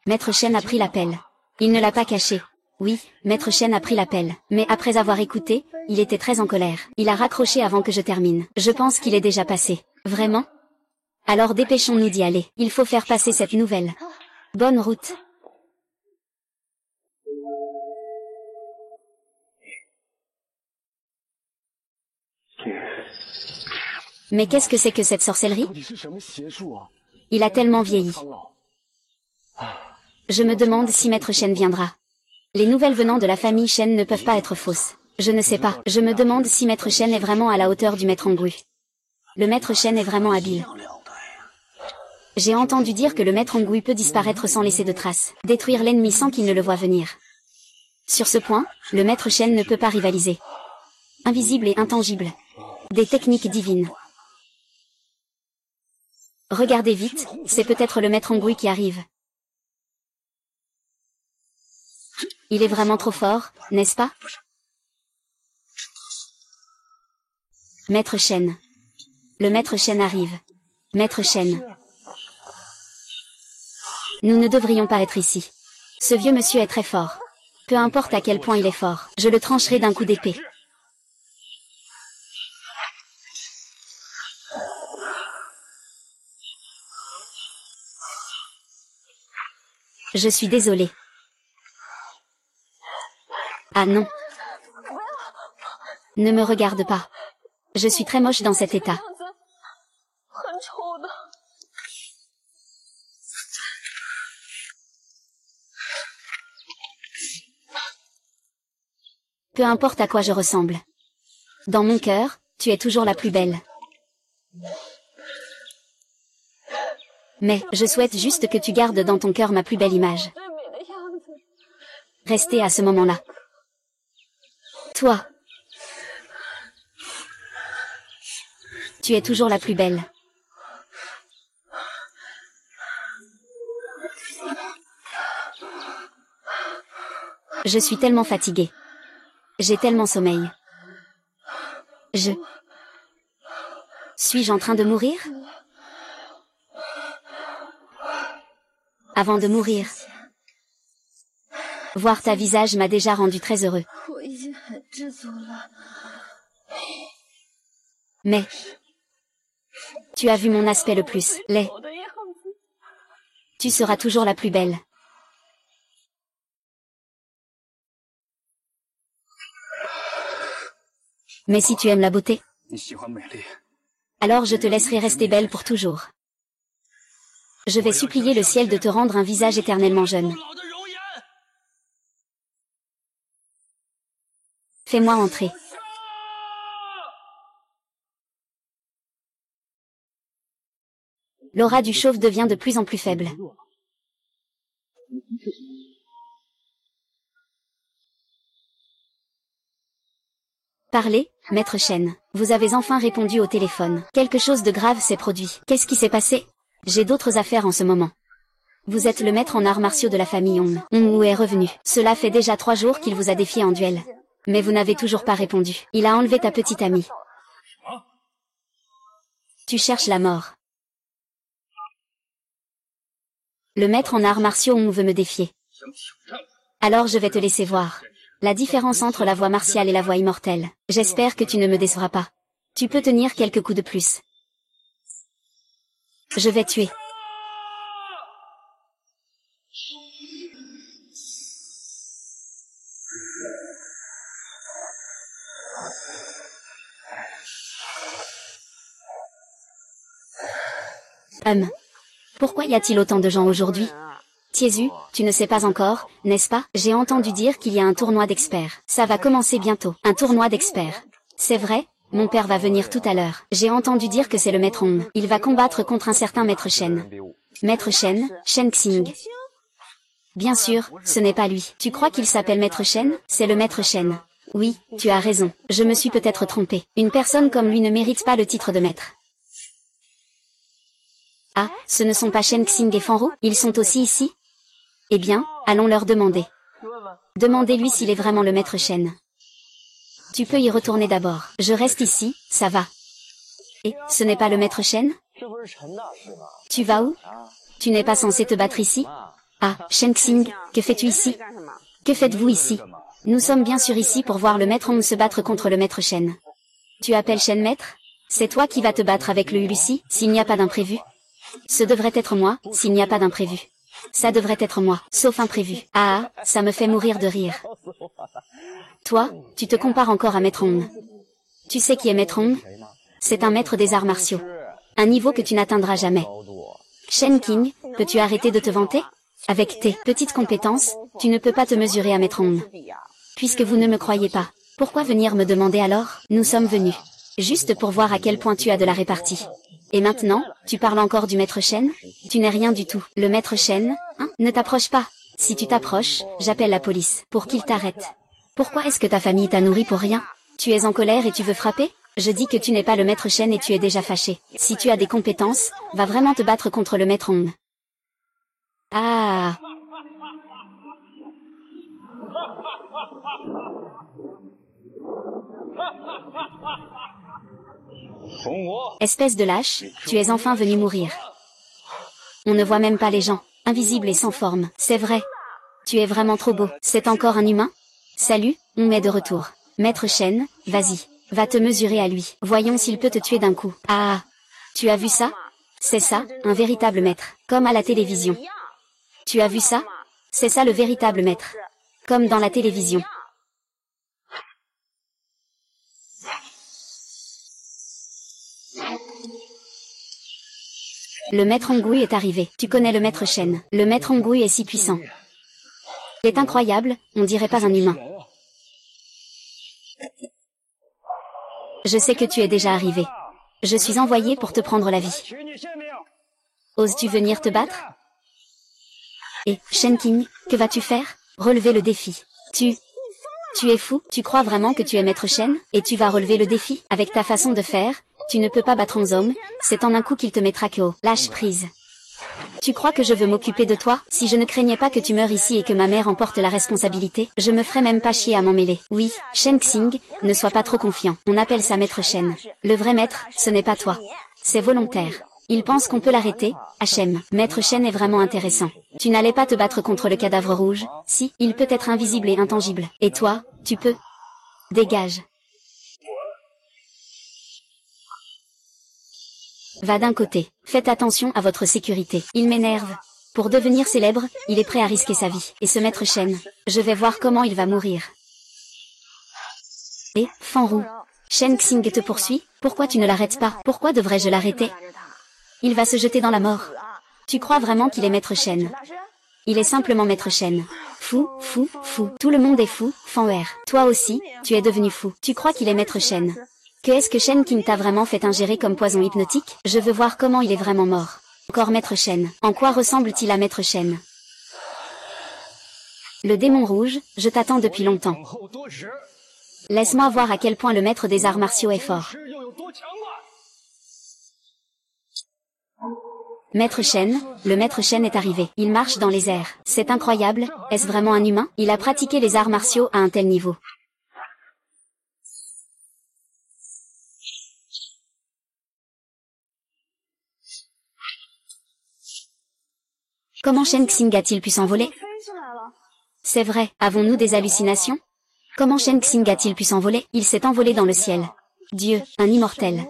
A: Maître Shen a pris l'appel. Il ne l'a pas caché. Oui, Maître Shen a pris l'appel. Mais après avoir écouté, il était très en colère. Il a raccroché avant que je termine. Je pense qu'il est déjà passé. Vraiment? Alors dépêchons-nous d'y aller. Il faut faire passer cette nouvelle. Bonne route. Mais qu'est-ce que c'est que cette sorcellerie? Il a tellement vieilli. Je me demande si Maître Shen viendra. Les nouvelles venant de la famille Shen ne peuvent pas être fausses. Je ne sais pas. Je me demande si Maître Shen est vraiment à la hauteur du Maître Ngui. Le Maître Shen est vraiment habile. J'ai entendu dire que le Maître Ngui peut disparaître sans laisser de traces, détruire l'ennemi sans qu'il ne le voie venir. Sur ce point, le Maître Shen ne peut pas rivaliser. Invisible et intangible. Des techniques divines. Regardez vite, c'est peut-être le Maître Ngui qui arrive. Il est vraiment trop fort, n'est-ce pas? Maître Shen. Le Maître Shen arrive. Maître Shen. Nous ne devrions pas être ici. Ce vieux monsieur est très fort. Peu importe à quel point il est fort, je le trancherai d'un coup d'épée. Je suis désolé. Ah non. Ne me regarde pas. Je suis très moche dans cet état. Peu importe à quoi je ressemble. Dans mon cœur, tu es toujours la plus belle. Mais, je souhaite juste que tu gardes dans ton cœur ma plus belle image. Restez à ce moment-là. Toi. Tu es toujours la plus belle. Je suis tellement fatiguée. J'ai tellement sommeil. Suis-je en train de mourir? Avant de mourir. Voir ta visage m'a déjà rendu très heureux. Mais, tu as vu mon aspect le plus laid. Tu seras toujours la plus belle. Mais si tu aimes la beauté, alors je te laisserai rester belle pour toujours. Je vais supplier le ciel de te rendre un visage éternellement jeune. Fais-moi entrer. L'aura du chauve devient de plus en plus faible. Parlez, maître Shen. Vous avez enfin répondu au téléphone. Quelque chose de grave s'est produit. Qu'est-ce qui s'est passé? J'ai d'autres affaires en ce moment. Vous êtes le maître en arts martiaux de la famille Hong. Hong est revenu. Cela fait déjà 3 jours qu'il vous a défié en duel. Mais vous n'avez toujours pas répondu. Il a enlevé ta petite amie. Tu cherches la mort. Le maître en arts martiaux Hong veut me défier. Alors je vais te laisser voir la différence entre la voie martiale et la voie immortelle. J'espère que tu ne me décevras pas. Tu peux tenir quelques coups de plus. Je vais tuer. Pourquoi y a-t-il autant de gens aujourd'hui? Tiesu, tu ne sais pas encore, n'est-ce pas? J'ai entendu dire qu'il y a un tournoi d'experts. Ça va commencer bientôt. Un tournoi d'experts. C'est vrai? Mon père va venir tout à l'heure. J'ai entendu dire que c'est le maître Hong. Il va combattre contre un certain maître Shen. Maître Shen, Shen Xing. Bien sûr, ce n'est pas lui. Tu crois qu'il s'appelle maître Shen? C'est le maître Shen. Oui, tu as raison. Je me suis peut-être trompée. Une personne comme lui ne mérite pas le titre de maître. Ah, ce ne sont pas Shen Xing et Fanro? Ils sont aussi ici? Eh bien, allons leur demander. Demandez-lui s'il est vraiment le maître Shen. Tu peux y retourner d'abord. Je reste ici, ça va. Et, ce n'est pas le maître Shen? Tu vas où? Tu n'es pas censé te battre ici? Ah, Shen Xing, que fais-tu ici? Que faites-vous ici? Nous sommes bien sûr ici pour voir le maître Hong se battre contre le maître Shen. Tu appelles Shen maître? C'est toi qui vas te battre avec le Lucie, s'il n'y a pas d'imprévu? Ce devrait être moi, s'il n'y a pas d'imprévu. Ça devrait être moi, sauf imprévu. Ah, ça me fait mourir de rire. Toi, tu te compares encore à Maître Hong. Tu sais qui est Maître Hong? C'est un maître des arts martiaux. Un niveau que tu n'atteindras jamais. Shen King, peux-tu arrêter de te vanter? Avec tes petites compétences, tu ne peux pas te mesurer à Maître Hong. Puisque vous ne me croyez pas, pourquoi venir me demander alors? Nous sommes venus. Juste pour voir à quel point tu as de la répartie. Et maintenant, tu parles encore du maître Shen? Tu n'es rien du tout. Le maître Shen, hein? Ne t'approche pas. Si tu t'approches, j'appelle la police, pour qu'il t'arrête. Pourquoi est-ce que ta famille t'a nourri pour rien? Tu es en colère et tu veux frapper? Je dis que tu n'es pas le maître Shen et tu es déjà fâché. Si tu as des compétences, va vraiment te battre contre le maître Hong. Ah! Espèce de lâche, tu es enfin venu mourir. On ne voit même pas les gens, invisibles et sans forme. C'est vrai. Tu es vraiment trop beau. C'est encore un humain? Salut, on est de retour. Maître Shen, vas-y, va te mesurer à lui. Voyons s'il peut te tuer d'un coup. Ah! Tu as vu ça? C'est ça, un véritable maître. Comme à la télévision. Tu as vu ça? C'est ça le véritable maître. Comme dans la télévision. Le maître Hongui est arrivé. Tu connais le maître Shen. Le maître Hongui est si puissant. Il est incroyable, on dirait pas un humain. Je sais que tu es déjà arrivé. Je suis envoyé pour te prendre la vie.
B: 取你性命！
A: Je suis envoyé pour te prendre la vie.
B: 你
A: Je suis envoyé pour te prendre la vie.
B: 性命！
A: Oses-tu venir te battre? Et, Shen Qing, que vas-tu faire? Relever le défi. Tu es fou? Tu crois vraiment que tu es maître Shen? Et tu vas relever le défi? Avec ta façon de faire, tu ne peux pas battre 11 hommes, c'est en un coup qu'il te mettra KO. Lâche prise. Tu crois que je veux m'occuper de toi? Si je ne craignais pas que tu meurs ici et que ma mère emporte la responsabilité, je me ferais même pas chier à m'en mêler. Oui, Shen Xing, ne sois pas trop confiant. On appelle ça maître Shen. Le vrai maître, ce n'est pas toi. C'est volontaire. Il pense qu'on peut l'arrêter. Hachem, maître Shen est vraiment intéressant. Tu n'allais pas te battre contre le cadavre rouge? Si, il peut être invisible et intangible. Et toi, tu peux? Dégage. Va d'un côté. Faites attention à votre sécurité. Il m'énerve. Pour devenir célèbre, il est prêt à risquer sa vie. Et ce maître Shen, je vais voir comment il va mourir. Et, Fanrou. Shen Xing te poursuit? Pourquoi tu ne l'arrêtes pas? Pourquoi devrais-je l'arrêter? Il va se jeter dans la mort. Tu crois vraiment qu'il est maître Shen? Il est simplement maître Shen. Fou, fou, fou. Tout le monde est fou, Fanwer. Toi aussi, tu es devenu fou. Tu crois qu'il est maître Shen? Que est-ce que Shen Qing t'a vraiment fait ingérer comme poison hypnotique? Je veux voir comment il est vraiment mort. Encore maître Shen. En quoi ressemble-t-il à maître Shen? Le démon rouge, je t'attends depuis longtemps. Laisse-moi voir à quel point le maître des arts martiaux est fort. Maître Shen, le maître Shen est arrivé. Il marche dans les airs. C'est incroyable, est-ce vraiment un humain? Il a pratiqué les arts martiaux à un tel niveau. Comment Shen Xing a-t-il pu s'envoler? C'est vrai, avons-nous des hallucinations? Comment Shen Xing a-t-il pu s'envoler? Il s'est envolé dans le ciel. Dieu, un immortel.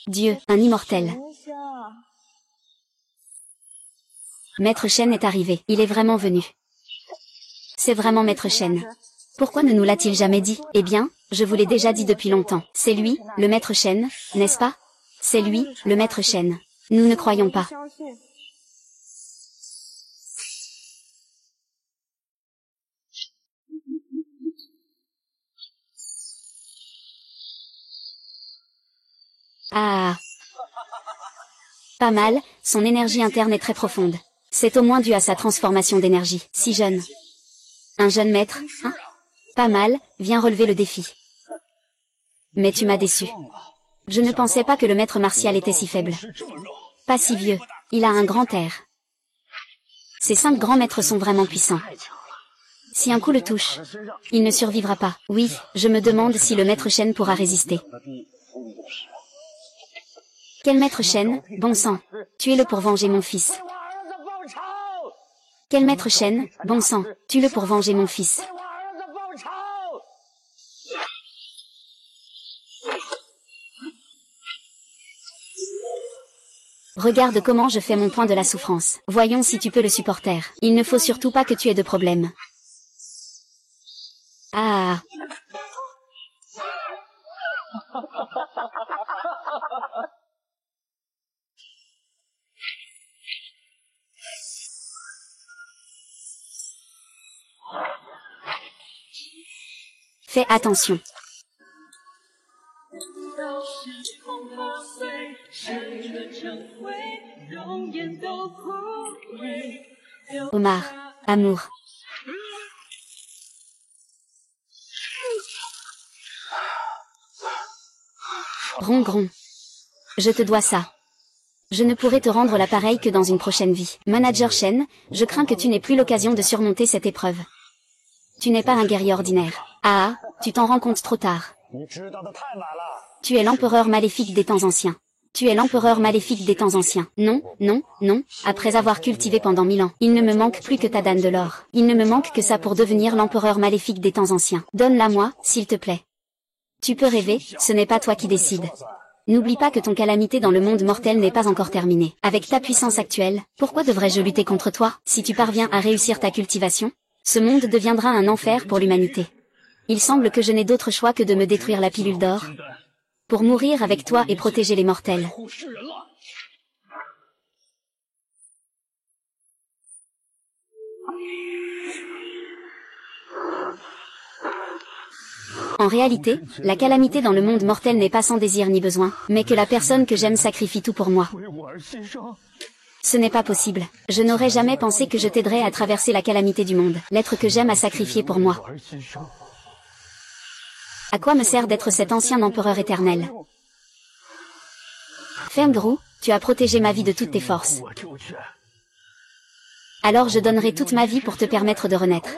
A: Dieu, un immortel. Maître Shen est arrivé. Il est vraiment venu. C'est vraiment Maître Shen. Pourquoi ne nous l'a-t-il jamais dit? Eh bien, je vous l'ai déjà dit depuis longtemps. C'est lui, le Maître Shen, n'est-ce pas? C'est lui, le Maître Shen. Nous ne croyons pas. Ah. Pas mal, son énergie interne est très profonde. C'est au moins dû à sa transformation d'énergie. Si jeune. Un jeune maître, hein? Pas mal, viens relever le défi. Mais tu m'as déçu. Je ne pensais pas que le maître martial était si faible. Pas si vieux. Il a un grand air. Ces 5 grands maîtres sont vraiment puissants. Si un coup le touche, il ne survivra pas. Oui, je me demande si le maître Shen pourra résister. Quel maître Shen, bon sang, tuez-le pour venger mon fils. Quel maître Shen, bon sang, tue-le pour venger mon fils. Regarde comment je fais mon point de la souffrance. Voyons si tu peux le supporter. Il ne faut surtout pas que tu aies de problème. Ah. Fais attention. Omar, amour. Ron. Je te dois ça. Je ne pourrai te rendre l'appareil que dans une prochaine vie. Manager Shen, je crains que tu n'aies plus l'occasion de surmonter cette épreuve. Tu n'es pas un guerrier ordinaire. Ah, tu t'en rends compte trop tard. Tu es l'empereur maléfique des temps anciens. Tu es l'empereur maléfique des temps anciens. Non, après avoir cultivé pendant 1000 ans, il ne me manque plus que ta dalle de l'or. Il ne me manque que ça pour devenir l'empereur maléfique des temps anciens. Donne-la-moi, s'il te plaît. Tu peux rêver, ce n'est pas toi qui décides. N'oublie pas que ton calamité dans le monde mortel n'est pas encore terminée. Avec ta puissance actuelle, pourquoi devrais-je lutter contre toi? Si tu parviens à réussir ta cultivation, ce monde deviendra un enfer pour l'humanité. Il semble que je n'ai d'autre choix que de me détruire la pilule d'or, pour mourir avec toi et protéger les mortels. En réalité, la calamité dans le monde mortel n'est pas sans désir ni besoin, mais que la personne que j'aime sacrifie tout pour moi. Ce n'est pas possible. Je n'aurais jamais pensé que je t'aiderais à traverser la calamité du monde. L'être que j'aime a sacrifié pour moi. À quoi me sert d'être cet ancien empereur éternel? Ferngru, tu as protégé ma vie de toutes tes forces. Alors je donnerai toute ma vie pour te permettre de renaître.